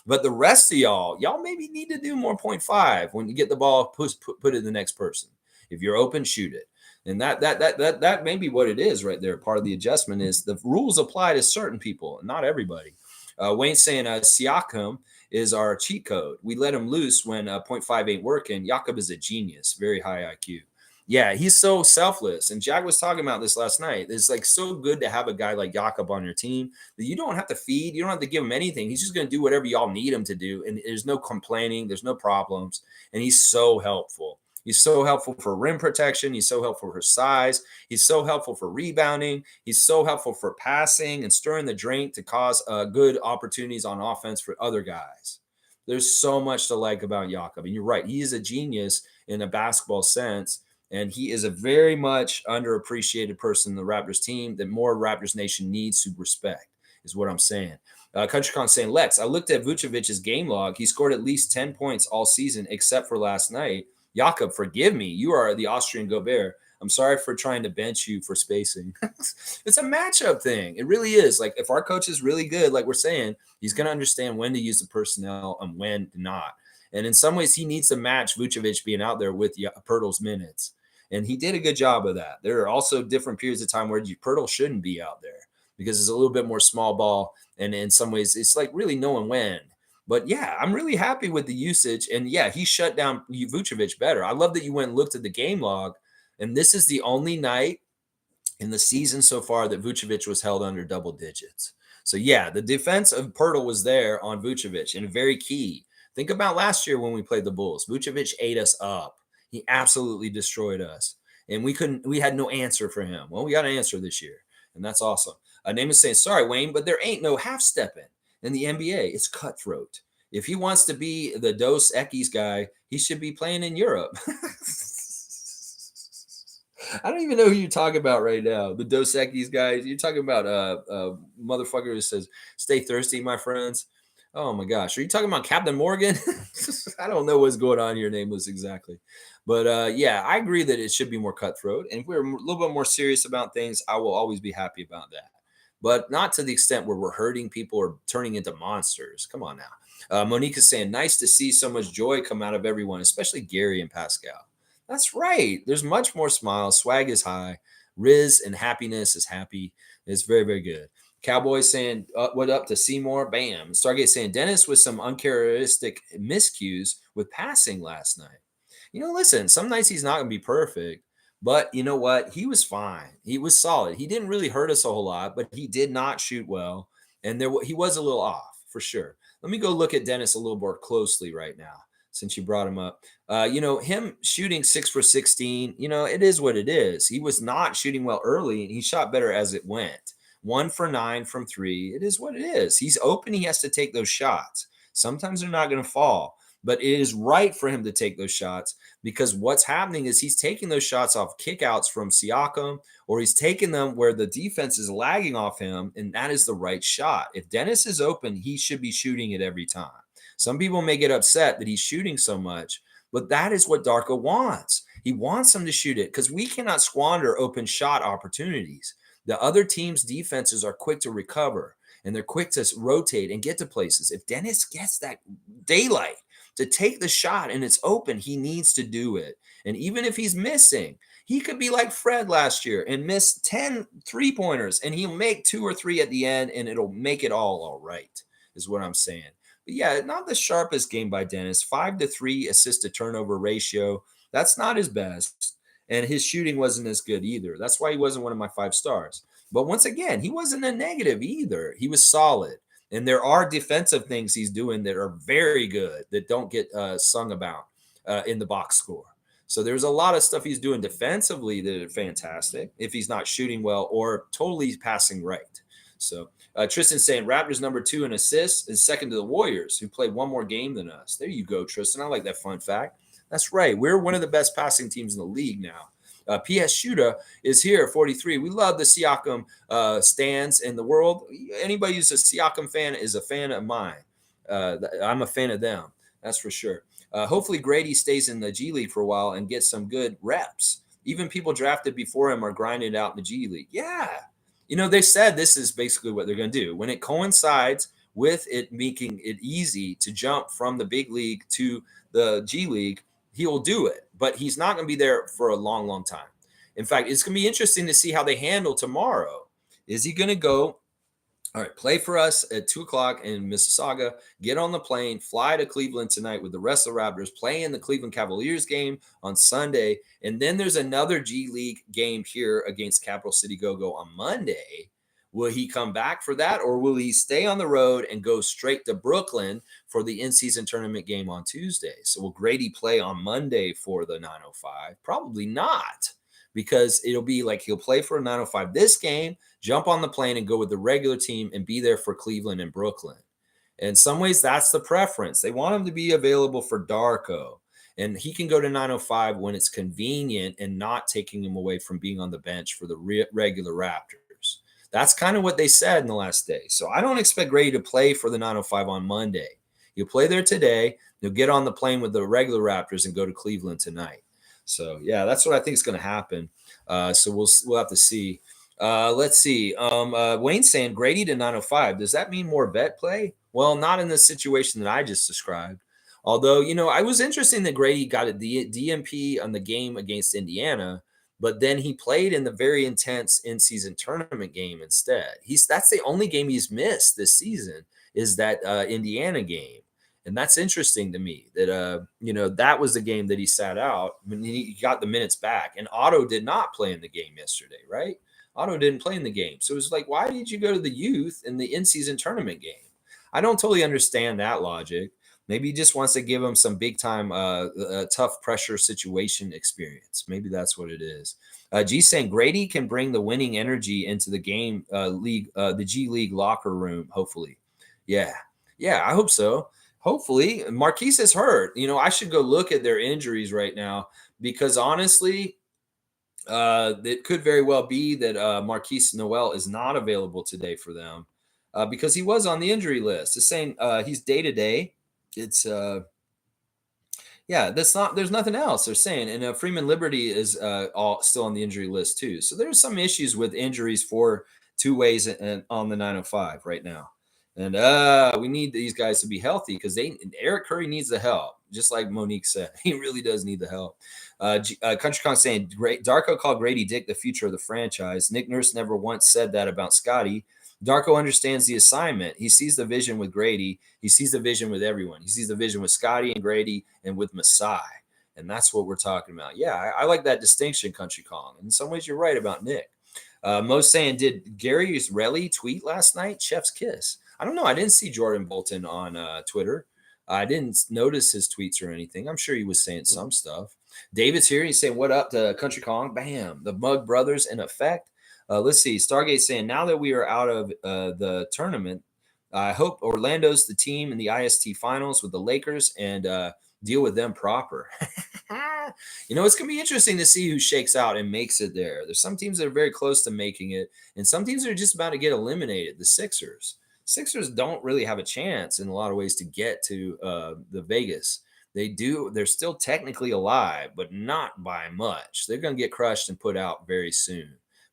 But the rest of y'all maybe need to do more 0.5 when you get the ball, put it in the next person. If you're open, shoot it. And that may be what it is right there. Part of the adjustment is the rules apply to certain people, not everybody. Wayne's saying Siakam is our cheat code. We let him loose when 0.5 ain't working. Jakob is a genius, very high IQ. Yeah, he's so selfless. And Jack was talking about this last night. It's like so good to have a guy like Jakob on your team that you don't have to feed. You don't have to give him anything. He's just going to do whatever y'all need him to do. And there's no complaining. There's no problems. And he's so helpful. He's so helpful for rim protection. He's so helpful for size. He's so helpful for rebounding. He's so helpful for passing and stirring the drink to cause good opportunities on offense for other guys. There's so much to like about Jakob. And you're right. He is a genius in a basketball sense. And he is a very much underappreciated person in the Raptors team that more Raptors Nation needs to respect, is what I'm saying. CountryCon saying, Lex, I looked at Vucevic's game log. He scored at least 10 points all season except for last night. Jakob, forgive me. You are the Austrian Gobert. I'm sorry for trying to bench you for spacing. It's a matchup thing. It really is. Like, if our coach is really good, like we're saying, he's going to understand when to use the personnel and when not. And in some ways, he needs to match Vucevic being out there with Pirtle's minutes. And he did a good job of that. There are also different periods of time where Pirtle shouldn't be out there because it's a little bit more small ball. And in some ways, it's like really knowing when. But yeah, I'm really happy with the usage. And yeah, he shut down Vucevic better. I love that you went and looked at the game log. And this is the only night in the season so far that Vucevic was held under double digits. So yeah, the defense of Pirtle was there on Vucevic and very key. Think about last year when we played the Bulls. Vucevic ate us up. He absolutely destroyed us. And we had no answer for him. Well, we got an answer this year. And that's awesome. Name is saying, sorry, Wayne, but there ain't no half-stepping in the NBA. It's cutthroat. If he wants to be the Dos Equis guy, he should be playing in Europe. I don't even know who you're talking about right now. The Dos Equis guys. You're talking about a motherfucker who says, stay thirsty, my friends. Oh my gosh. Are you talking about Captain Morgan? I don't know what's going on here, Nameless, exactly. But yeah, I agree that it should be more cutthroat. And if we're a little bit more serious about things, I will always be happy about that. But not to the extent where we're hurting people or turning into monsters. Come on now. Monique is saying, nice to see so much joy come out of everyone, especially Gary and Pascal. That's right. There's much more smiles. Swag is high. Riz and happiness is happy. It's very, very good. Cowboys saying, what up to Seymour? Bam. Stargate saying, Dennis with some uncharacteristic miscues with passing last night. You know, listen, some nights he's not going to be perfect, but you know what? He was fine. He was solid. He didn't really hurt us a whole lot, but he did not shoot well. And he was a little off for sure. Let me go look at Dennis a little more closely right now since you brought him up. You know, him shooting 6 for 16, you know, it is what it is. He was not shooting well early and he shot better as it went. 1 for 9 from 3. It is what it is. He's open. He has to take those shots. Sometimes they're not going to fall, but it is right for him to take those shots because what's happening is he's taking those shots off kickouts from Siakam, or he's taking them where the defense is lagging off him, and that is the right shot. If Dennis is open, he should be shooting it every time. Some people may get upset that he's shooting so much, but that is what Darko wants. He wants him to shoot it because we cannot squander open shot opportunities. The other team's defenses are quick to recover, and they're quick to rotate and get to places. If Dennis gets that daylight to take the shot and it's open, he needs to do it. And even if he's missing, he could be like Fred last year and miss 10 3-pointers, and he'll make 2 or 3 at the end, and it'll make it all right, is what I'm saying. But yeah, not the sharpest game by Dennis. 5-3 assist to turnover ratio. That's not his best. And his shooting wasn't as good either. That's why he wasn't one of my 5 stars. But once again, he wasn't a negative either. He was solid. And there are defensive things he's doing that are very good that don't get sung about in the box score. So there's a lot of stuff he's doing defensively that are fantastic if he's not shooting well or totally passing right. So Tristan saying Raptors number 2 in assists and second to the Warriors, who played one more game than us. There you go, Tristan. I like that fun fact. That's right. We're one of the best passing teams in the league now. PS Shooter is here at 43. We love the Siakam stands in the world. Anybody who's a Siakam fan is a fan of mine. I'm a fan of them. That's for sure. Hopefully Grady stays in the G League for a while and gets some good reps. Even people drafted before him are grinding out in the G League. Yeah. They said this is basically what they're going to do. When it coincides with it making it easy to jump from the big league to the G League, he will do it. But he's not going to be there for a long, long time. In fact, it's going to be interesting to see how they handle tomorrow. Is he going to go, all right, play for us at 2 o'clock in Mississauga, get on the plane, fly to Cleveland tonight with the rest of the Raptors, play in the Cleveland Cavaliers game on Sunday, and then there's another G League game here against Capital City Go-Go on Monday. Will he come back for that, or will he stay on the road and go straight to Brooklyn for the in-season tournament game on Tuesday? So will Grady play on Monday for the 905? Probably not, because it'll be like he'll play for a 905 this game, jump on the plane and go with the regular team and be there for Cleveland and Brooklyn. In some ways, that's the preference. They want him to be available for Darko, and he can go to 905 when it's convenient and not taking him away from being on the bench for the regular Raptors. That's kind of what they said in the last day. So I don't expect Grady to play for the 905 on Monday. He'll play there today. He'll get on the plane with the regular Raptors and go to Cleveland tonight. So, yeah, that's what I think is going to happen. So we'll have to see. Let's see. Wayne's saying Grady to 905. Does that mean more vet play? Well, not in the situation that I just described. Although, I was interested that Grady got a DMP on the game against Indiana, but then he played in the very intense in-season tournament game instead. That's the only game he's missed this season is that Indiana game. And that's interesting to me that, that was the game that he sat out when he got the minutes back. And Otto did not play in the game yesterday, right? Otto didn't play in the game. So it was like, why did you go to the youth in the in-season tournament game? I don't totally understand that logic. Maybe he just wants to give him some big-time tough pressure situation experience. Maybe that's what it is. G saying Grady can bring the winning energy into the game league, the G League locker room, hopefully. Yeah, I hope so. Hopefully. Marquise is hurt. I should go look at their injuries right now because honestly, it could very well be that Marquise Noel is not available today for them because he was on the injury list. It's saying he's day-to-day. It's there's nothing else they're saying. And Freeman Liberty is all still on the injury list too. So there's some issues with injuries for two ways on the 905 right now. And we need these guys to be healthy because Eric Curry needs the help, just like Monique said. He really does need the help. Country Con saying, Darko called Grady Dick the future of the franchise. Nick Nurse never once said that about Scotty. Darko understands the assignment. He sees the vision with Grady. He sees the vision with everyone. He sees the vision with Scotty and Grady and with Masai. And that's what we're talking about. Yeah, I like that distinction, Country Kong. In some ways, you're right about Nick. Mo's saying, did Gary Relly tweet last night? Chef's kiss. I don't know. I didn't see Jordan Bolton on Twitter. I didn't notice his tweets or anything. I'm sure he was saying some stuff. David's here. He's saying, what up to Country Kong? Bam. The Mug Brothers in effect. Let's see. Stargate saying, now that we are out of the tournament, I hope Orlando's the team in the IST finals with the Lakers and deal with them proper. It's going to be interesting to see who shakes out and makes it there. There's some teams that are very close to making it, and some teams that are just about to get eliminated. The Sixers don't really have a chance in a lot of ways to get to the Vegas. They're still technically alive, but not by much. They're going to get crushed and put out very soon.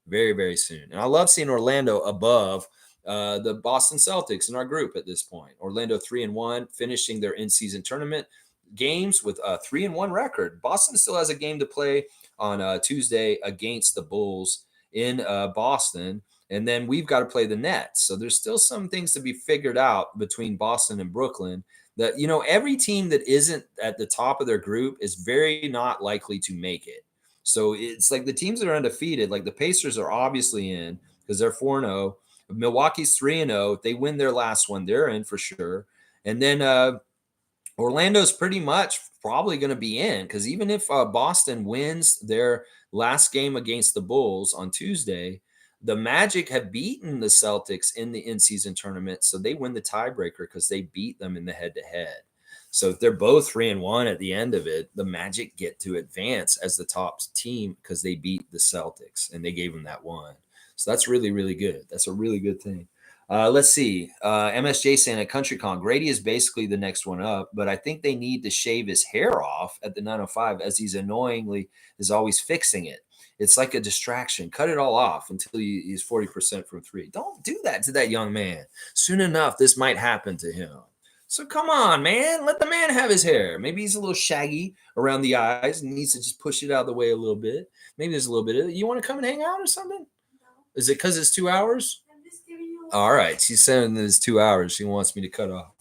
Very, very soon. And I love seeing Orlando above the Boston Celtics in our group at this point. Orlando 3-1, finishing their in-season tournament. games with a 3-1 record. Boston still has a game to play on Tuesday against the Bulls in Boston. And then we've got to play the Nets. So there's still some things to be figured out between Boston and Brooklyn. That, every team that isn't at the top of their group is very not likely to make it. So it's like the teams that are undefeated, like the Pacers are obviously in because they're 4-0. Milwaukee's 3-0. If they win their last one, they're in for sure. And then Orlando's pretty much probably going to be in because even if Boston wins their last game against the Bulls on Tuesday, the Magic have beaten the Celtics in the in-season tournament, so they win the tiebreaker because they beat them in the head-to-head. So if they're both 3-1 at the end of it, the Magic get to advance as the top team because they beat the Celtics and they gave them that one. So that's really, really good. That's a really good thing. Let's see. MSJ saying at CountryCon, Grady is basically the next one up, but I think they need to shave his hair off at the 905 as he's annoyingly is always fixing it. It's like a distraction. Cut it all off until he's 40% from three. Don't do that to that young man. Soon enough, this might happen to him. So come on, man. Let the man have his hair. Maybe he's a little shaggy around the eyes and needs to just push it out of the way a little bit. Maybe there's a little bit of it. You want to come and hang out or something? No. Is it because it's 2 hours? I'm just giving you all right. She's saying it's 2 hours. She wants me to cut off.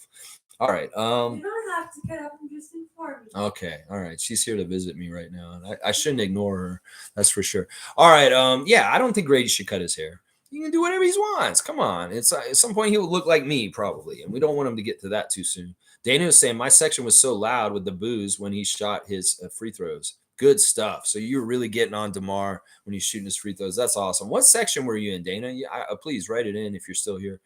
All right. You don't have to cut off. I'm just informing. Okay. All right. She's here to visit me right now. And I shouldn't ignore her. That's for sure. All right. Yeah, I don't think Grady should cut his hair. He can do whatever he wants. Come on. It's at some point he'll look like me probably, and we don't want him to get to that too soon. Dana was saying my section was so loud with the boos when he shot his free throws. Good stuff. So you were really getting on DeMar when he's shooting his free throws. That's awesome. What section were you in, Dana? Please write it in if you're still here.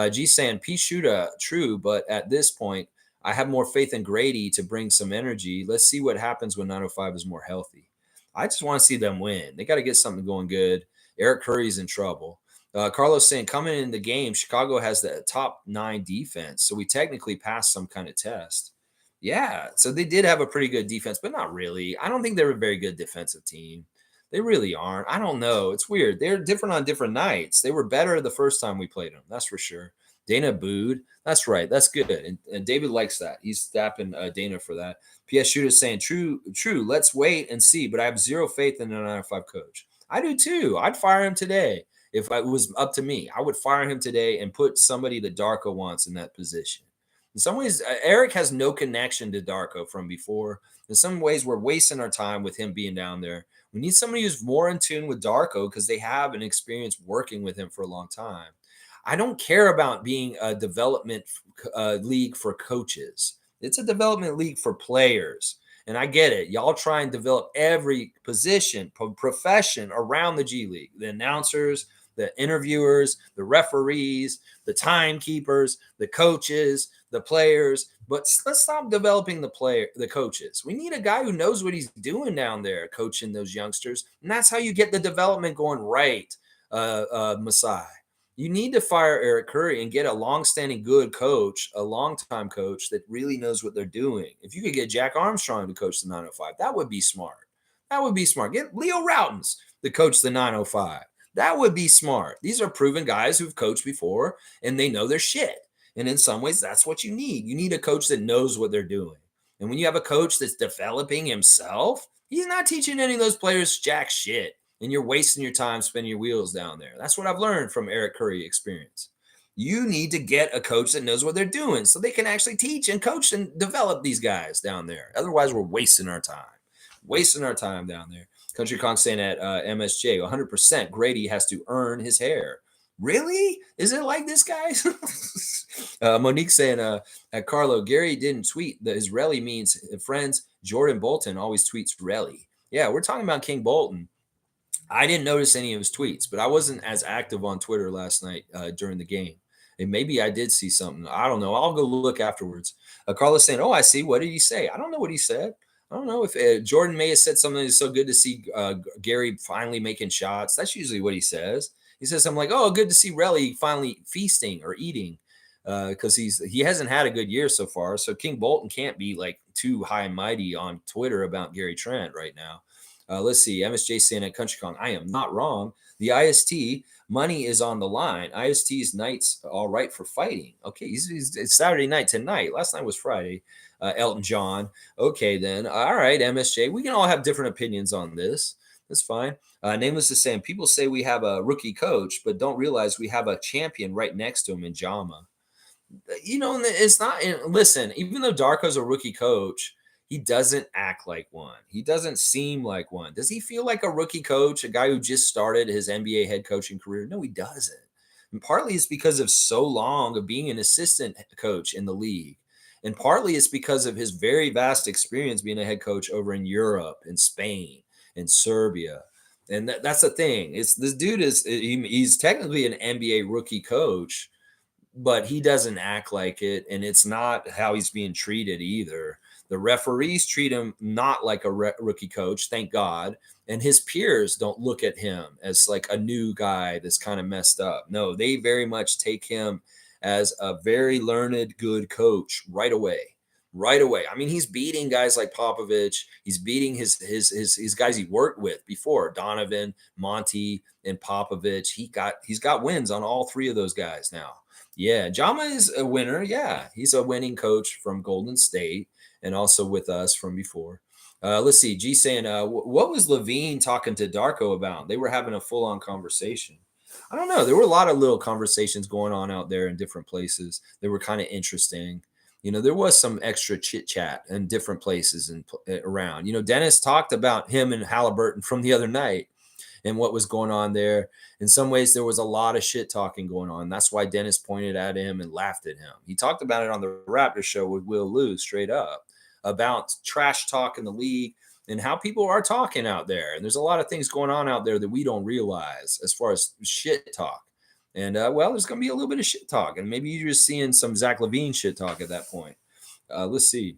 G saying P Shooter, true, but at this point, I have more faith in Grady to bring some energy. Let's see what happens when 905 is more healthy. I just want to see them win. They got to get something going good. Eric Curry's in trouble. Carlos saying, coming in the game, Chicago has the top 9 defense, so we technically passed some kind of test. Yeah, so they did have a pretty good defense, but not really. I don't think they're a very good defensive team. They really aren't. I don't know. It's weird. They're different on different nights. They were better the first time we played them. That's for sure. Dana booed. That's right. That's good. And David likes that. He's dapping Dana for that. PS Shooter's saying, true. Let's wait and see, but I have zero faith in the 905 coach. I do too. I'd fire him today. If it was up to me, I would fire him today and put somebody that Darko wants in that position. In some ways, Eric has no connection to Darko from before. In some ways, we're wasting our time with him being down there. We need somebody who's more in tune with Darko because they have an experience working with him for a long time. I don't care about being a development league for coaches. It's a development league for players. And I get it. Y'all try and develop every position, profession around the G League. The announcers, the interviewers, the referees, the timekeepers, the coaches, the players. But let's stop developing the coaches. We need a guy who knows what he's doing down there, coaching those youngsters. And that's how you get the development going right, Masai. You need to fire Eric Curry and get a long-standing good coach, a long-time coach that really knows what they're doing. If you could get Jack Armstrong to coach the 905, that would be smart. That would be smart. Get Leo Routens to coach the 905. That would be smart. These are proven guys who've coached before, and they know their shit. And in some ways, that's what you need. You need a coach that knows what they're doing. And when you have a coach that's developing himself, he's not teaching any of those players jack shit. And you're wasting your time spinning your wheels down there. That's what I've learned from Eric Curry experience. You need to get a coach that knows what they're doing so they can actually teach and coach and develop these guys down there. Otherwise, we're wasting our time. Wasting our time down there. Country Con saying at MSJ, 100% Grady has to earn his hair. Really? Is it like this, guys? Monique saying at Carlo, Gary didn't tweet that his rally means friends. Jordan Bolton always tweets rally. Yeah, we're talking about King Bolton. I didn't notice any of his tweets, but I wasn't as active on Twitter last night during the game. And maybe I did see something. I don't know. I'll go look afterwards. Carlos saying, oh, I see. What did he say? I don't know what he said. I don't know if Jordan may have said something that's so good to see Gary finally making shots. That's usually what he says. He says something like, oh, good to see Relly finally feasting or eating because he hasn't had a good year so far. So King Bolton can't be like too high and mighty on Twitter about Gary Trent right now. Let's see. MSJ saying at Country Kong, I am not wrong. The IST money is on the line. IST's night's all right for fighting. Okay, it's Saturday night tonight. Last night was Friday. Elton John. Okay, then. All right, MSJ. We can all have different opinions on this. That's fine. Nameless is saying people say we have a rookie coach, but don't realize we have a champion right next to him in Jama. It's not. Listen, even though Darko's a rookie coach, he doesn't act like one. He doesn't seem like one. Does he feel like a rookie coach, a guy who just started his NBA head coaching career? No, he doesn't. And partly it's because of so long of being an assistant coach in the league. And partly it's because of his very vast experience being a head coach over in Europe, in Spain, in Serbia. And that's the thing. It's this dude he's technically an NBA rookie coach, but he doesn't act like it, and it's not how he's being treated either. The referees treat him not like a rookie coach, thank God, and his peers don't look at him as like a new guy that's kind of messed up. No, they very much take him as a very learned, good coach right away. Right away. I mean, he's beating guys like Popovich. He's beating his guys he worked with before, Donovan, Monty, and Popovich. He's got wins on all three of those guys now. Yeah, Jama is a winner. Yeah, he's a winning coach from Golden State and also with us from before. Let's see. G saying, what was Levine talking to Darko about? They were having a full on conversation. I don't know. There were a lot of little conversations going on out there in different places. They were kind of interesting. There was some extra chit chat in different places and around. Dennis talked about him and Halliburton from the other night and what was going on there. In some ways, there was a lot of shit talking going on. That's why Dennis pointed at him and laughed at him. He talked about it on the Raptors show with Will Lou straight up about trash talk in the league and how people are talking out there. And there's a lot of things going on out there that we don't realize as far as shit talk. And there's going to be a little bit of shit talk. And maybe you're just seeing some Zach LaVine shit talk at that point. Let's see.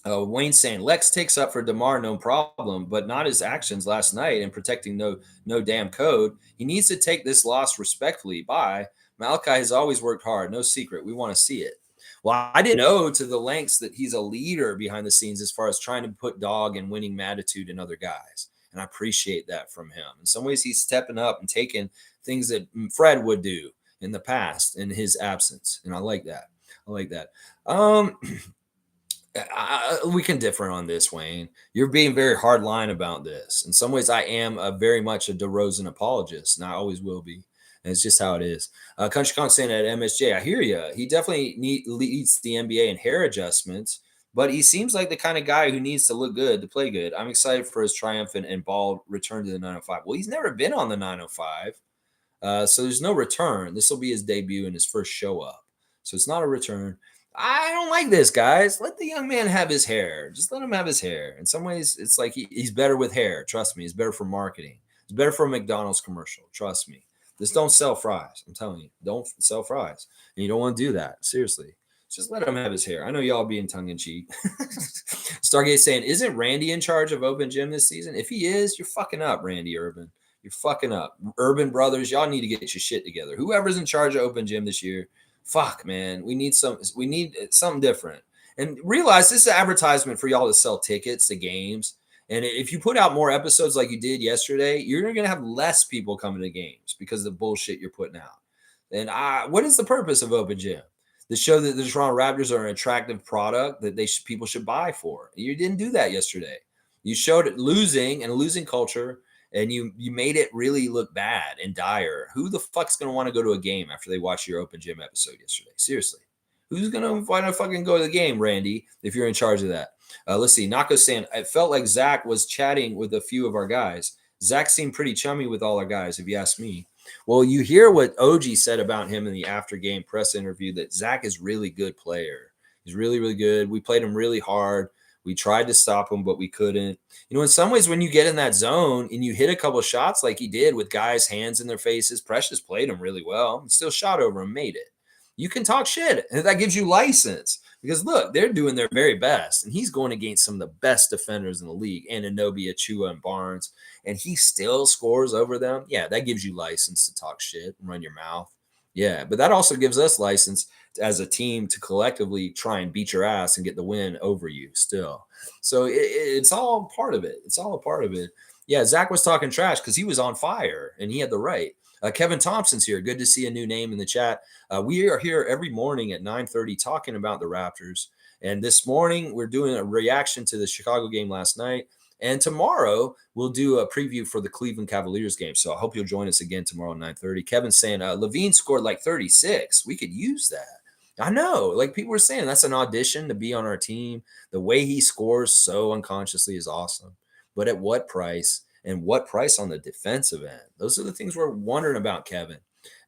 Wayne saying Lex takes up for DeMar, no problem, but not his actions last night and protecting no damn code. He needs to take this loss respectfully. Bye. Malachi has always worked hard. No secret. We want to see it. Well, I didn't know to the lengths that he's a leader behind the scenes as far as trying to put dog and winning attitude in other guys. And I appreciate that from him. In some ways, he's stepping up and taking things that Fred would do in the past in his absence. And I like that. We can differ on this, Wayne. You're being very hard line about this. In some ways, I am very much a DeRozan apologist, and I always will be. And it's just how it is. Country Kong saying at MSJ, I hear you. He definitely leads the NBA in hair adjustments, but he seems like the kind of guy who needs to look good to play good. I'm excited for his triumphant and bald return to the 905. Well, he's never been on the 905, so there's no return. This will be his debut and his first show up. So it's not a return. I don't like this, guys. Let the young man have his hair. Just let him have his hair. In some ways, it's like he's better with hair. Trust me. It's better for marketing. It's better for a McDonald's commercial. Trust me. Just don't sell fries. I'm telling you. Don't sell fries. And you don't want to do that. Seriously. Just let him have his hair. I know y'all being tongue-in-cheek. Stargate saying, isn't Randy in charge of Open Gym this season? If he is, you're fucking up, Randy Urban. You're fucking up. Urban Brothers, y'all need to get your shit together. Whoever's in charge of Open Gym this year, fuck, man. We need something different. And realize this is an advertisement for y'all to sell tickets to games. And if you put out more episodes like you did yesterday, you're going to have less people coming to games because of the bullshit you're putting out. And what is the purpose of Open Gym? To show that the Toronto Raptors are an attractive product that people should buy for. You didn't do that yesterday. You showed it losing and a losing culture, and you made it really look bad and dire. Who the fuck's going to want to go to a game after they watch your Open Gym episode yesterday? Seriously. Who's going to want to fucking go to the game, Randy, if you're in charge of that? Let's see. Nako's saying, I felt like Zach was chatting with a few of our guys. Zach seemed pretty chummy with all our guys, if you ask me. Well, you hear what OG said about him in the after-game press interview, that Zach is really good player. He's really, really good. We played him really hard. We tried to stop him, but we couldn't. In some ways, when you get in that zone and you hit a couple of shots like he did with guys' hands in their faces, Precious played him really well and still shot over him, made it. You can talk shit, and that gives you license. Because, look, they're doing their very best, and he's going against some of the best defenders in the league, Anunoby, Achua, and Barnes, and he still scores over them. Yeah, that gives you license to talk shit and run your mouth. Yeah, but that also gives us license as a team to collectively try and beat your ass and get the win over you still. So it's all part of it. It's all a part of it. Yeah, Zach was talking trash because he was on fire and he had the right. Kevin Thompson's here. Good to see a new name in the chat. We are here every morning at 9:30 talking about the Raptors. And this morning we're doing a reaction to the Chicago game last night. And tomorrow we'll do a preview for the Cleveland Cavaliers game. So I hope you'll join us again tomorrow at 9:30. Kevin's saying Levine scored like 36. We could use that. I know, like people were saying, that's an audition to be on our team. The way he scores so unconsciously is awesome. But at what price? And what price on the defensive end? Those are the things we're wondering about, Kevin.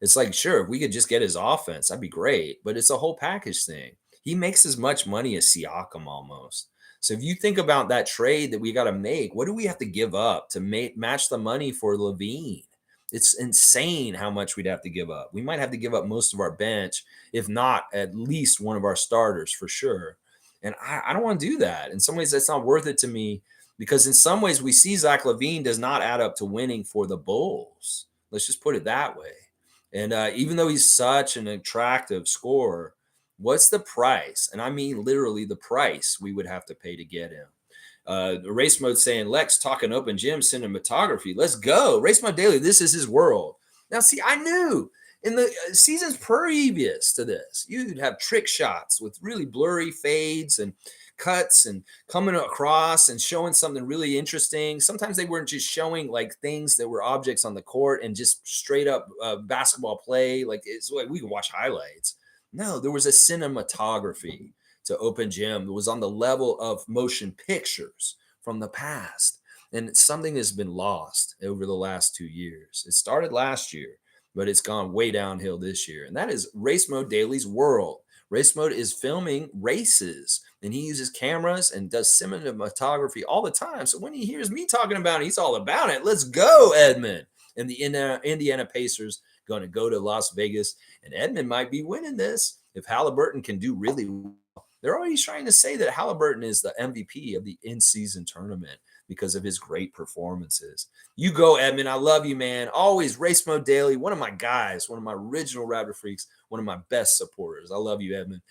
It's like, sure, if we could just get his offense, that'd be great. But it's a whole package thing. He makes as much money as Siakam almost. So if you think about that trade that we got to make, what do we have to give up to match the money for Levine? It's insane how much we'd have to give up. We might have to give up most of our bench, if not at least one of our starters for sure. And I don't want to do that. In some ways, that's not worth it to me because in some ways, we see Zach Levine does not add up to winning for the Bulls. Let's just put it that way. And even though he's such an attractive scorer, what's the price? And I mean literally the price we would have to pay to get him. Race Mode saying, Lex talking open gym cinematography. Let's go. Race Mode Daily, this is his world. Now, see, I knew in the seasons previous to this, you'd have trick shots with really blurry fades and cuts and coming across and showing something really interesting. Sometimes they weren't just showing like things that were objects on the court and just straight up basketball play. Like it's like we could watch highlights. No, there was a cinematography to Open Gym that was on the level of motion pictures from the past. And it's something that's been lost over the last 2 years. It started last year, but it's gone way downhill this year. And that is Race Mode Daily's world. Race Mode is filming races and he uses cameras and does cinematography all the time. So when he hears me talking about it, he's all about it. Let's go, Edmund. And the Indiana Pacers going to go to Las Vegas. And Edmund might be winning this if Halliburton can do really well. They're always trying to say that Halliburton is the MVP of the in-season tournament because of his great performances. You go, Edmund. I love you, man. Always Race Mode Daily. One of my guys, one of my original Raptor freaks, one of my best supporters. I love you, Edmund.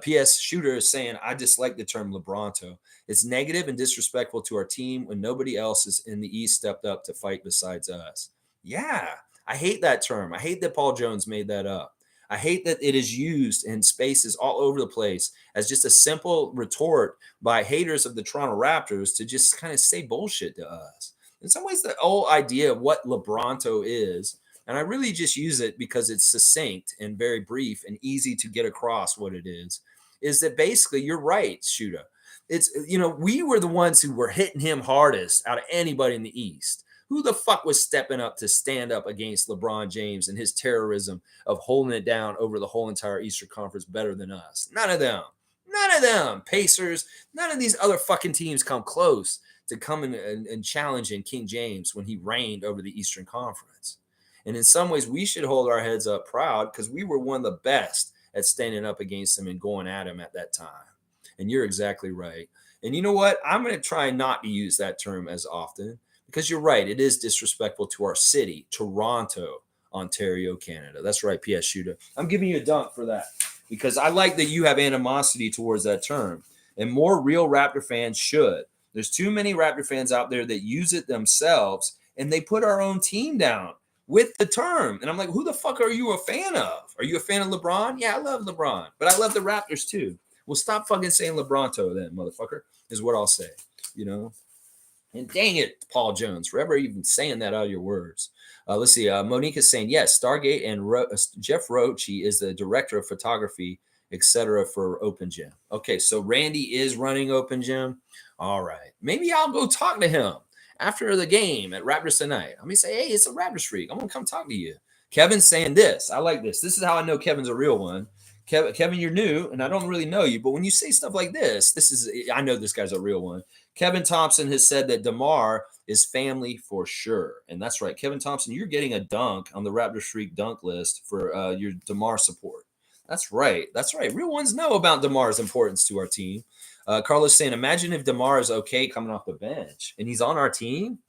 P.S. Shooter is saying, I dislike the term LeBronto. It's negative and disrespectful to our team when nobody else is in the East stepped up to fight besides us. Yeah, I hate that term. I hate that Paul Jones made that up. I hate that it is used in spaces all over the place as just a simple retort by haters of the Toronto Raptors to just kind of say bullshit to us. In some ways, the whole idea of what LeBronto is, and I really just use it because it's succinct and very brief and easy to get across what it is that basically you're right, Shuda. It's, we were the ones who were hitting him hardest out of anybody in the East. Who the fuck was stepping up to stand up against LeBron James and his terrorism of holding it down over the whole entire Eastern Conference better than us? None of them. None of them. Pacers, none of these other fucking teams come close to coming and challenging King James when he reigned over the Eastern Conference. And in some ways, we should hold our heads up proud because we were one of the best at standing up against him and going at him at that time. And you're exactly right. And you know what? I'm going to try not to use that term as often. Because you're right, it is disrespectful to our city, Toronto, Ontario, Canada. That's right, P.S. Shooter. I'm giving you a dunk for that because I like that you have animosity towards that term. And more real Raptor fans should. There's too many Raptor fans out there that use it themselves, and they put our own team down with the term. And I'm like, who the fuck are you a fan of? Are you a fan of LeBron? Yeah, I love LeBron, but I love the Raptors too. Well, stop fucking saying LeBronto then, motherfucker, is what I'll say, And dang it, Paul Jones, forever even saying that out of your words. Let's see. Monique is saying, yes, Stargate and Jeff Roche is the director of photography, etc. for Open Gym. Okay, so Randy is running Open Gym. All right. Maybe I'll go talk to him after the game at Raptors tonight. I'm going to say, hey, it's a Raptors freak. I'm going to come talk to you. Kevin's saying this. I like this. This is how I know Kevin's a real one. Kevin, you're new, and I don't really know you, but when you say stuff like this, I know this guy's a real one. Kevin Thompson has said that DeMar is family for sure. And that's right. Kevin Thompson, you're getting a dunk on the Raptors Freak dunk list for your DeMar support. That's right. That's right. Real ones know about DeMar's importance to our team. Carlos saying, imagine if DeMar is okay coming off the bench and he's on our team.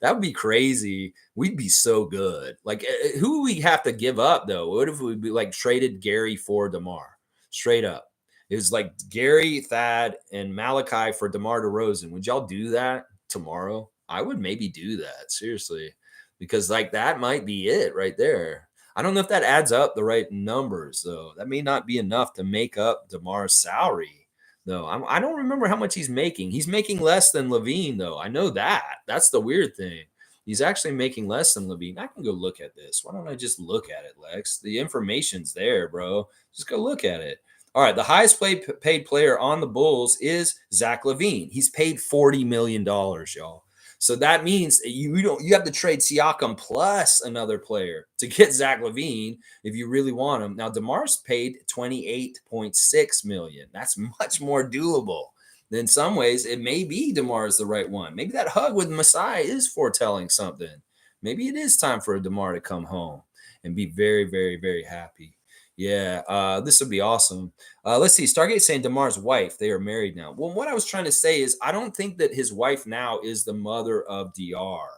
That would be crazy. We'd be so good. Like, who we have to give up though? What if we be like traded Gary for DeMar? Straight up. It was like Gary, Thad, and Malachi for DeMar DeRozan. Would y'all do that tomorrow? I would maybe do that, seriously, because like that might be it right there. I don't know if that adds up the right numbers, though. That may not be enough to make up DeMar's salary, though. I don't remember how much he's making. He's making less than Levine, though. I know that. That's the weird thing. He's actually making less than Levine. I can go look at this. Why don't I just look at it, Lex? The information's there, bro. Just go look at it. All right, the highest paid player on the Bulls is Zach LaVine. He's paid $40 million, y'all. So that means you have to trade Siakam plus another player to get Zach LaVine if you really want him. Now DeMar's paid $28.6 million. That's much more doable. In some ways, it may be DeMar is the right one. Maybe that hug with Masai is foretelling something. Maybe it is time for DeMar to come home and be very, very, very happy. Yeah, this would be awesome. Let's see. Stargate saying DeMar's wife. They are married now. Well, what I was trying to say is I don't think that his wife now is the mother of DR.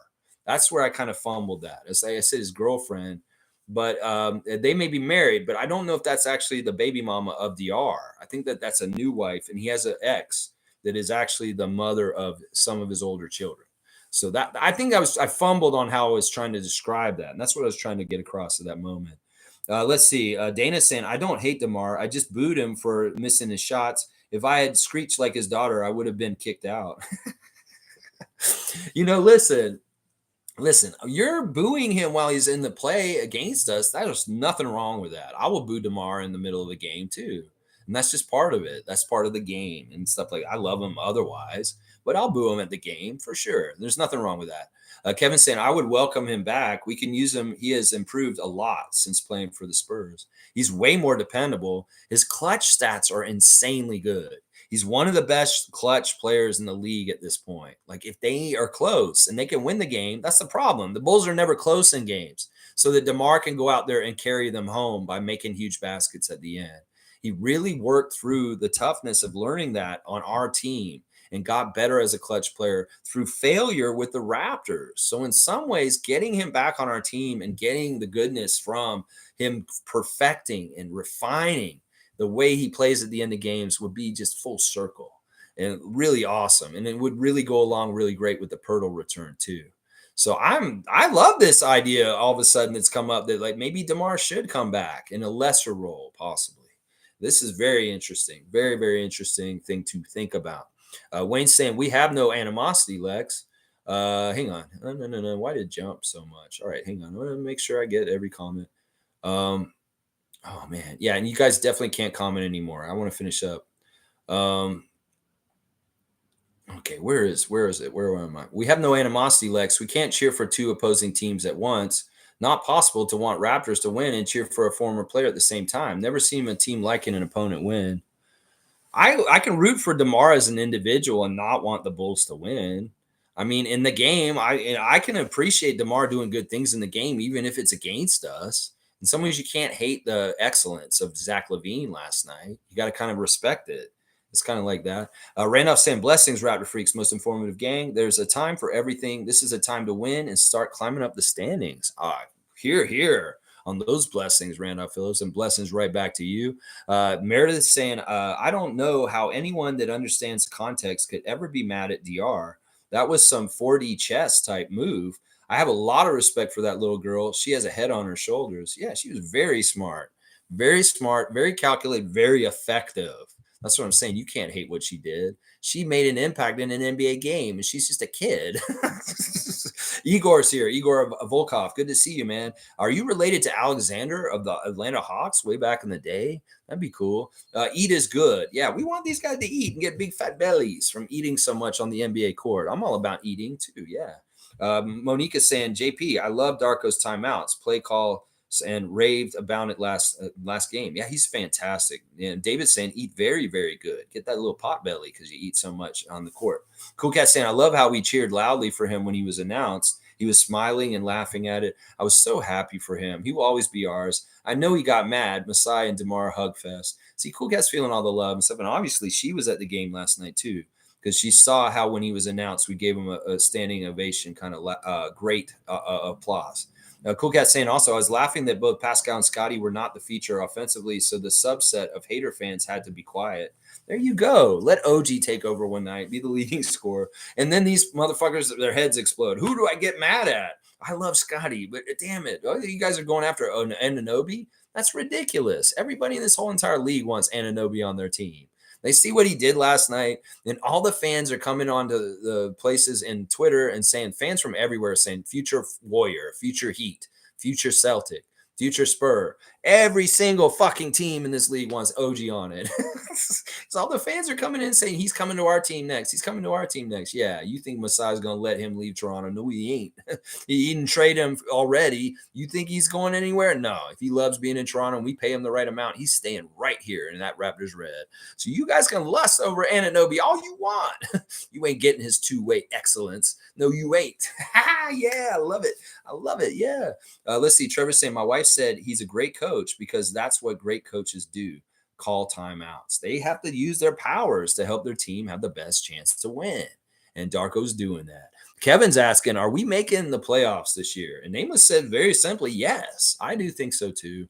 That's where I kind of fumbled that. As I said, his girlfriend, but they may be married, but I don't know if that's actually the baby mama of DR. I think that that's a new wife, and he has an ex that is actually the mother of some of his older children. So that I think I fumbled on how I was trying to describe that, and that's what I was trying to get across at that moment. Let's see. Dana's saying, I don't hate DeMar. I just booed him for missing his shots. If I had screeched like his daughter, I would have been kicked out. Listen, you're booing him while he's in the play against us. There's nothing wrong with that. I will boo DeMar in the middle of the game too. And that's just part of it. That's part of the game and stuff like that. I love him otherwise, but I'll boo him at the game for sure. There's nothing wrong with that. Kevin's saying, I would welcome him back. We can use him. He has improved a lot since playing for the Spurs. He's way more dependable. His clutch stats are insanely good. He's one of the best clutch players in the league at this point. Like, if they are close and they can win the game, that's the problem. The Bulls are never close in games. So that DeMar can go out there and carry them home by making huge baskets at the end. He really worked through the toughness of learning that on our team and got better as a clutch player through failure with the Raptors. So in some ways, getting him back on our team and getting the goodness from him perfecting and refining the way he plays at the end of games would be just full circle and really awesome. And it would really go along really great with the Pirtle return too. So I love this idea. All of a sudden it's come up that like maybe DeMar should come back in a lesser role, possibly. This is very interesting. Very, very interesting thing to think about. Wayne's saying we have no animosity, Lex. Hang on. No. Why did it jump so much? All right, hang on. I want to make sure I get every comment. Oh man, yeah, and you guys definitely can't comment anymore. I want to finish up. Okay, where is it? Where am I? We have no animosity, Lex. We can't cheer for two opposing teams at once. Not possible to want Raptors to win and cheer for a former player at the same time. Never seen a team liking an opponent win. I can root for DeMar as an individual and not want the Bulls to win. I mean, in the game, I can appreciate DeMar doing good things in the game, even if it's against us. In some ways, you can't hate the excellence of Zach LaVine last night. You got to kind of respect it. It's kind of like that. Randolph saying, blessings, Raptor Freaks, most informative gang. There's a time for everything. This is a time to win and start climbing up the standings. Here on those blessings, Randolph Phillips, and blessings right back to you. Meredith saying, I don't know how anyone that understands the context could ever be mad at DR. That was some 4D chess type move. I have a lot of respect for that little girl. She has a head on her shoulders. Yeah, she was very smart, very calculated, very effective. That's what I'm saying. You can't hate what she did. She made an impact in an NBA game, and she's just a kid. Igor's here. Igor Volkov. Good to see you, man. Are you related to Alexander of the Atlanta Hawks way back in the day? That'd be cool. Eat is good. Yeah, we want these guys to eat and get big fat bellies from eating so much on the NBA court. I'm all about eating too. Yeah. Monique is saying, JP, I love Darko's timeouts, play call, and raved about it last game. Yeah, he's fantastic. And David's saying, eat very, very good. Get that little pot belly because you eat so much on the court. Cool Cat saying, I love how we cheered loudly for him when he was announced. He was smiling and laughing at it. I was so happy for him. He will always be ours. I know he got mad. Masai and DeMar Hugfest. See, Cool Cat's feeling all the love and stuff. And obviously, she was at the game last night, too, because she saw how when he was announced, we gave him a standing ovation, kind of great applause. Cool Cat saying also, I was laughing that both Pascal and Scotty were not the feature offensively, so the subset of hater fans had to be quiet. There you go. Let OG take over one night, be the leading scorer. And then these motherfuckers, their heads explode. Who do I get mad at? I love Scotty, but damn it. Oh, you guys are going after Anunoby? That's ridiculous. Everybody in this whole entire league wants Anunoby on their team. They see what he did last night, and all the fans are coming onto the places in Twitter and saying, fans from everywhere saying, future Warrior, future Heat, future Celtic, future Spur. Every single fucking team in this league wants OG on it. So all the fans are coming in saying he's coming to our team next. He's coming to our team next. Yeah, you think Masai's going to let him leave Toronto? No, he ain't. He didn't trade him already. You think he's going anywhere? No. If he loves being in Toronto and we pay him the right amount, he's staying right here in that Raptors red. So you guys can lust over Anunoby all you want. You ain't getting his two-way excellence. No, you ain't. Yeah, I love it. I love it. Yeah. Let's see. Trevor's saying, my wife said he's a great coach because that's what great coaches do. Call timeouts. They have to use their powers to help their team have the best chance to win. And Darko's doing that. Kevin's asking, are we making the playoffs this year? And Nameless said very simply, yes. I do think so too.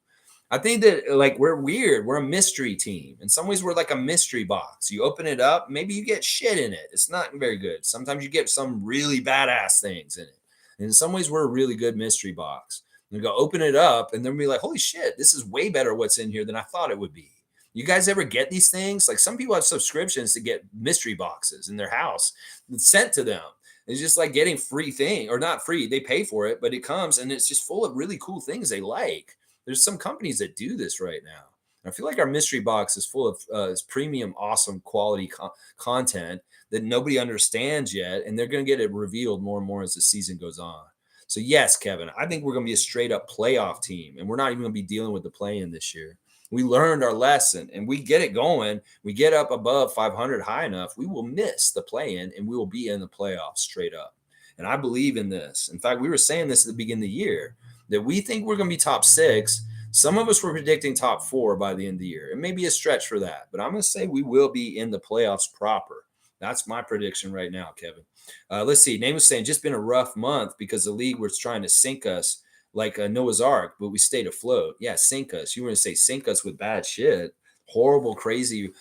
I think that like we're weird. We're a mystery team. In some ways, we're like a mystery box. You open it up, maybe you get shit in it. It's not very good. Sometimes you get some really badass things in it. And in some ways, we're a really good mystery box. You go open it up, and then be like, holy shit, this is way better what's in here than I thought it would be. You guys ever get these things? Like some people have subscriptions to get mystery boxes in their house sent to them. It's just like getting free thing, or not free. They pay for it, but it comes and it's just full of really cool things they like. There's some companies that do this right now. I feel like our mystery box is full of premium, awesome quality content that nobody understands yet, and they're going to get it revealed more and more as the season goes on. So yes, Kevin, I think we're going to be a straight up playoff team, and we're not even going to be dealing with the play-in this year. We learned our lesson, and we get it going. We get up above 500 high enough, we will miss the play-in, and we will be in the playoffs straight up. And I believe in this. In fact, we were saying this at the beginning of the year, that we think we're going to be top 6. Some of us were predicting top 4 by the end of the year. It may be a stretch for that, but I'm going to say we will be in the playoffs proper. That's my prediction right now, Kevin. Let's see. Name was saying just been a rough month because the league was trying to sink us like a Noah's Ark, but we stayed afloat. Yeah, sink us. You were going to say sink us with bad shit. Horrible, crazy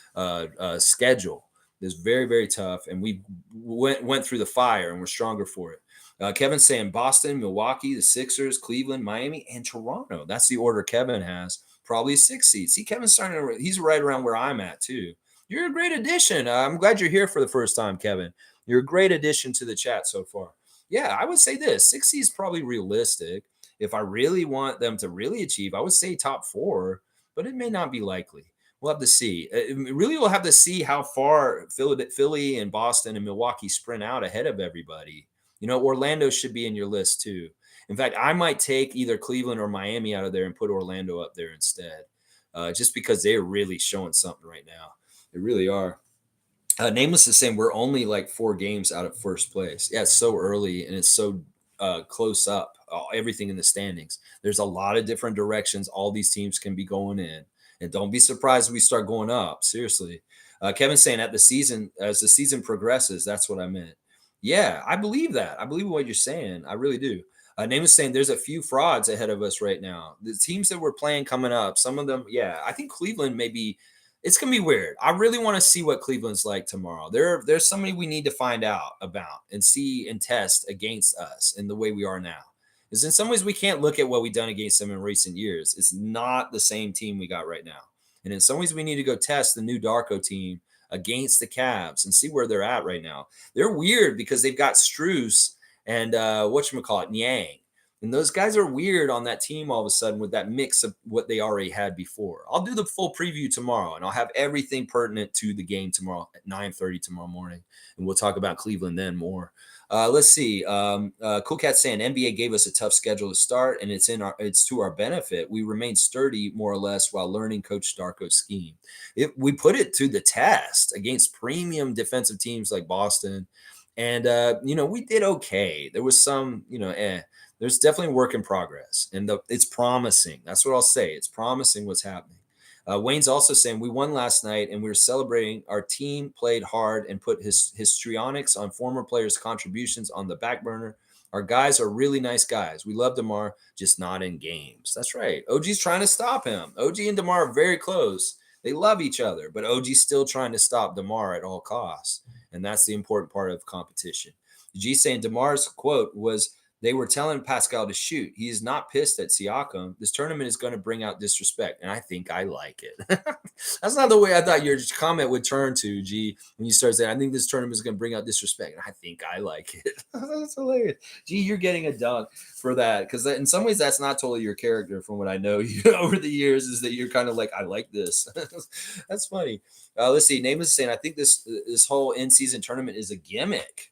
schedule. It's very, very tough, and we went through the fire, and we're stronger for it. Kevin's saying Boston, Milwaukee, the Sixers, Cleveland, Miami, and Toronto. That's the order Kevin has. Probably 6 seeds. See, Kevin's he's right around where I'm at, too. You're a great addition. I'm glad you're here for the first time, Kevin. You're a great addition to the chat so far. Yeah, I would say this. 6 seeds is probably realistic. If I really want them to really achieve, I would say top 4, but it may not be likely. We'll have to see. Really, we'll have to see how far Philly and Boston and Milwaukee sprint out ahead of everybody. You know, Orlando should be in your list too. In fact, I might take either Cleveland or Miami out of there and put Orlando up there instead, just because they're really showing something right now. They really are. Nameless is saying we're only like 4 games out of first place. Yeah, it's so early and it's so close up, everything in the standings. There's a lot of different directions all these teams can be going in. And don't be surprised if we start going up. Seriously. Kevin's saying as the season progresses, that's what I meant. Yeah, I believe that. I believe what you're saying. I really do. Name is saying there's a few frauds ahead of us right now. The teams that we're playing coming up, some of them, yeah, I think Cleveland maybe it's going to be weird. I really want to see what Cleveland's like tomorrow. There's somebody we need to find out about and see and test against us in the way we are now. Because in some ways, we can't look at what we've done against them in recent years. It's not the same team we got right now. And in some ways, we need to go test the new Darko team against the Cavs and see where they're at right now. They're weird because they've got Strus and Niang. And those guys are weird on that team all of a sudden with that mix of what they already had before. I'll do the full preview tomorrow, and I'll have everything pertinent to the game tomorrow at 9:30 tomorrow morning. And we'll talk about Cleveland then more. Let's see. Cool Cat saying NBA gave us a tough schedule to start, and it's to our benefit. We remain sturdy more or less while learning Coach Darko's scheme. If we put it to the test against premium defensive teams like Boston And we did okay. There was some, there's definitely work in progress, and it's promising. That's what I'll say. It's promising what's happening. Wayne's also saying we won last night and we were celebrating. Our team played hard and put his histrionics on former players' contributions on the back burner. Our guys are really nice guys. We love DeMar, just not in games. That's right. OG's trying to stop him. OG and DeMar are very close. They love each other, but OG's still trying to stop DeMar at all costs. And that's the important part of competition. G saying DeMar's quote was, they were telling Pascal to shoot. He is not pissed at Siakam. This tournament is going to bring out disrespect, and I think I like it. That's not the way I thought your comment would turn to, G, when you start saying, I think this tournament is going to bring out disrespect, and I think I like it. That's hilarious. G, you're getting a dunk for that, because in some ways that's not totally your character from what I know you over the years, is that you're kind of like, I like this. That's funny. Let's see. Nameless is saying, I think this whole in-season tournament is a gimmick.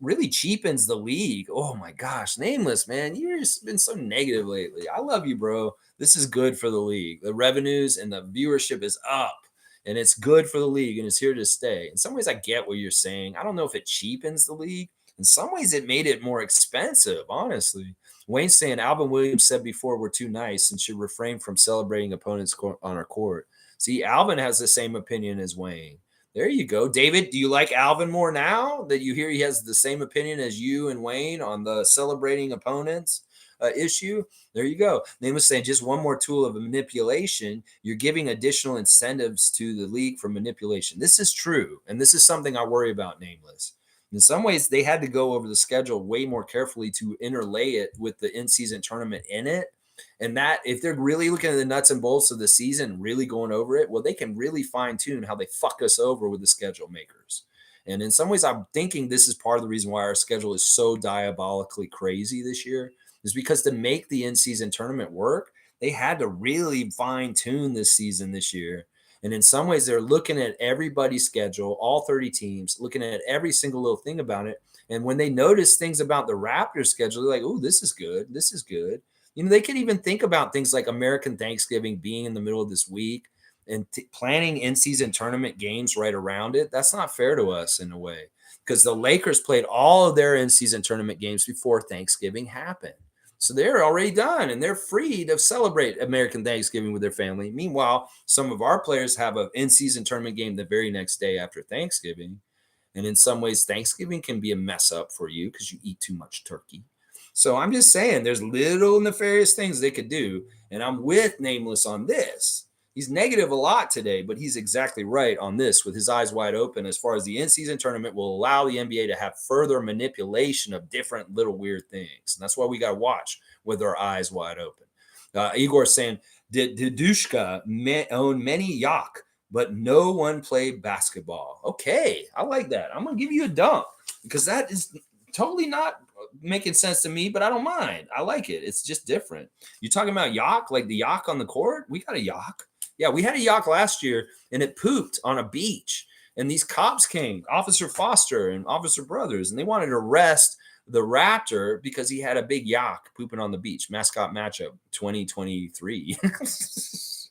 Really cheapens the league. Oh my gosh, Nameless, man, you've been so negative lately. I love you, bro. This is good for the league. The revenues and the viewership is up, and it's good for the league, and it's here to stay. In some ways, I get what you're saying. I don't know if it cheapens the league. In some ways, it made it more expensive, honestly. Wayne's saying Alvin Williams said before we're too nice and should refrain from celebrating opponents on our court. See, Alvin has the same opinion as Wayne. There you go. David, do you like Alvin more now that you hear he has the same opinion as you and Wayne on the celebrating opponents issue? There you go. Name was saying just one more tool of manipulation. You're giving additional incentives to the league for manipulation. This is true. And this is something I worry about, Nameless. In some ways, they had to go over the schedule way more carefully to interlay it with the in-season tournament in it. And that, if they're really looking at the nuts and bolts of the season, really going over it, well, they can really fine tune how they fuck us over with the schedule makers. And in some ways, I'm thinking this is part of the reason why our schedule is so diabolically crazy this year, is because to make the in-season tournament work, they had to really fine tune this season this year. And in some ways, they're looking at everybody's schedule, all 30 teams, looking at every single little thing about it. And when they notice things about the Raptors schedule, they're like, oh, this is good. This is good. They could even think about things like American Thanksgiving being in the middle of this week and planning in-season tournament games right around it. That's not fair to us in a way, because the Lakers played all of their in-season tournament games before Thanksgiving happened. So they're already done and they're free to celebrate American Thanksgiving with their family. Meanwhile, some of our players have an in-season tournament game the very next day after Thanksgiving. And in some ways, Thanksgiving can be a mess up for you because you eat too much turkey. So I'm just saying there's little nefarious things they could do. And I'm with Nameless on this. He's negative a lot today, but he's exactly right on this with his eyes wide open as far as the in-season tournament will allow the NBA to have further manipulation of different little weird things. And that's why we got to watch with our eyes wide open. Igor's saying, Dushka own many yak, but no one played basketball. Okay, I like that. I'm going to give you a dunk because that is totally not making sense to me, but I don't mind. I like it. It's just different. You're talking about yak, like the yak on the court? We got a yak. Yeah, we had a yak last year, and it pooped on a beach. And these cops came, Officer Foster and Officer Brothers, and they wanted to arrest the Raptor because he had a big yak pooping on the beach. Mascot matchup 2023. Let's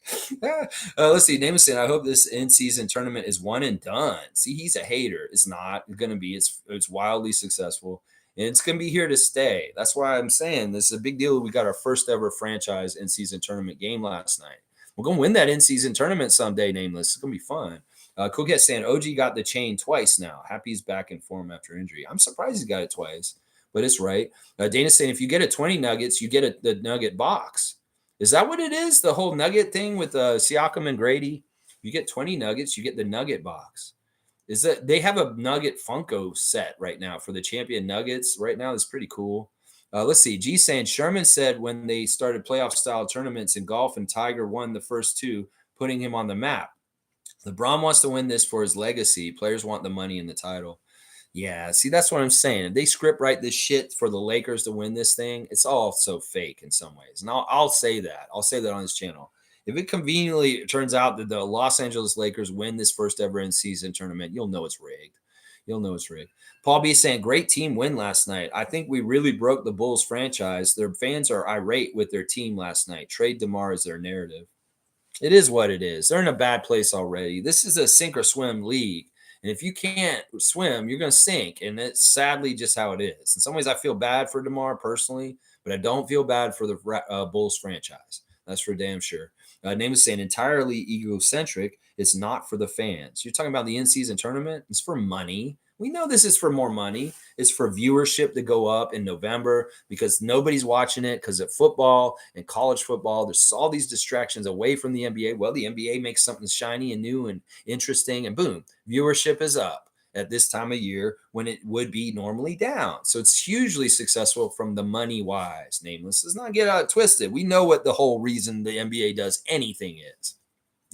see. Name saying, I hope this in-season tournament is one and done. See, he's a hater. It's not going to be. It's wildly successful. And it's going to be here to stay. That's why I'm saying this is a big deal. We got our first ever franchise in-season tournament game last night. We're going to win that in-season tournament someday, Nameless. It's going to be fun. Coquette saying, OG got the chain twice now. Happy's back in form after injury. I'm surprised he got it twice, but it's right. Dana's saying, if you get a 20 nuggets, you get the nugget box. Is that what it is? The whole nugget thing with Siakam and Grady? You get 20 nuggets, you get the nugget box. Is that they have a Nugget Funko set right now for the champion Nuggets right now? That's pretty cool. Let's see. G saying Sherman said when they started playoff style tournaments in golf and Tiger won the first two, putting him on the map. LeBron wants to win this for his legacy. Players want the money and the title. Yeah, see, that's what I'm saying. If they script write this shit for the Lakers to win this thing, it's all so fake in some ways. And I'll say that. I'll say that on this channel. If it conveniently turns out that the Los Angeles Lakers win this first ever in-season tournament, you'll know it's rigged. You'll know it's rigged. Paul B saying, great team win last night. I think we really broke the Bulls franchise. Their fans are irate with their team last night. Trade DeMar as their narrative. It is what it is. They're in a bad place already. This is a sink or swim league. And if you can't swim, you're going to sink. And it's sadly just how it is. In some ways, I feel bad for DeMar personally, but I don't feel bad for the Bulls franchise. That's for damn sure. Name is saying entirely egocentric. It's not for the fans. You're talking about the in-season tournament. It's for money. We know this is for more money. It's for viewership to go up in November because nobody's watching it because of football and college football. There's all these distractions away from the NBA. Well, the NBA makes something shiny and new and interesting, and boom, viewership is up at this time of year when it would be normally down. So it's hugely successful from the money wise. Nameless, let's not get twisted. We know what the whole reason the NBA does anything is.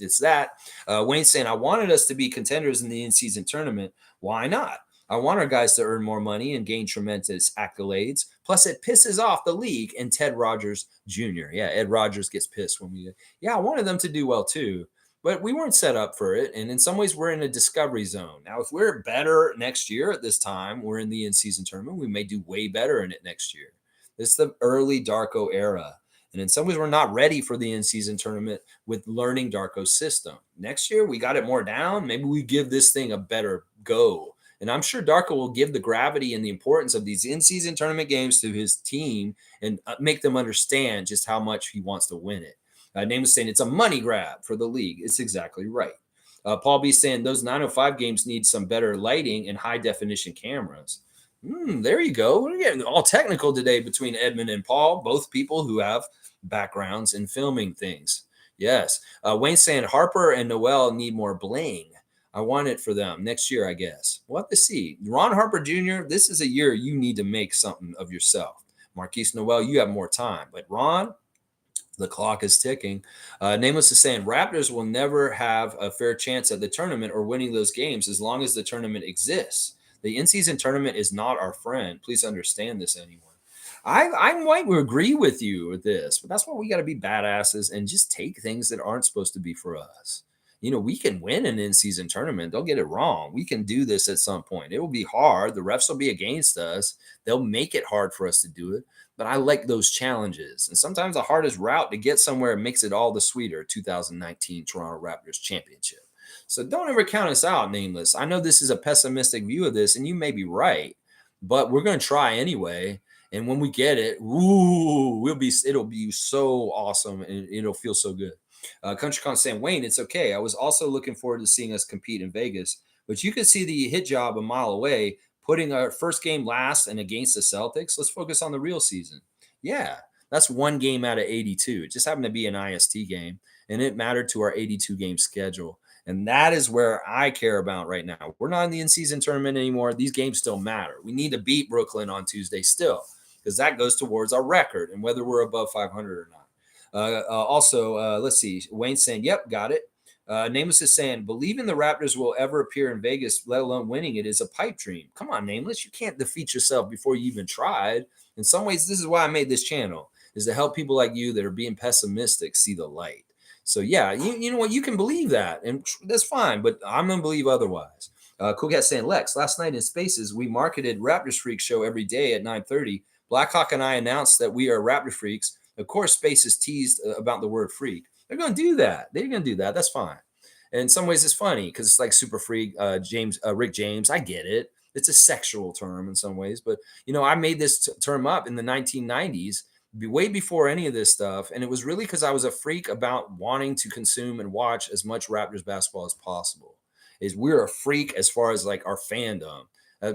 It's that. Wayne saying, I wanted us to be contenders in the in-season tournament. Why not? I want our guys to earn more money and gain tremendous accolades. Plus, it pisses off the league and Ted Rogers Jr. Yeah, Ed Rogers gets pissed when we. Yeah, I wanted them to do well too, but we weren't set up for it. And in some ways, we're in a discovery zone. Now, if we're better next year at this time, we're in the in-season tournament, we may do way better in it next year. It's the early Darko era. And in some ways, we're not ready for the in-season tournament with learning Darko's system. Next year, we got it more down. Maybe we give this thing a better go. And I'm sure Darko will give the gravity and the importance of these in-season tournament games to his team and make them understand just how much he wants to win it. Name is saying it's a money grab for the league. It's exactly right. Paul B saying those 905 games need some better lighting and high-definition cameras. There you go. We're getting all technical today between Edmund and Paul, both people who have backgrounds in filming things. Yes. Wayne saying Harper and Noel need more bling. I want it for them next year, I guess. We'll have to see. Ron Harper Jr., this is a year you need to make something of yourself. Marquise Noel, you have more time. But Ron, the clock is ticking. Nameless is saying Raptors will never have a fair chance at the tournament or winning those games as long as the tournament exists. The in-season tournament is not our friend. Please understand this, anyone. I might agree with you with this, but that's why we got to be badasses and just take things that aren't supposed to be for us. We can win an in-season tournament. Don't get it wrong. We can do this at some point. It will be hard. The refs will be against us. They'll make it hard for us to do it. But I like those challenges. And sometimes the hardest route to get somewhere makes it all the sweeter. 2019 Toronto Raptors Championship. So don't ever count us out, Nameless. I know this is a pessimistic view of this, and you may be right, but we're going to try anyway. And when we get it, it'll be so awesome, and it'll feel so good. CountryCon saying, Wayne, it's okay. I was also looking forward to seeing us compete in Vegas, but you could see the hit job a mile away, putting our first game last and against the Celtics. Let's focus on the real season. Yeah, that's one game out of 82. It just happened to be an IST game, and it mattered to our 82 game schedule. And that is where I care about right now. We're not in the in-season tournament anymore. These games still matter. We need to beat Brooklyn on Tuesday still, because that goes towards our record and whether we're above 500 or not. Let's see. Wayne saying, yep, got it. Nameless is saying, believing the Raptors will ever appear in Vegas, let alone winning it, is a pipe dream. Come on, Nameless. You can't defeat yourself before you even tried. In some ways, this is why I made this channel, is to help people like you that are being pessimistic see the light. So, yeah, you know what? You can believe that, and that's fine, but I'm going to believe otherwise. Cool Cat saying, Lex, last night in Spaces, we marketed Raptors Freak Show every day at 9:30. Blackhawk and I announced that we are Raptor Freaks. Of course, Spaces teased about the word freak. They're going to do that. They're going to do that. That's fine. And in some ways, it's funny because it's like super freak, Rick James. I get it. It's a sexual term in some ways. But, I made this term up in the 1990s, way before any of this stuff. And it was really because I was a freak about wanting to consume and watch as much Raptors basketball as possible. We're a freak as far as like our fandom.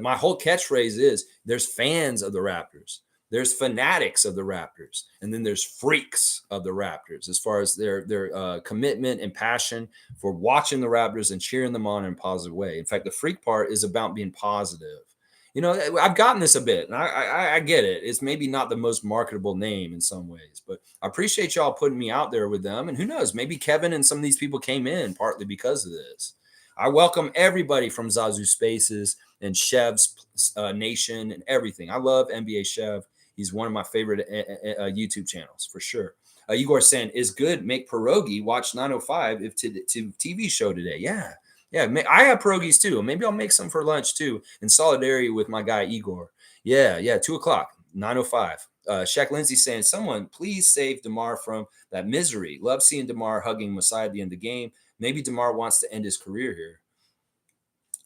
My whole catchphrase is there's fans of the Raptors. There's fanatics of the Raptors, and then there's freaks of the Raptors as far as their commitment and passion for watching the Raptors and cheering them on in a positive way. In fact, the freak part is about being positive. I've gotten this a bit, and I get it. It's maybe not the most marketable name in some ways, but I appreciate y'all putting me out there with them. And who knows, maybe Kevin and some of these people came in partly because of this. I welcome everybody from Zazu Spaces and Chev's Nation and everything. I love NBA Chev. He's one of my favorite YouTube channels for sure. Igor saying, is good. Make pierogi. Watch 905 if to TV show today. Yeah. I have pierogies too. Maybe I'll make some for lunch too in solidarity with my guy Igor. Yeah. 2:00, 905. Shaq Lindsay saying, someone please save DeMar from that misery. Love seeing DeMar hugging Masai at the end of the game. Maybe DeMar wants to end his career here.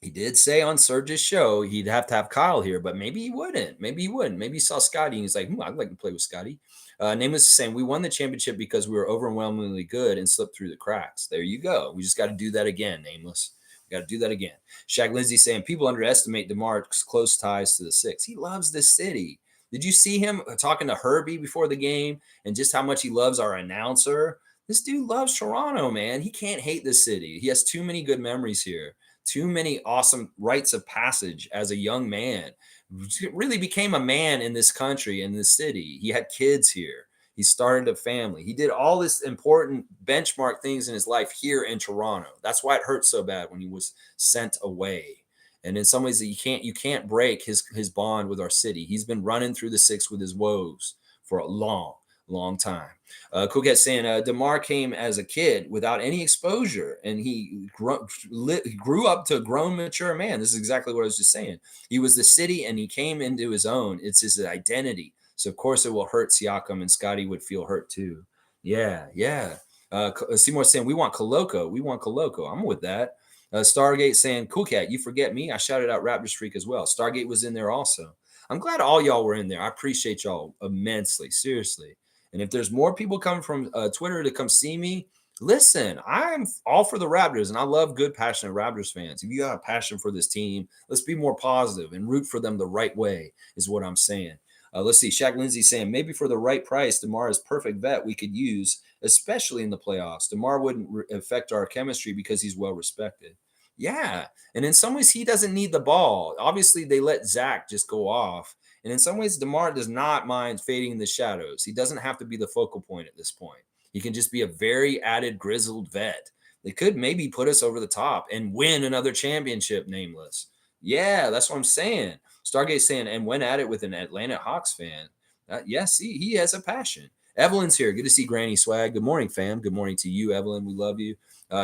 He did say on Serge's show he'd have to have Kyle here, but maybe he wouldn't. Maybe he wouldn't. Maybe he saw Scotty and he's like, I'd like to play with Scotty. Nameless is saying, we won the championship because we were overwhelmingly good and slipped through the cracks. There you go. We just got to do that again, Nameless. We got to do that again. Shaq Lindsay saying, people underestimate DeMar's close ties to the Six. He loves this city. Did you see him talking to Herbie before the game and just how much he loves our announcer? This dude loves Toronto, man. He can't hate this city. He has too many good memories here, too many awesome rites of passage as a young man. Really became a man in this country, in this city. He had kids here. He started a family. He did all this important benchmark things in his life here in Toronto. That's why it hurt so bad when he was sent away. And in some ways, you can't break his bond with our city. He's been running through the Six with his woes for a long time. Cool Cat saying DeMar came as a kid without any exposure, and he grew up to a grown, mature man. This is exactly what I was just saying. He was the city, and he came into his own. It's his identity. So of course it will hurt Siakam, and Scotty would feel hurt too. Yeah. Seymour saying we want Coloco. We want Coloco. I'm with that. Stargate saying, Cool Cat, you forget me. I shouted out Raptors Freak as well. Stargate was in there also. I'm glad all y'all were in there. I appreciate y'all immensely. Seriously. And if there's more people coming from Twitter to come see me, listen, I'm all for the Raptors, and I love good, passionate Raptors fans. If you got a passion for this team, let's be more positive and root for them the right way, is what I'm saying. Let's see. Shaq Lindsay saying, maybe for the right price, DeMar is perfect vet we could use, especially in the playoffs. DeMar wouldn't affect our chemistry because he's well respected. Yeah. And in some ways, he doesn't need the ball. Obviously, they let Zach just go off. And in some ways, DeMar does not mind fading in the shadows. He doesn't have to be the focal point at this point. He can just be a very added, grizzled vet. They could maybe put us over the top and win another championship, Nameless. Yeah, that's what I'm saying. Stargate saying, and went at it with an Atlanta Hawks fan. See, he has a passion. Evelyn's here. Good to see Granny Swag. Good morning, fam. Good morning to you, Evelyn. We love you.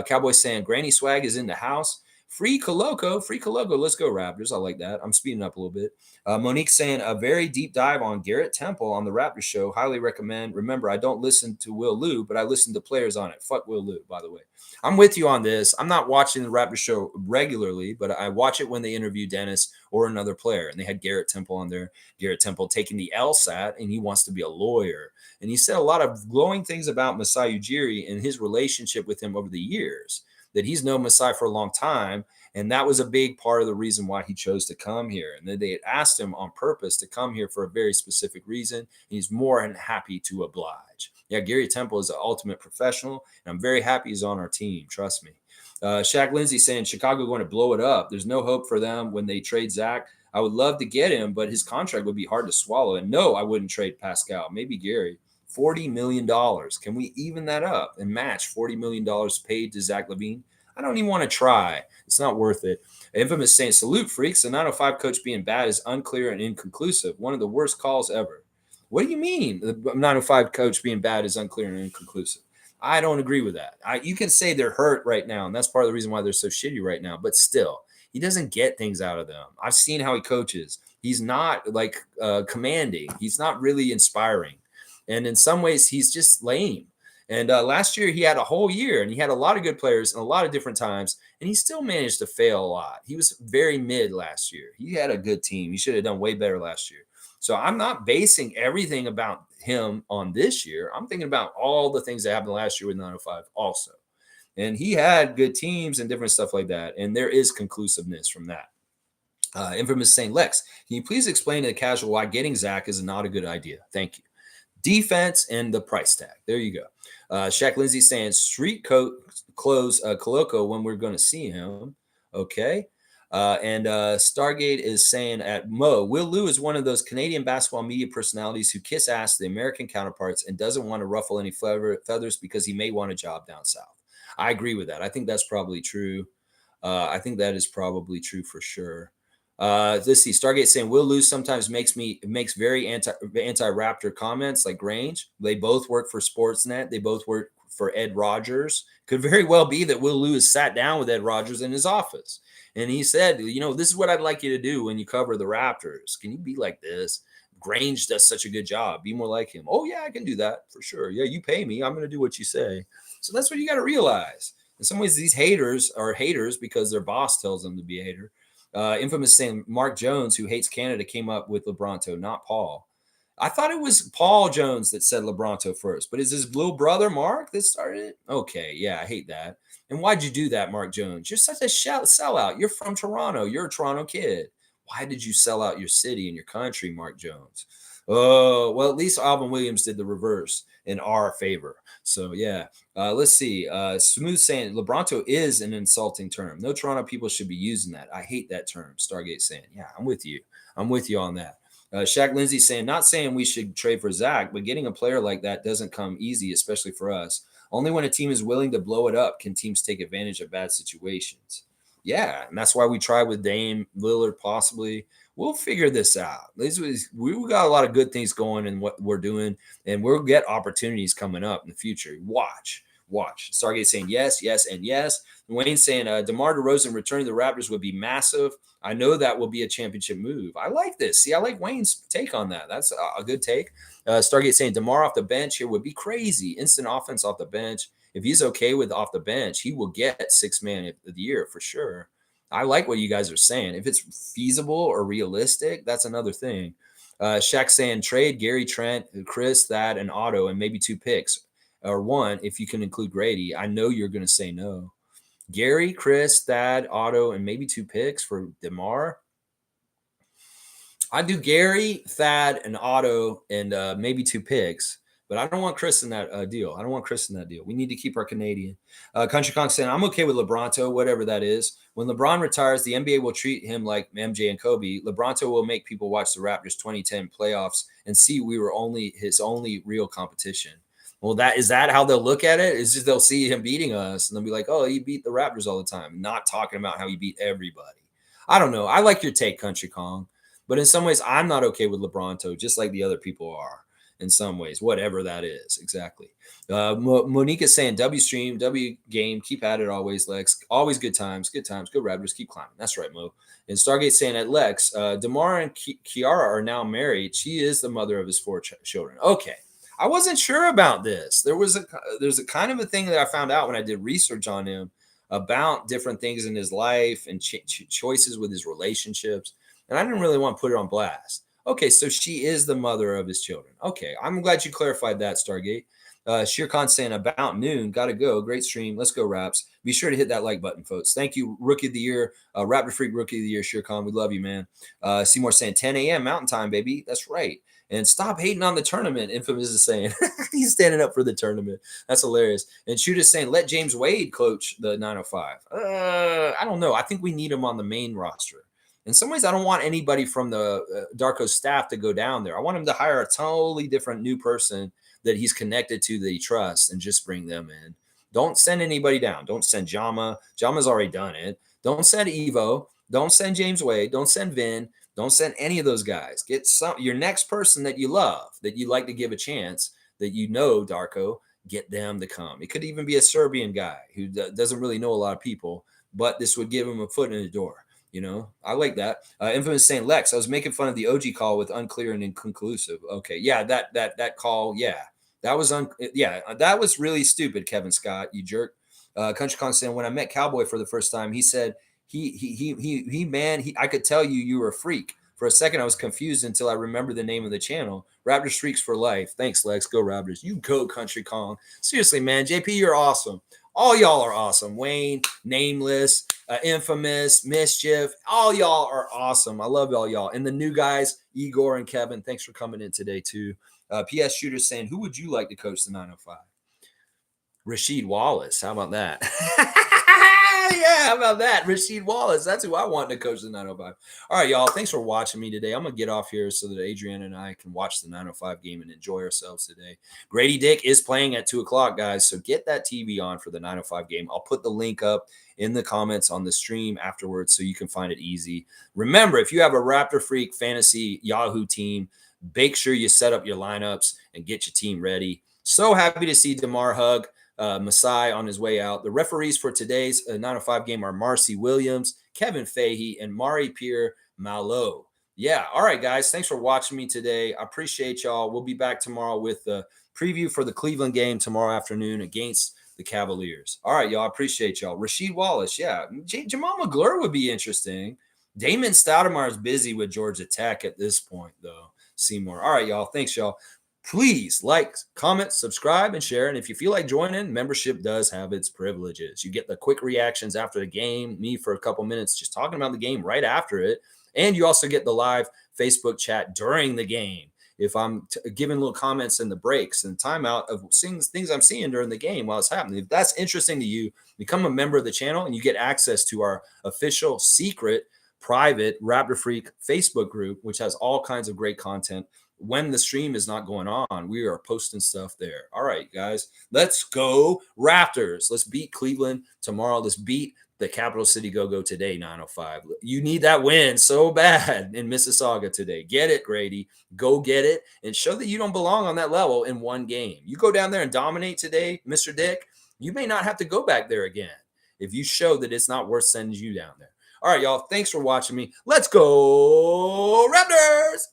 Cowboy saying, Granny Swag is in the house. Free Coloco. Let's go, Raptors. I like that. I'm speeding up a little bit. Monique saying, a very deep dive on Garrett Temple on the Raptors show. Highly recommend. Remember, I don't listen to Will Lou, but I listen to players on it. Fuck Will Lou, by the way. I'm with you on this. I'm not watching the Raptors show regularly, but I watch it when they interview Dennis or another player. And they had Garrett Temple on there. Garrett Temple taking the LSAT, and he wants to be a lawyer. And he said a lot of glowing things about Masai Ujiri and his relationship with him over the years, that he's known Masai for a long time. And that was a big part of the reason why he chose to come here. And then they had asked him on purpose to come here for a very specific reason. He's more than happy to oblige. Yeah, Gary Temple is an ultimate professional, and I'm very happy he's on our team. Trust me. Shaq Lindsay saying Chicago going to blow it up. There's no hope for them when they trade Zach. I would love to get him, but his contract would be hard to swallow. And no, I wouldn't trade Pascal. Maybe Gary. $40 million. Can we even that up and match $40 million paid to Zach LaVine? I don't even want to try. It's not worth it. Infamous saying, salute freaks. The 905 coach being bad is unclear and inconclusive. One of the worst calls ever. What do you mean the 905 coach being bad is unclear and inconclusive? I don't agree with that. You can say they're hurt right now, and that's part of the reason why they're so shitty right now. But still, he doesn't get things out of them. I've seen how he coaches. He's not like commanding. He's not really inspiring. And in some ways, he's just lame. And last year, he had a whole year, and he had a lot of good players in a lot of different times, and he still managed to fail a lot. He was very mid last year. He had a good team. He should have done way better last year. So I'm not basing everything about him on this year. I'm thinking about all the things that happened last year with 905 also. And he had good teams and different stuff like that, and there is conclusiveness from that. Infamous saying, Lex, can you please explain to the casual why getting Zach is not a good idea? Thank you. Defense and the price tag. There you go. Shaq Lindsay saying street clothes Coloco when we're going to see him. Okay. And Stargate is saying at Mo, Will Lou is one of those Canadian basketball media personalities who kiss ass the American counterparts and doesn't want to ruffle any feathers because he may want a job down south. I agree with that. I think that's probably true. I think that is probably true for sure. Let's see. Stargate saying Will Lou sometimes makes very anti-Raptor comments like Grange. They both work for Sportsnet. They both work for Ed Rogers. Could very well be that Will Lou has sat down with Ed Rogers in his office. And he said, this is what I'd like you to do when you cover the Raptors. Can you be like this? Grange does such a good job. Be more like him. Oh, yeah, I can do that for sure. Yeah, you pay me. I'm going to do what you say. So that's what you got to realize. In some ways, these haters are haters because their boss tells them to be a hater. Infamous saying Mark Jones, who hates Canada, came up with LeBronto, not Paul. I thought it was Paul Jones that said LeBronto first, but is his little brother Mark that started it? Okay, yeah, I hate that. And why'd you do that, Mark Jones? You're such a sellout. You're from Toronto. You're a Toronto kid. Why did you sell out your city and your country, Mark Jones? Oh, well, at least Alvin Williams did the reverse in our favor. So, yeah. Let's see. Smooth saying LeBronto is an insulting term. No Toronto people should be using that. I hate that term. Stargate saying, yeah, I'm with you. I'm with you on that. Shaq Lindsay saying, not saying we should trade for Zach, but getting a player like that doesn't come easy, especially for us. Only when a team is willing to blow it up can teams take advantage of bad situations. Yeah, and that's why we tried with Dame Lillard, possibly. We'll figure this out. We got a lot of good things going in what we're doing, and we'll get opportunities coming up in the future. Watch. Stargate saying yes, yes, and yes. Wayne saying DeMar DeRozan returning to the Raptors would be massive. I know that will be a championship move. I like this. See, I like Wayne's take on that. That's a good take. Stargate saying DeMar off the bench here would be crazy. Instant offense off the bench. If he's okay with off the bench, he will get sixth man of the year for sure. I like what you guys are saying. If it's feasible or realistic, that's another thing. Shaq saying trade Gary Trent, Chris, Thad, and Otto, and maybe 2 picks. Or 1 if you can include Grady. I know you're going to say no. Gary, Chris, Thad, Otto, and maybe 2 picks for DeMar. I do Gary, Thad, and Otto, and maybe 2 picks. But I don't want Chris in that deal. I don't want Chris in that deal. We need to keep our Canadian. Country Kong saying, I'm okay with LeBronto, whatever that is. When LeBron retires, the NBA will treat him like MJ and Kobe. LeBronto will make people watch the Raptors 2010 playoffs and see we were his only real competition. Well, is that how they'll look at it? It's just they'll see him beating us and they'll be like, oh, he beat the Raptors all the time, not talking about how he beat everybody. I don't know. I like your take, Country Kong. But in some ways, I'm not okay with LeBronto, just like the other people are in some ways, whatever that is. Exactly. Monique is saying, W stream, W game, keep at it always, Lex. Always good times. Go Raptors, keep climbing. That's right, Mo. And Stargate saying at Lex, DeMar and Kiara are now married. She is the mother of his 4 children. Okay. I wasn't sure about this. There's a kind of a thing that I found out when I did research on him about different things in his life and choices with his relationships. And I didn't really want to put it on blast. Okay, so she is the mother of his children. Okay, I'm glad you clarified that, Stargate. Sheer Khan saying about noon, gotta go. Great stream. Let's go, Raps. Be sure to hit that like button, folks. Thank you, Rookie of the Year, Raptor Freak Rookie of the Year, Sheer Khan. We love you, man. Seymour saying 10 a.m. Mountain Time, baby. That's right. And stop hating on the tournament. Infamous is saying he's standing up for the tournament. That's hilarious. And Shoot is saying let James Wade coach the 905. I don't know. I think we need him on the main roster. In some ways, I don't want anybody from the Darko staff to go down there. I want him to hire a totally different new person that he's connected to that he trusts and just bring them in. Don't send anybody down. Don't send Jama. Jama's already done it. Don't send Evo. Don't send James Wade. Don't send Vin. Don't send any of those guys. Get your next person that you love, that you like to give a chance, that you know, Darko, get them to come. It could even be a Serbian guy who doesn't really know a lot of people, but this would give him a foot in the door. You know, I like that. Infamous saying, Lex, I was making fun of the OG call with unclear and inconclusive. Okay, yeah, that call, yeah, that was that was really stupid, Kevin Scott, you jerk. Country Con saying, when I met Cowboy for the first time, he said, I could tell you were a freak. For a second, I was confused until I remembered the name of the channel. Raptors Freaks for Life. Thanks, Lex. Go Raptors. You go, Country Kong. Seriously, man. JP, you're awesome. All y'all are awesome. Wayne, Nameless, Infamous, Mischief. All y'all are awesome. I love all y'all. And the new guys, Igor and Kevin, thanks for coming in today, too. PS Shooter saying, who would you like to coach the 905? Rasheed Wallace. How about that? Yeah, how about that? Rasheed Wallace. That's who I want to coach the 905. All right, y'all. Thanks for watching me today. I'm going to get off here so that Adrian and I can watch the 905 game and enjoy ourselves today. Grady Dick is playing at 2 o'clock, guys. So get that TV on for the 905 game. I'll put the link up in the comments on the stream afterwards so you can find it easy. Remember, if you have a Raptor Freak Fantasy Yahoo team, make sure you set up your lineups and get your team ready. So happy to see DeMar hug Masai on his way out. The referees for today's 905 game are Marcy Williams, Kevin Fahey, and Mari Pierre Malo. Yeah. All right, guys. Thanks for watching me today. I appreciate y'all. We'll be back tomorrow with the preview for the Cleveland game tomorrow afternoon against the Cavaliers. All right, y'all. I appreciate y'all. Rasheed Wallace, yeah. Jamal McGlure would be interesting. Damon Stoudemire is busy with Georgia Tech at this point, though. Seymour. All right, y'all. Thanks, y'all. Please like, comment, subscribe, and share. And if you feel like joining, membership does have its privileges. You get the quick reactions after the game, me for a couple minutes just talking about the game right after it. And you also get the live Facebook chat during the game. If I'm giving little comments in the breaks and timeout of things I'm seeing during the game while it's happening. If that's interesting to you, become a member of the channel and you get access to our official secret private Raptor Freak Facebook group, which has all kinds of great content. When the stream is not going on, we are posting stuff there. All right, guys, let's go Raptors. Let's beat Cleveland tomorrow. Let's beat the Capital City Go-Go today, 905. You need that win so bad in Mississauga today. Get it, Grady. Go get it and show that you don't belong on that level in one game. You go down there and dominate today, Mr. Dick, you may not have to go back there again if you show that it's not worth sending you down there. All right, y'all. Thanks for watching me. Let's go Raptors!